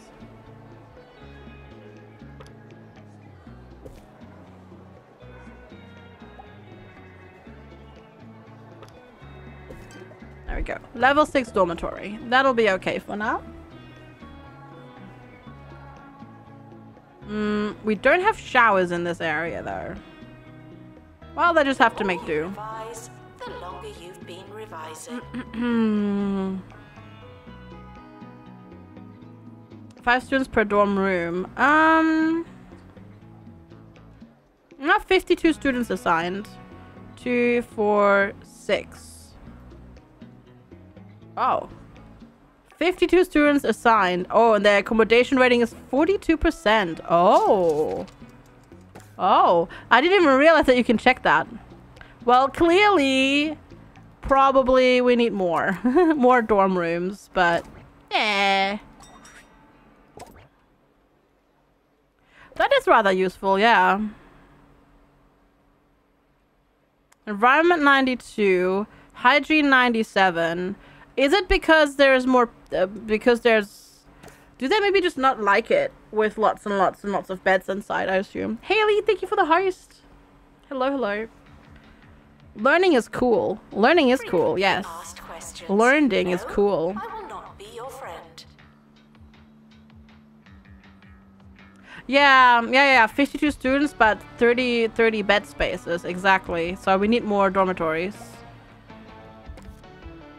Speaker 1: There we go. Level 6 dormitory. That'll be okay for now. We don't have showers in this area though. Well, they just have to make do.
Speaker 2: Revise, the longer you've been revising.
Speaker 1: 5 students per dorm room. Not 52 students assigned. 2, 4, 6. Oh. 52 students assigned. Oh, and their accommodation rating is 42%. Oh. Oh. I didn't even realize that you can check that. Well, clearly, probably we need more. More dorm rooms, but eh. That is rather useful, yeah. Environment 92. Hygiene 97. Is it because there's more... because there's... Do they maybe just not like it with lots and lots and lots of beds inside, I assume? Haley, thank you for the host. Hello, hello. Learning is cool. Learning is cool, yes. Learning is cool.
Speaker 2: I will not be your friend.
Speaker 1: Yeah. 52 students, but 30 bed spaces, exactly. So we need more dormitories.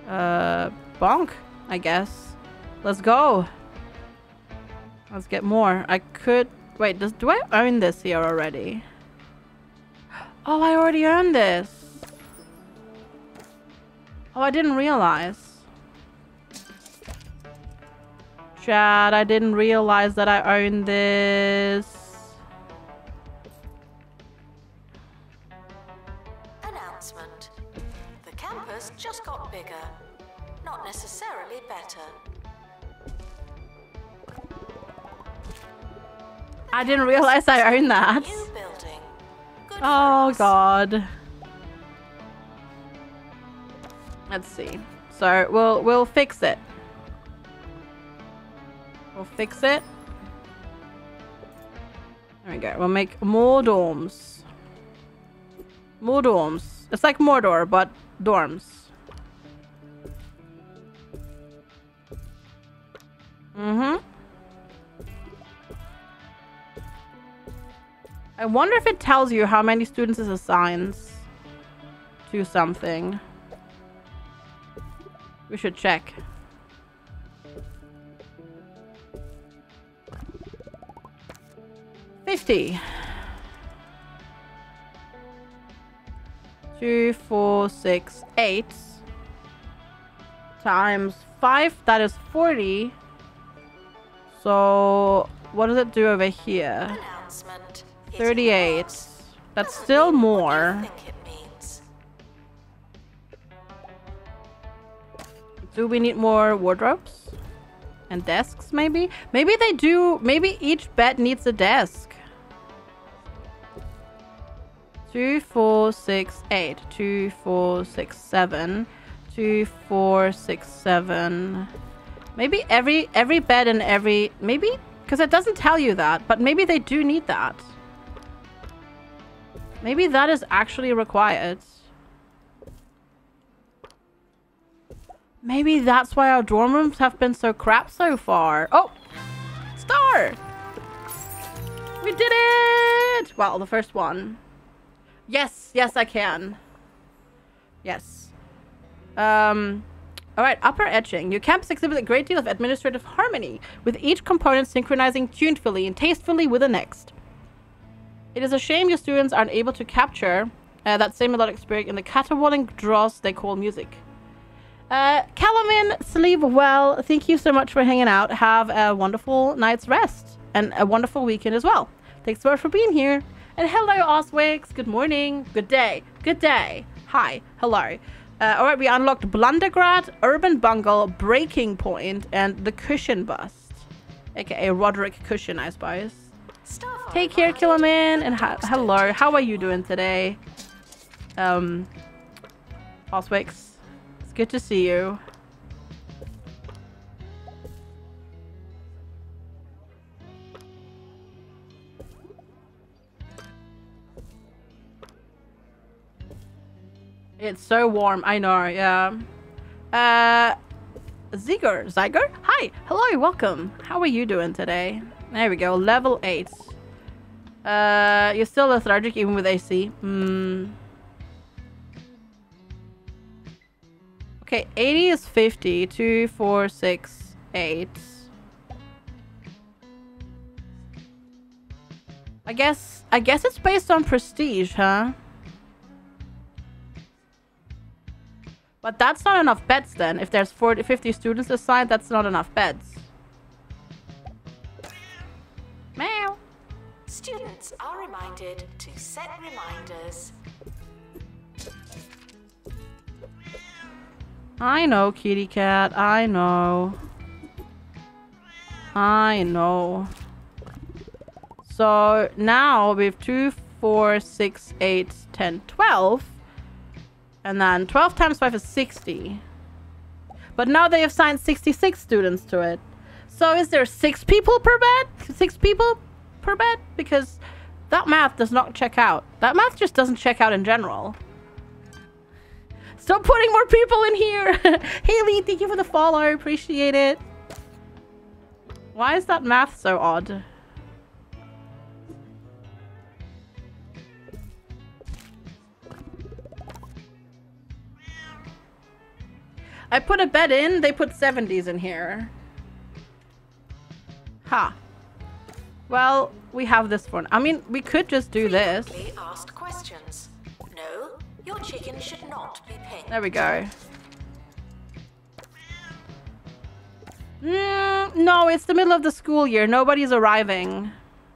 Speaker 1: Bonk, I guess. Let's go. Let's get more. I could... Wait, do I own this here already? Oh, I already own this. Oh, I didn't realize. Chad, I didn't realize that I owned this.
Speaker 2: Announcement. The campus just got bigger. Not necessarily better.
Speaker 1: I didn't realize I owned that.
Speaker 2: New building. Good
Speaker 1: Oh
Speaker 2: for us.
Speaker 1: god. Let's see. So we'll fix it. We'll fix it. There we go. We'll make more dorms. More dorms. It's like Mordor, but dorms. I wonder if it tells you how many students it assigns to something. We should check. $50. 2, 4, 6, 8 times 5. That is 40. So what does it do over here? 38. That's still more. Do we need more wardrobes? And desks, maybe? Maybe they do. Maybe each bed needs a desk. 2, 4, 6, 8. 2, 4, 6, 7. 2, 4, 6, 7. Maybe every bed and every... Maybe? Because it doesn't tell you that. But maybe they do need that. Maybe that is actually required. Maybe that's why our dorm rooms have been so crap so far. Oh! Star! We did it! Well, the first one. Yes, yes, I can. Yes. Alright, upper etching. Your campus exhibits a great deal of administrative harmony, with each component synchronizing tunefully and tastefully with the next. It is a shame your students aren't able to capture that same melodic spirit in the caterwauling dross they call music. Calamin, sleep well. Thank you so much for hanging out. Have a wonderful night's rest and a wonderful weekend as well. Thanks so much for being here. And hello, Oswix. Good morning. Good day. Good day. Hi. Hello. Alright, we unlocked Blundergrad, Urban Bungle, Breaking Point, and the Cushion Bust. AKA Roderick Cushion, I suppose. Take care, Killaman, and hello. How are you doing today? Oswix. It's good to see you. It's so warm. I know, yeah. Zyger? Hi! Hello, welcome. How are you doing today? There we go. Level 8. You're still lethargic even with AC. Okay, 80 is 50. 2, 4, 6, 8. I guess it's based on prestige, huh? But that's not enough beds then. If there's 50 students assigned, that's not enough beds. Meow.
Speaker 2: Students are reminded to set reminders.
Speaker 1: I know, kitty cat. I know. I know. So now we have 2, 4, 6, 8, 10, 12. And then 12 times 5 is 60. But now they have assigned 66 students to it. So is there 6 people per bed? 6 people per bed? Because that math does not check out. That math just doesn't check out in general. Stop putting more people in here. Haley, thank you for the follow. Appreciate it. Why is that math so odd? I put a bed in, they put 70s in here. Ha. Huh. Well, we have this one. I mean, we could just do this.
Speaker 2: Asked questions. No, your chicken should not be pink.
Speaker 1: There we go. No, it's the middle of the school year. Nobody's arriving.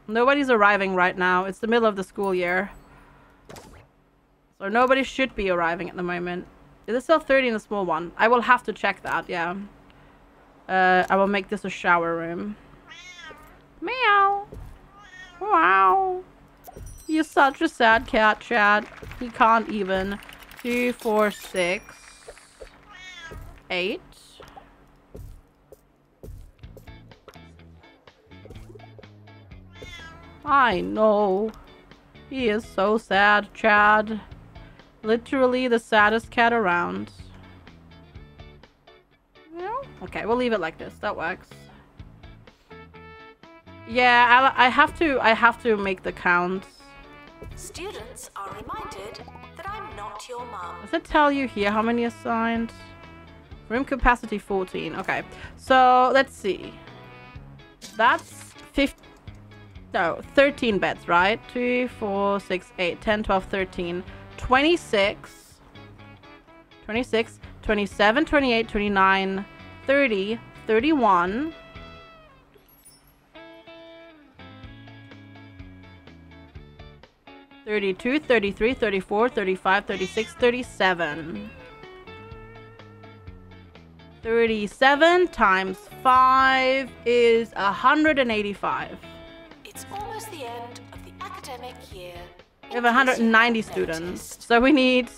Speaker 1: Nobody's arriving right now. It's the middle of the school year. So nobody should be arriving at the moment. Is it still 30 in the small one? I will have to check that, yeah. I will make this a shower room. Meow. Wow. You're such a sad cat, Chad. He can't even. 2, 4, 6, 8. I know. He is so sad, Chad. Literally the saddest cat around. Yeah. Okay, we'll leave it like this. That works. Yeah, I have to make the counts.
Speaker 2: Students are reminded that I'm not your mum.
Speaker 1: Does it tell you here how many assigned? Room capacity 14. Okay, so let's see. That's 13 beds, right? 2, 4, 6, 8, 10, 12, 13, 26, 26, 27, 28, 29, 30, 31. 32, 33, 34, 35, 36, 37. 37 times 5 is 185.
Speaker 2: It's almost the end of the academic year.
Speaker 1: We have 190 students, so we need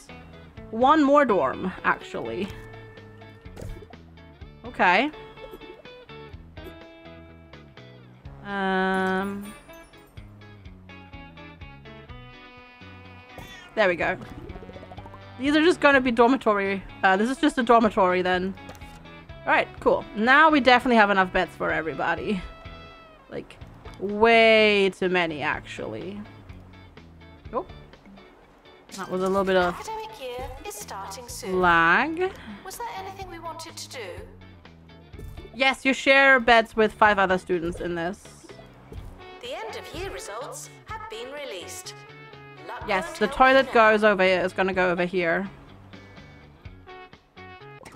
Speaker 1: one more dorm, actually. Okay. There we go. These are just gonna be dormitory. This is just a dormitory then. Alright, cool. Now we definitely have enough beds for everybody. Like, way too many, actually. Oh. That was a little bit of
Speaker 2: Academic year is starting soon.
Speaker 1: lag.
Speaker 2: Was there anything we wanted to do?
Speaker 1: Yes, you share beds with 5 other students in this.
Speaker 2: The end of year results have been released. Luck
Speaker 1: Yes,
Speaker 2: won't
Speaker 1: the
Speaker 2: help
Speaker 1: toilet
Speaker 2: you
Speaker 1: goes over here. It's gonna go over here.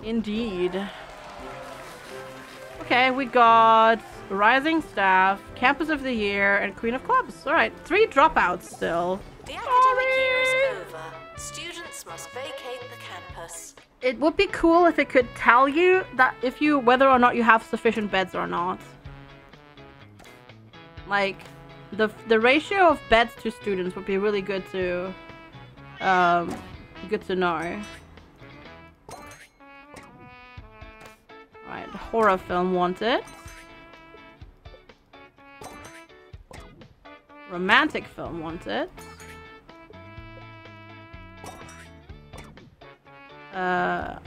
Speaker 1: Indeed. Okay, we got Rising Staff, Campus of the Year, and Queen of Clubs. Alright, 3 dropouts still.
Speaker 2: The academic year is over. Students must vacate the campus.
Speaker 1: It would be cool if it could tell you that whether or not you have sufficient beds or not. Like, the ratio of beds to students would be really good to know. Right, horror film wanted. Romantic film wanted.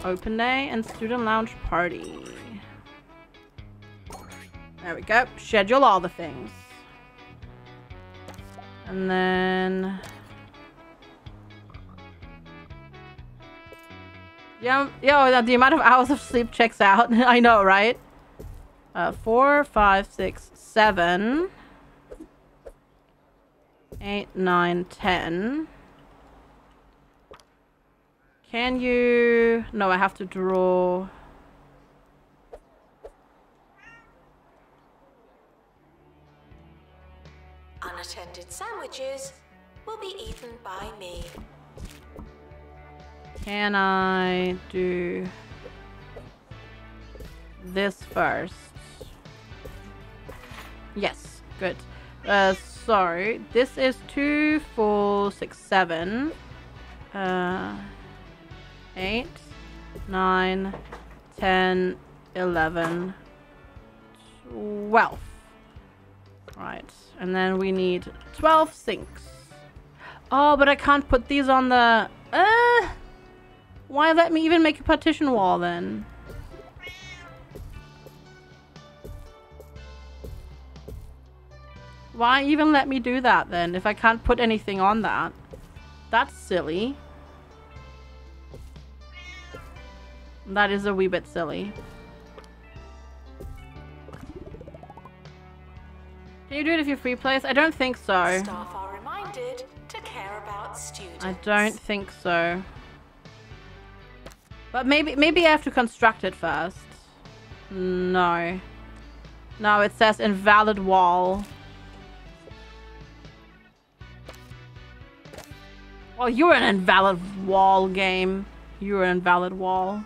Speaker 1: Open day and student lounge party. There we go. Schedule all the things. And then... yeah, the amount of hours of sleep checks out. I know, right? 4, 5, 6, 7, 8, 9, 10. Can you... no, I have to draw...
Speaker 2: Unattended sandwiches will be eaten by me.
Speaker 1: Can I do this first? Yes, good. So this is 2, 4, 6, 7, 8, 9, 10, 11, 12. Right, and then we need 12 sinks. Oh, but I can't put these on the... why let me even make a partition wall then? Why even let me do that then if I can't put anything on that? That's silly. That is a wee bit silly. Can you do it if you're free place? I don't think so.
Speaker 2: Staff are reminded to care about students.
Speaker 1: I don't think so. But maybe I have to construct it first. No. No, it says invalid wall. Well, you're an invalid wall game. You're an invalid wall.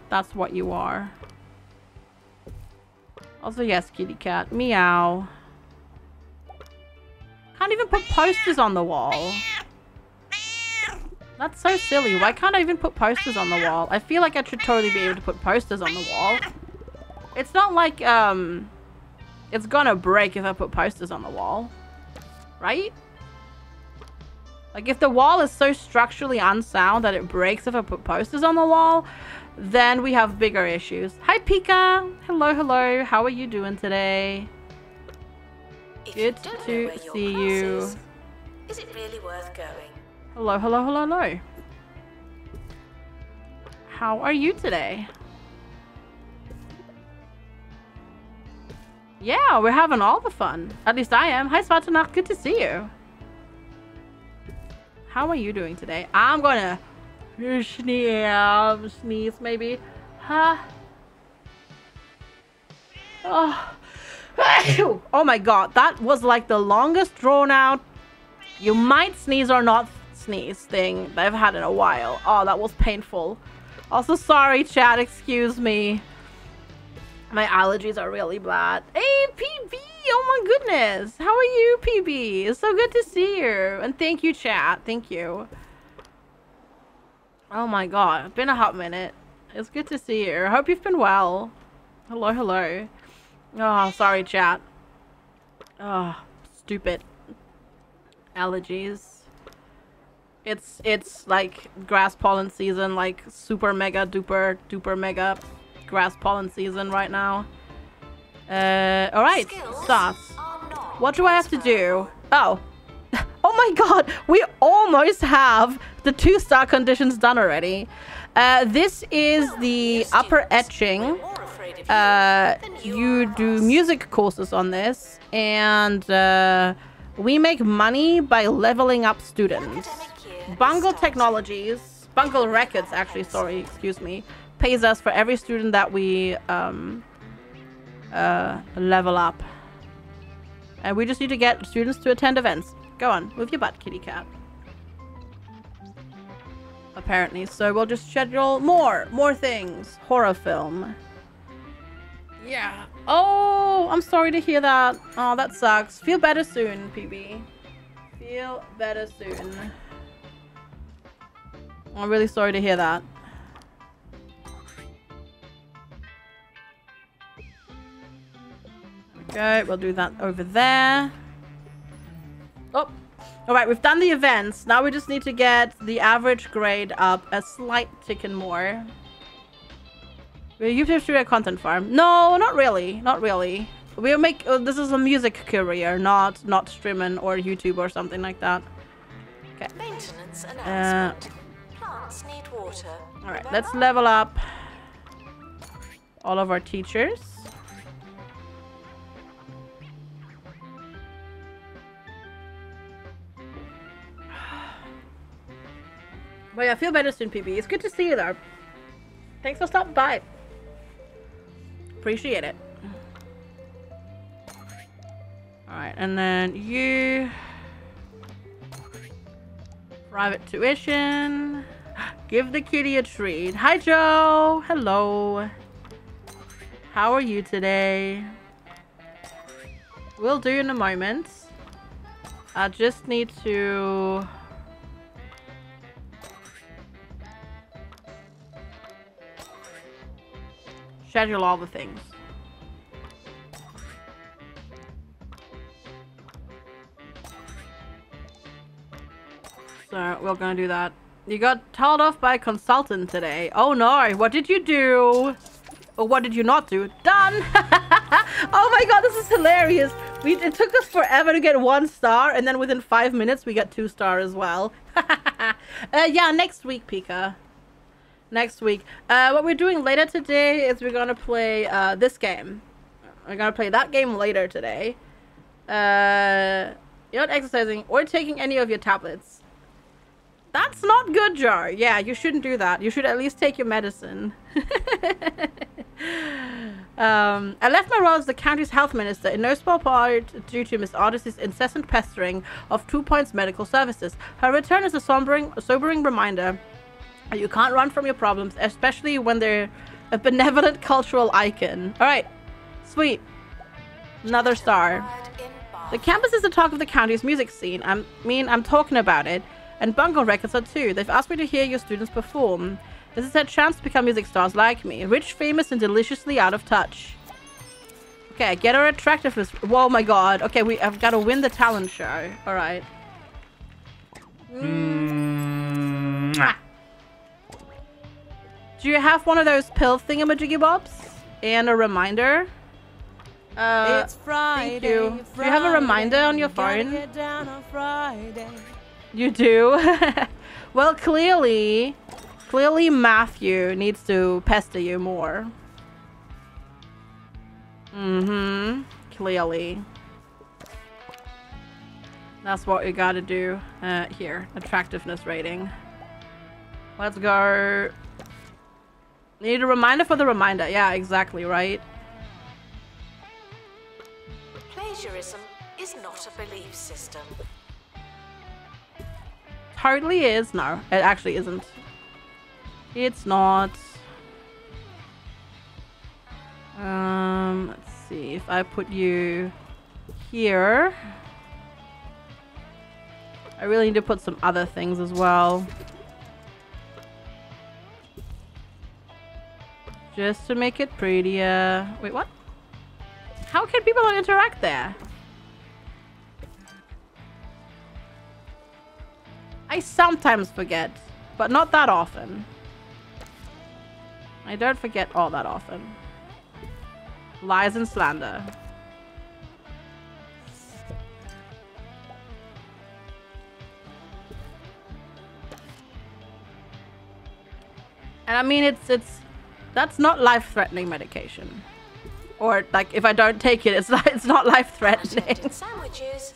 Speaker 1: That's what you are. Also, yes, kitty cat. Meow. Can't even put posters on the wall. That's so silly. Why can't I even put posters on the wall? I feel like I should totally be able to put posters on the wall. It's not like, it's gonna break if I put posters on the wall. Right? Like, if the wall is so structurally unsound that it breaks if I put posters on the wall, then we have bigger issues. Hi, Pika. Hello, hello. How are you doing today? Good to see you.
Speaker 2: Is it really worth going?
Speaker 1: Hello, hello, hello, hello. How are you today? Yeah, we're having all the fun. At least I am. Hi, Svartanach. Good to see you. How are you doing today? I'm gonna sneeze maybe. Huh? Oh. Oh my god, that was like the longest drawn out you might sneeze or not sneeze thing that I've had in a while. Oh, that was painful. Also, sorry, chat, excuse me. My allergies are really bad. Hey, PB! Oh my goodness! How are you, PB? It's so good to see you. And thank you, chat. Thank you. Oh my god, it's been a hot minute. It's good to see you. I hope you've been well. Hello, hello. Oh, sorry, chat. Oh, stupid allergies. It's like grass pollen season, like super mega duper duper mega grass pollen season right now. All right, starts. What do I have to do? Oh, oh my god, we almost have the 2-star conditions done already. This is the upper etching. You do music courses on this, and we make money by leveling up students. Bungle Technologies, Bungle Records actually, sorry, excuse me, pays us for every student that we level up. And we just need to get students to attend events. Go on, move your butt, kitty cat. Apparently, so we'll just schedule more things. Horror film. Yeah. Oh, I'm sorry to hear that. Oh, that sucks. Feel better soon, PB. Feel better soon. I'm really sorry to hear that. Okay, we'll do that over there. Oh, all right, we've done the events. Now we just need to get the average grade up a slight tick more. Will YouTube Studio content farm? No, not really. Not really. We'll make this is a music career, not streaming or YouTube or something like that. Okay.
Speaker 2: Maintenance announcement. Plants need water.
Speaker 1: All right, let's level up all of our teachers. But yeah, feel better soon, PB. It's good to see you there. Thanks for stopping by. Appreciate it. Alright, and then you... Private tuition. Give the kitty a treat. Hi, Joe. Hello. How are you today? We'll do in a moment. I just need to... schedule all the things. So we're gonna do that. You got told off by a consultant today. Oh no, what did you do? Or what did you not do? Done! Oh my god, this is hilarious. It took us forever to get 1 star, and then within 5 minutes we got 2 star as well. Yeah, next week, Pika. Next week. What we're doing later today is we're gonna play this game. We're gonna play that game later today. You're not exercising or taking any of your tablets. That's not good, Jar. Yeah, you shouldn't do that. You should at least take your medicine. I left my role as the county's health minister in no small part due to Miss Odyssey's incessant pestering of 2 Points Medical Services. Her return is a sobering reminder. You can't run from your problems, especially when they're a benevolent cultural icon. Alright, sweet. Another star. The campus is the talk of the county's music scene. I'm talking about it. And Bungle Records are too. They've asked me to hear your students perform. This is their chance to become music stars like me. Rich, famous, and deliciously out of touch. Okay, get our attractiveness. Whoa, my god. Okay, I've got to win the talent show. Alright. Mwah. Do you have one of those pill thingamajiggy bobs and a reminder?
Speaker 5: It's Friday.
Speaker 1: Thank you. Do you have a reminder on your phone?
Speaker 5: Get down on Friday.
Speaker 1: You do? Well, clearly Matthew needs to pester you more. Clearly. That's what we gotta do. Here, attractiveness rating. Let's go. Need a reminder for the reminder. Yeah, exactly, right?
Speaker 2: Plagiarism is not a belief system.
Speaker 1: Totally is. No, it actually isn't. It's not. Let's see if I put you here. I really need to put some other things as well. Just to make it prettier. Wait, what? How can people not interact there? I sometimes forget, but not that often. I don't forget all that often. Lies and slander. And I mean, that's not life-threatening medication. Or like, if I don't take it, it's not life-threatening.
Speaker 2: Unattended sandwiches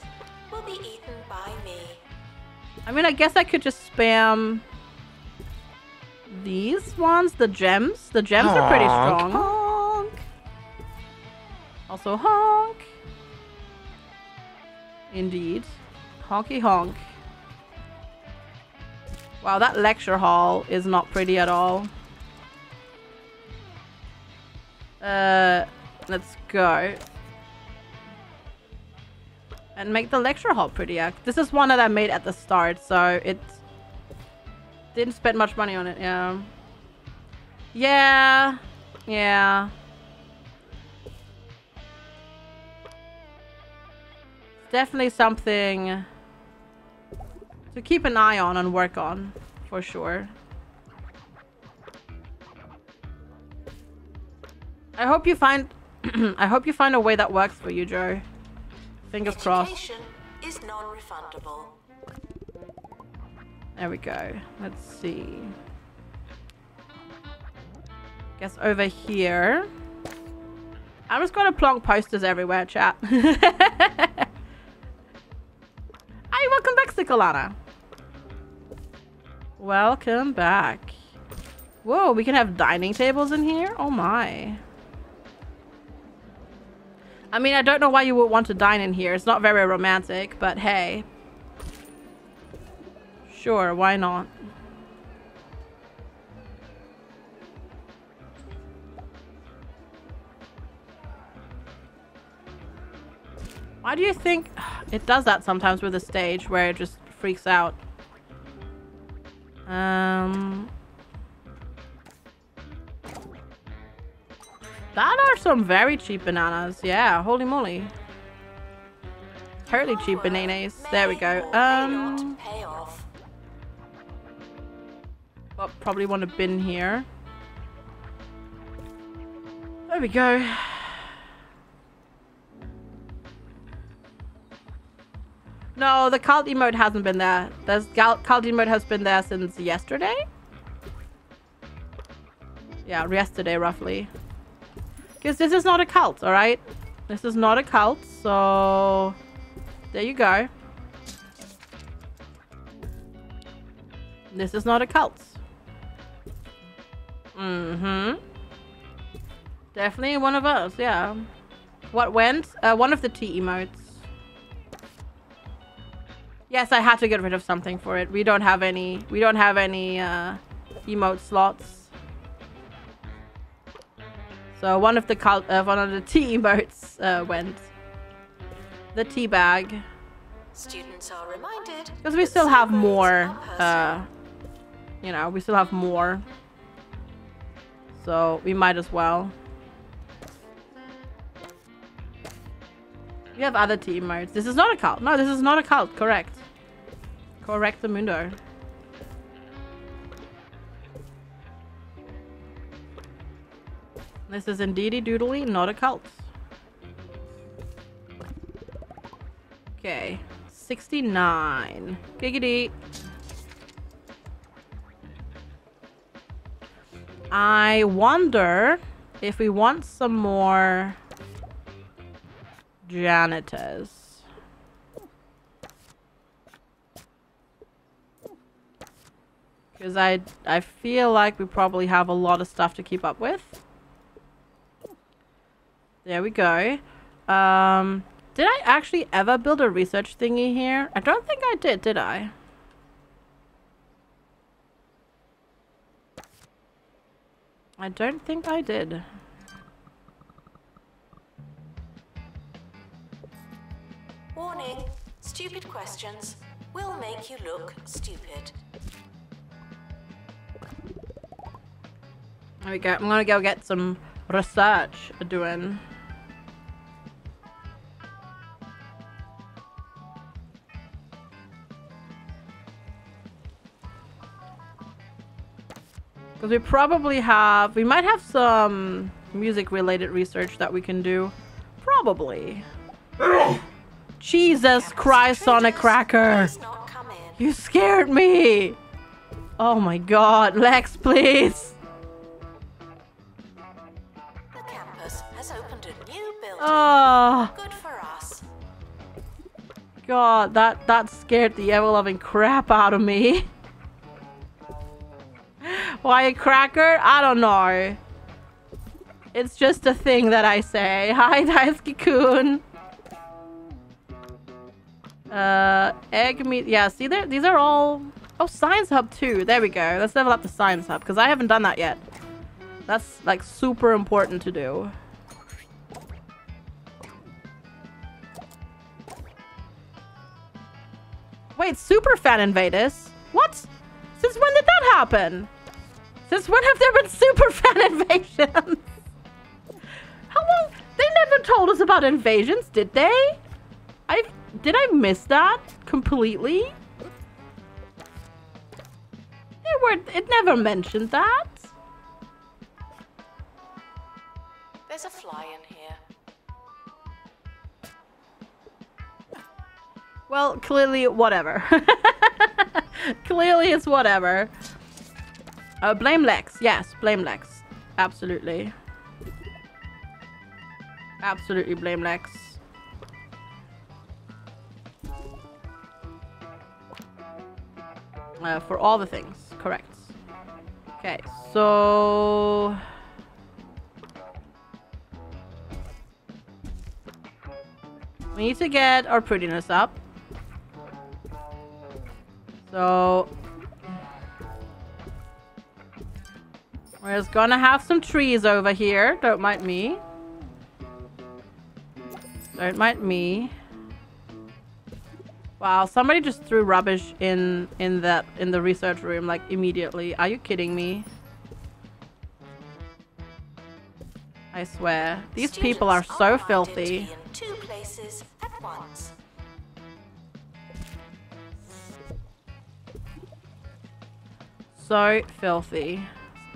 Speaker 2: will be eaten by me.
Speaker 1: I mean, I guess I could just spam these ones, the gems. The gems are pretty strong. Honk. Also honk. Indeed. Honky honk. Wow, that lecture hall is not pretty at all. Let's go. And make the lecture hall prettier. This is one that I made at the start, so it didn't spend much money on it, yeah. Yeah. Definitely something to keep an eye on and work on, for sure. I hope you find I hope you find a way that works for you, Joe. Fingers crossed.
Speaker 2: Education is non-refundable.
Speaker 1: There we go. Let's see. Guess over here. I'm just gonna plonk posters everywhere, chat. Hi, welcome back, Sikolana. Welcome back. Whoa, we can have dining tables in here? Oh my. I mean, I don't know why you would want to dine in here. It's not very romantic, but hey. Sure, why not? Why do you think it does that sometimes with a stage where it just freaks out? That are some very cheap bananas. Yeah, holy moly. Totally cheap bananas. There we go. Well, probably want a bin here. There we go. No, the cult emote hasn't been there. The cult emote has been there since yesterday? Yeah, yesterday roughly. Because this is not a cult, alright? This is not a cult, so... There you go. This is not a cult. Definitely one of us, yeah. What went? One of the tea emotes. Yes, I had to get rid of something for it. We don't have any emote slots. So one of the tea emotes went. The tea bag.
Speaker 2: Students are reminded
Speaker 1: Because we still have more. You know, we still have more. So we might as well. We have other tea emotes. This is not a cult. No, this is not a cult. Correct. Correct the mundo. This is indeedy doodly, not a cult. Okay. 69. Giggity. I wonder if we want some more janitors. Because I feel like we probably have a lot of stuff to keep up with. There we go. Did I actually ever build a research thingy here? I don't think I did I? I don't think I did.
Speaker 2: Warning, stupid questions will make you look stupid.
Speaker 1: There we go. I'm gonna go get some research doing. Because we probably have, we might have some music related research that we can do. Probably. Jesus Christ on a cracker. You scared me. Oh my god. Lex, please.
Speaker 2: The campus has opened a new building.
Speaker 1: Oh.
Speaker 2: Good for us.
Speaker 1: God, that scared the ever-loving crap out of me. Why a cracker? I don't know. It's just a thing that I say. Hi, Daisuke-kun. Egg meat. Yeah, see there? These are all... Oh, Science Hub too. There we go. Let's level up the Science Hub, because I haven't done that yet. That's, like, super important to do. Wait, Superfan Invaders? What? Since when did that happen? Since when have there been Superfan invasions? How long? They never told us about invasions, did they? Did I miss that completely? It never mentioned that.
Speaker 2: There's a fly in here.
Speaker 1: Well, clearly, whatever. Clearly, it's whatever. Blame Lex. Yes, blame Lex. Absolutely. Absolutely blame Lex. For all the things. Correct. Okay, so... we need to get our prettiness up. So... we're just gonna have some trees over here. Don't mind me. Don't mind me. Wow, somebody just threw rubbish in the research room, like, immediately. Are you kidding me? I swear. These people are so filthy.
Speaker 2: In two places at once.
Speaker 1: So filthy.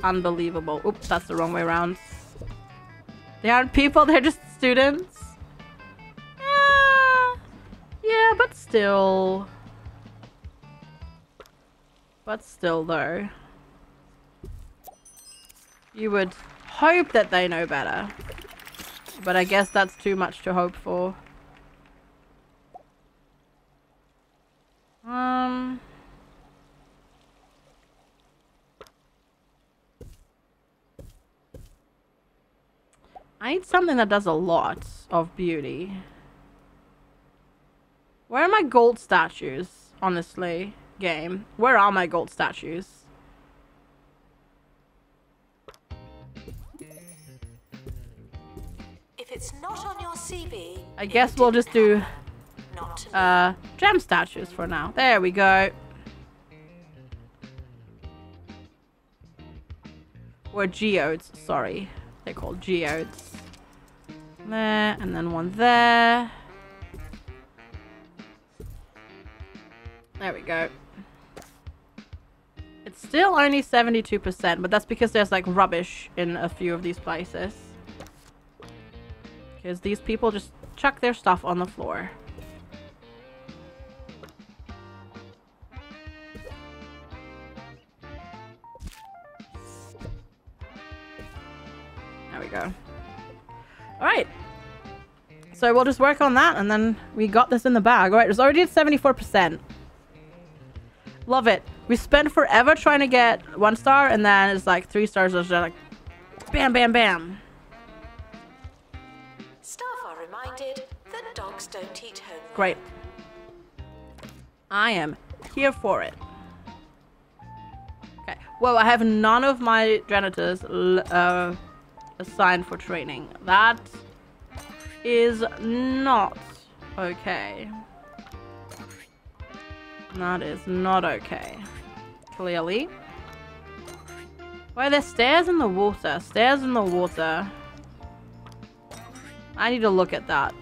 Speaker 1: Unbelievable. Oops, that's the wrong way around. They aren't people, they're just students. Yeah, but still. But still, though. You would hope that they know better. But I guess that's too much to hope for. I need something that does a lot of beauty. Where are my gold statues? Honestly, game. Where are my gold statues?
Speaker 2: If it's not on your CV,
Speaker 1: I guess we'll just do
Speaker 2: not
Speaker 1: gem statues for now. There we go. Or geodes, sorry. They're called geodes. There, and then one there. There we go. It's still only 72%, but that's because there's like rubbish in a few of these places. Because these people just chuck their stuff on the floor. There we go. Alright. So we'll just work on that and then we got this in the bag. Alright, it's already at 74%. Love it. We spent forever trying to get 1 star and then it's like 3 stars are just like bam, bam, bam.
Speaker 2: Staff are reminded that dogs don't eat homework.
Speaker 1: Great. I am here for it. Okay. Well, I have none of my janitors assigned for training. That is not okay. That is not okay. Clearly. Why, there's stairs in the water. Stairs in the water. I need to look at that.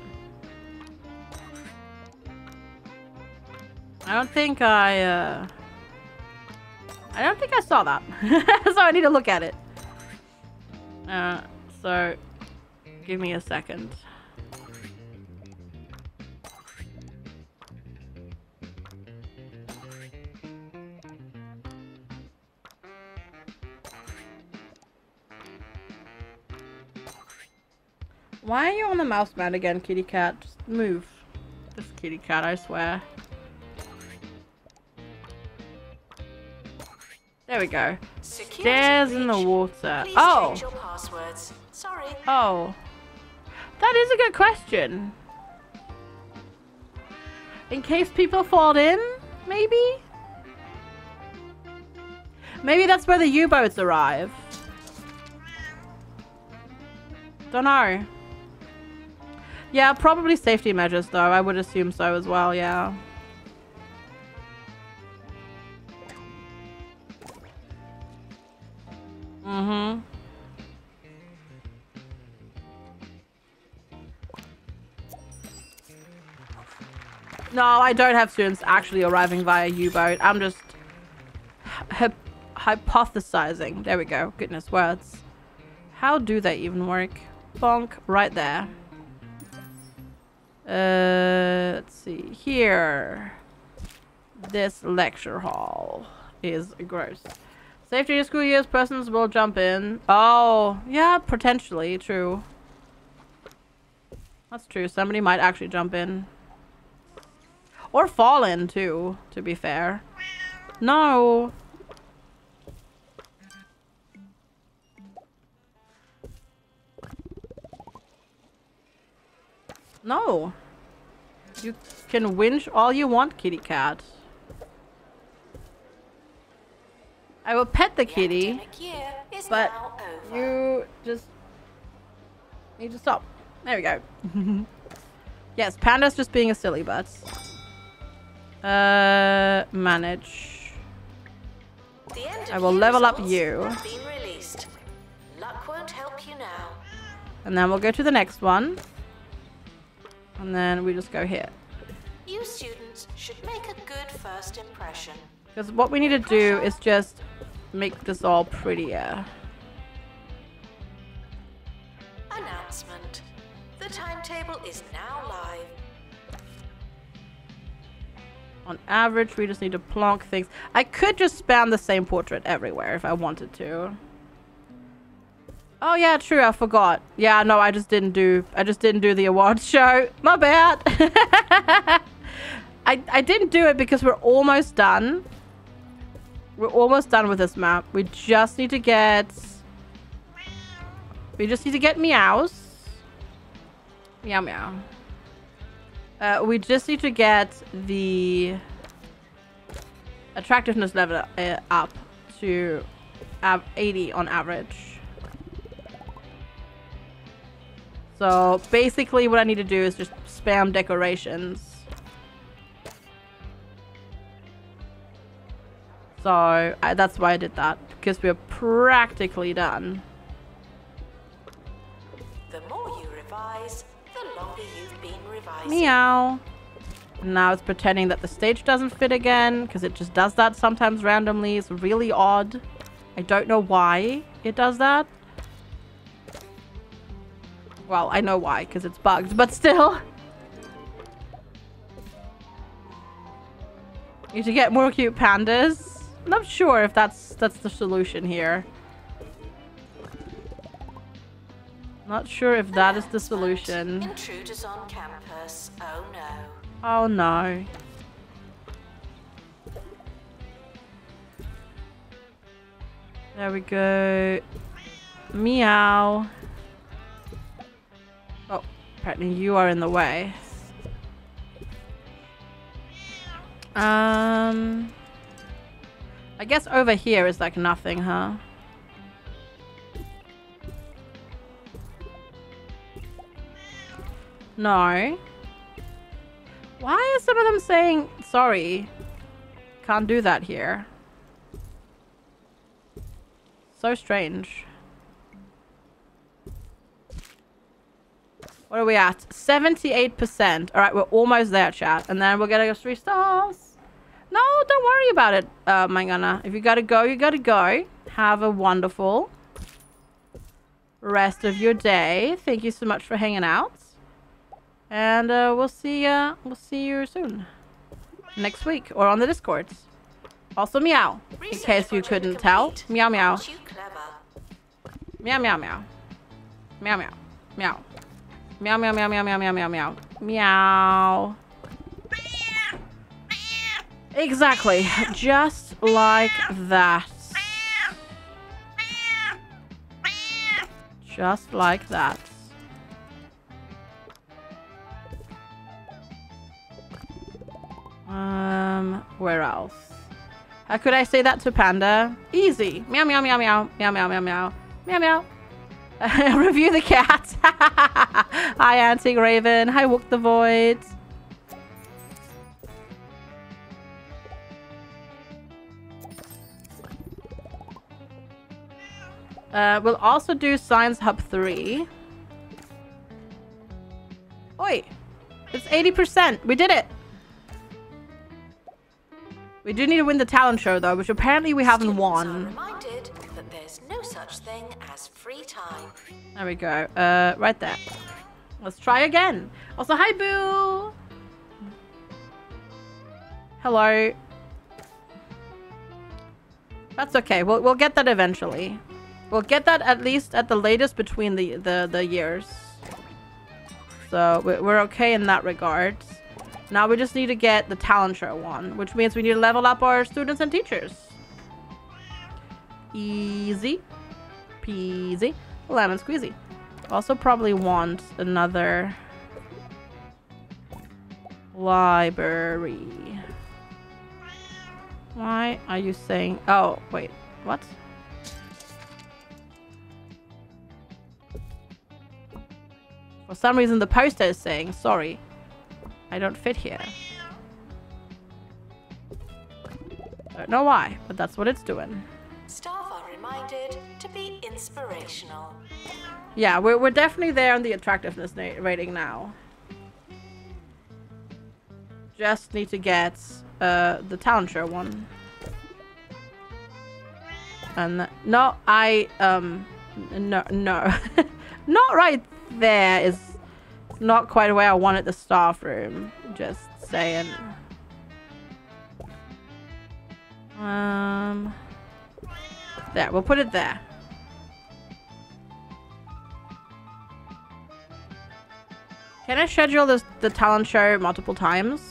Speaker 1: I don't think I saw that. So I need to look at it. So give me a second. Why are you on the mouse mat again, kitty cat? Just move. This kitty cat, I swear. There we go. Stairs in the water.
Speaker 2: Please
Speaker 1: oh!
Speaker 2: change your passwords. Sorry.
Speaker 1: Oh. That is a good question. In case people fall in, maybe? Maybe that's where the U-boats arrive. Don't know. Yeah, probably safety measures though. I would assume so as well, yeah. Mm-hmm. No, I don't have students actually arriving via U-boat. I'm just hypothesizing. There we go. Goodness words. How do they even work? Bonk. Right there. Let's see. Here. This lecture hall is gross. Safety in school years, persons will jump in. Oh, yeah, potentially. True. That's true. Somebody might actually jump in. Or fall in, too, to be fair. No. No. You can winch all you want, kitty cat. I will pet the kitty, but you just need to stop. There we go. Yes, Panda's just being a silly butt. Manage. I will level up you.
Speaker 2: Luck won't help you now.
Speaker 1: And then we'll go to the next one. And then we just go here.
Speaker 2: You students should make a good first impression.
Speaker 1: Because what we need to do is just make this all prettier.
Speaker 2: Announcement. The timetable is now live.
Speaker 1: On average, we just need to plonk things. I could just spam the same portrait everywhere if I wanted to. Oh yeah, true, I forgot. Yeah, no, I just didn't do the awards show. My bad. I didn't do it because we're almost done. We're almost done with this map. We just need to get meows. Meow meow. We just need to get the attractiveness level up to 80 on average. So basically what I need to do is just spam decorations. So that's why I did that, because we're practically done.
Speaker 2: The more you revise, the longer you've been revising.
Speaker 1: Meow. Now it's pretending that the stage doesn't fit again, because it just does that sometimes randomly. It's really odd. I don't know why it does that. Well, I know why, because it's bugged, but still. Need to get more cute pandas. Not sure if that's the solution here. Not sure if that is the solution.
Speaker 2: Intruders on campus. Oh no.
Speaker 1: Oh no. There we go. Meow. Oh, apparently you are in the way. I guess over here is like nothing, huh? No. Why are some of them saying sorry? Can't do that here. So strange. What are we at? 78%. Alright, we're almost there, chat. And then we'll get us 3 stars. No, don't worry about it, Mangana. If you gotta go, you gotta go. Have a wonderful rest of your day. Thank you so much for hanging out. And we'll see you soon. Next week. Or on the Discords. Also meow. In case you couldn't tell. Meow meow. Meow meow meow. Meow meow. Meow. Meow meow meow meow meow meow meow meow. Meow. Exactly. Just like that. Just like that. Where else? How could I say that to Panda? Easy. Meow meow meow meow. Meow meow meow meow. Meow meow. Review the cat. Hi, Auntie Raven. Hi, Walk the Void. We'll also do Science Hub 3. Oi! It's 80%. We did it. We do need to win the talent show, though, which apparently we haven't won.
Speaker 2: Reminded that there's no such thing as free time.
Speaker 1: There we go. Right there. Let's try again. Also, hi, Boo. Hello. That's okay. We'll get that eventually. We'll get that at least at the latest between the years. So we're okay in that regard. Now we just need to get the talent show one, which means we need to level up our students and teachers. Easy peasy lemon squeezy. Also probably want another library. Why are you saying... Oh, wait. What? For some reason the poster is saying, sorry, I don't fit here. Don't know why, but that's what it's doing.
Speaker 2: Staff are reminded to be inspirational.
Speaker 1: Yeah, we're definitely there on the attractiveness rating now. Just need to get the talent show one. And no, no. Not right there is not quite where I wanted the staff room. Just saying. There, we'll put it there. Can I schedule the talent show multiple times?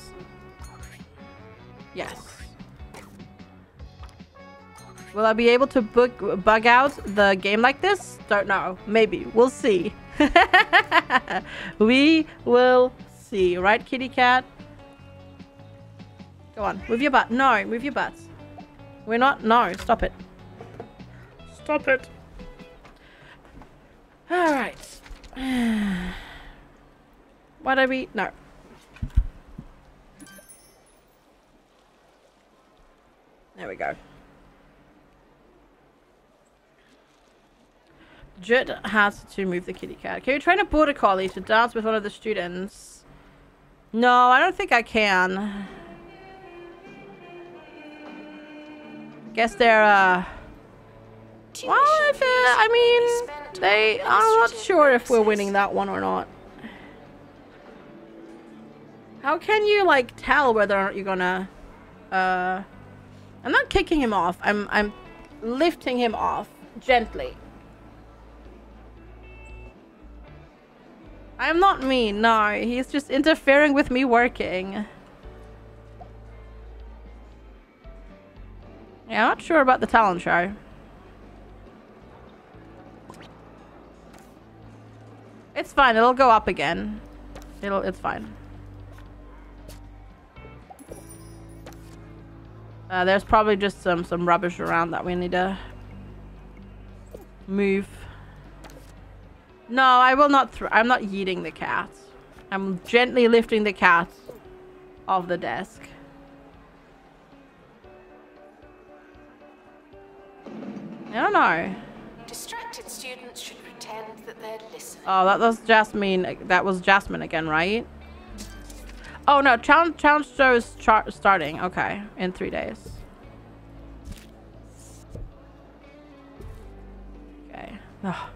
Speaker 1: Yes. Will I be able to bug out the game like this? Don't know. Maybe. We'll see. We will see. Right, kitty cat? Go on. Move your butt. No, move your butt. We're not... No, stop it. Stop it. Alright. Why did we... No. There we go. Jit has to move the kitty cat. Can you train a border collie to dance with one of the students? No, I don't think I can. Guess they're, well, I mean, I'm not sure if we're winning that one or not. How can you, like, tell whether or not you're gonna, I'm not kicking him off. I'm lifting him off gently. I'm not mean, no. He's just interfering with me working. Yeah, I'm not sure about the talent show. It's fine, it'll go up again. It's fine. There's probably just some rubbish around that we need to move. No, I will not I'm not yeeting the cat. I'm gently lifting the cat off the desk. I don't know.
Speaker 2: Distracted students should pretend that they're listening.
Speaker 1: Oh, that was Jasmine. That was Jasmine again, right? Oh no, challenge show is starting. Okay, in 3 days. Okay. Ugh.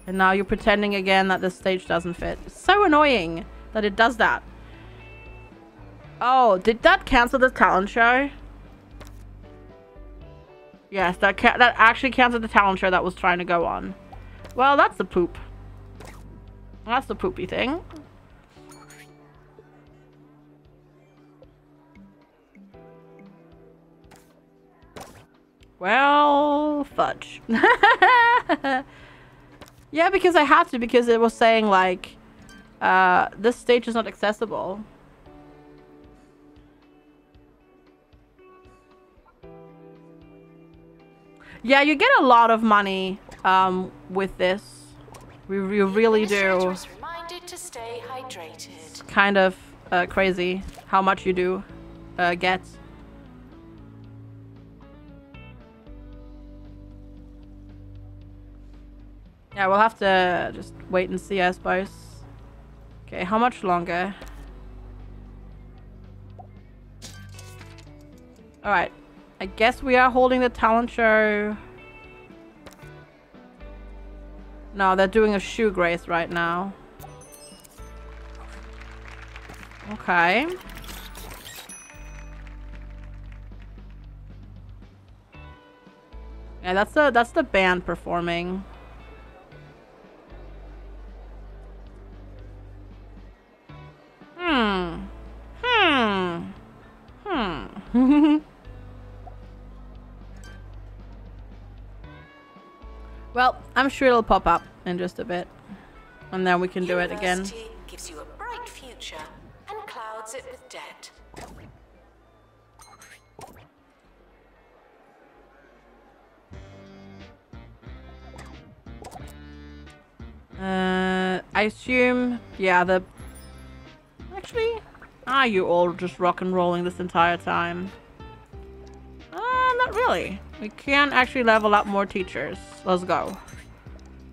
Speaker 1: And now you're pretending again that this stage doesn't fit. It's so annoying that it does that. Oh, did that cancel the talent show? Yes, that actually canceled the talent show that was trying to go on. Well, that's the poop. That's the poopy thing. Well, fudge. Yeah, because I had to, because it was saying like, this stage is not accessible. Yeah, you get a lot of money with this. You really do.
Speaker 2: Reminded to stay hydrated.
Speaker 1: It's kind of crazy how much you do get. Yeah, we'll have to just wait and see, I suppose. Okay, how much longer? Alright. I guess we are holding the talent show. No, they're doing a shoe grace right now. Okay. Yeah, that's the band performing. Well, I'm sure it'll pop up in just a bit. And then we can do it again.
Speaker 2: University gives you a bright future and clouds it with debt.
Speaker 1: I assume, yeah, actually, are you all just rock and rolling this entire time? Not really. We can actually level up more teachers. Let's go.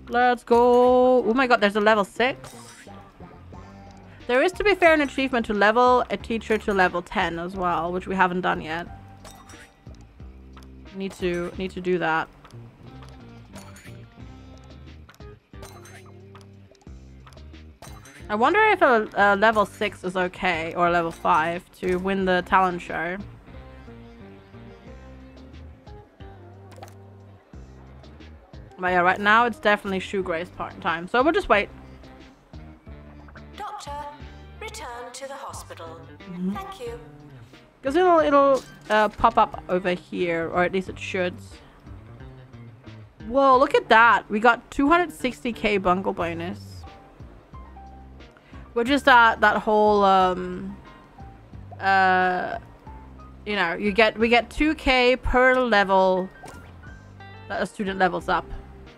Speaker 1: Let's go. Oh my god, there's a level 6. There is, to be fair, an achievement to level a teacher to level 10 as well, which we haven't done yet. Need to do that. I wonder if a level 6 is okay, or a level 5, to win the talent show. But yeah, right now it's definitely shoe grace time, so we'll just wait.
Speaker 2: Doctor, return to the hospital. Thank you.
Speaker 1: Because it'll pop up over here, or at least it should. Whoa, look at that. We got 260k bungle bonus. Which is that whole you know, we get 2k per level that a student levels up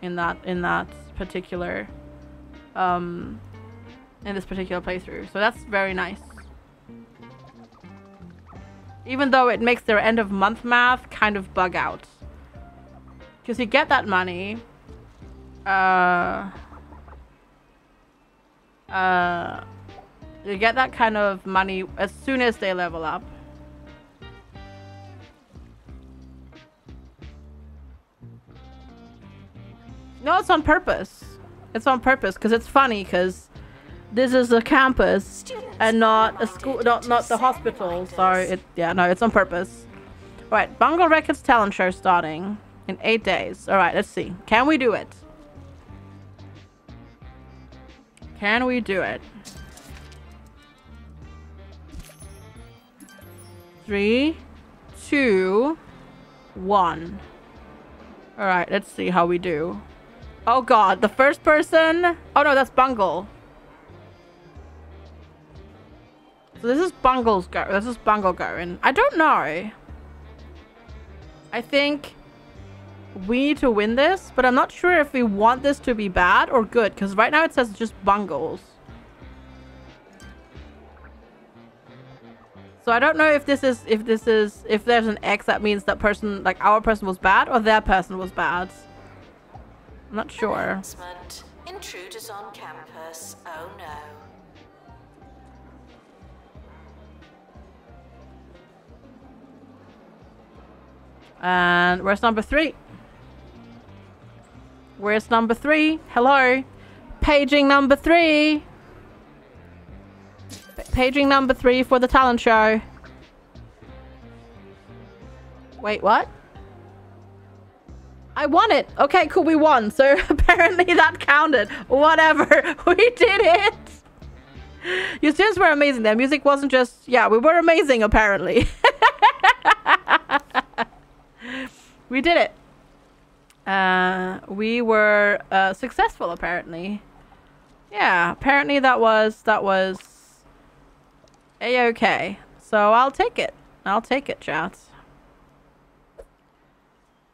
Speaker 1: in that particular in this particular playthrough. So that's very nice. Even though it makes their end of month math kind of bug out. Because you get that money. You get that kind of money as soon as they level up. No, it's on purpose. It's on purpose because it's funny because this is a campus and not a school, not the hospital. So it's on purpose. All right, Bungle Records talent show starting in 8 days. All right, let's see. Can we do it? Can we do it? 3, 2, 1. All right, let's see how we do. Oh God, the first person. Oh no, that's Bungle. So this is Bungle's go. This is Bungle going. I don't know. I think we need to win this, but I'm not sure if we want this to be bad or good because right now it says just Bungles. So I don't know if if there's an X that means that person, like our person was bad or their person was bad. I'm not sure.
Speaker 2: Announcement. Intruders on campus. Oh no.
Speaker 1: And where's number 3? Where's number 3? Hello? Paging number 3. Paging number 3 for the talent show. Wait, what? I won it. Okay, cool, we won. So apparently that counted. Whatever. We did it. Your students were amazing. Their music wasn't just... Yeah, we were amazing, apparently. We did it. We were successful, apparently. Yeah, apparently that was a-okay. So I'll take it. I'll take it, chat.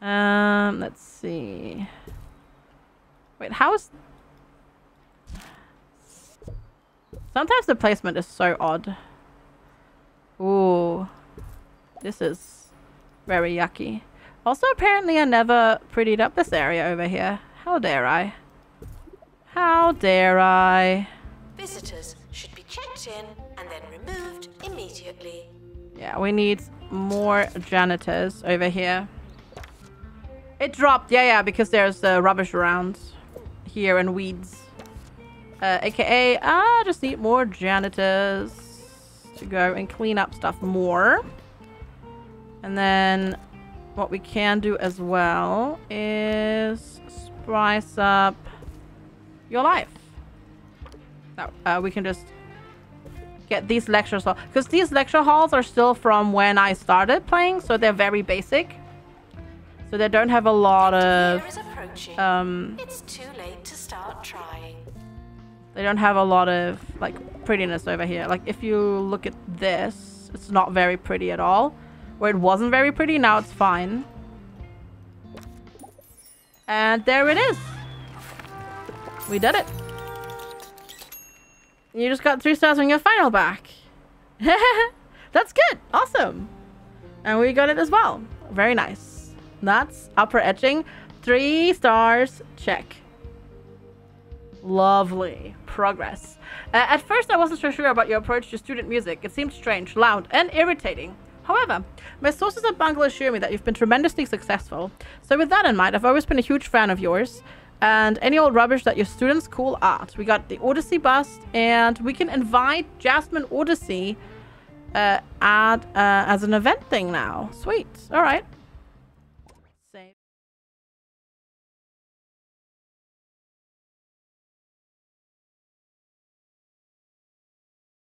Speaker 1: Let's see. Wait, how's... Sometimes the placement is so odd. Ooh. This is very yucky. Also, apparently I never prettied up this area over here. How dare I? How dare I?
Speaker 2: Visitors should be checked in and then removed immediately.
Speaker 1: Yeah, we need more janitors over here. It dropped. Yeah, because there's rubbish around here and weeds. AKA, I just need more janitors to go and clean up stuff more. And then what we can do as well is spice up your life. Now, we can just get these lecture halls. Because these lecture halls are still from when I started playing, so they're very basic. So they don't have a lot of...
Speaker 2: It's too late to start trying.
Speaker 1: They don't have a lot of, like, prettiness over here. Like, if you look at this, it's not very pretty at all. Where it wasn't very pretty, now it's fine. And there it is. We did it. You just got 3 stars on your final back. That's good. Awesome. And we got it as well. Very nice. That's upper etching. 3 stars. Check. Lovely. Progress. At first, I wasn't so sure about your approach to student music. It seemed strange, loud, and irritating. However, my sources at Bungle assure me that you've been tremendously successful. So with that in mind, I've always been a huge fan of yours. And any old rubbish that your students call art. We got the Odyssey bust, and we can invite Jasmine Odyssey as an event thing now. Sweet. All right.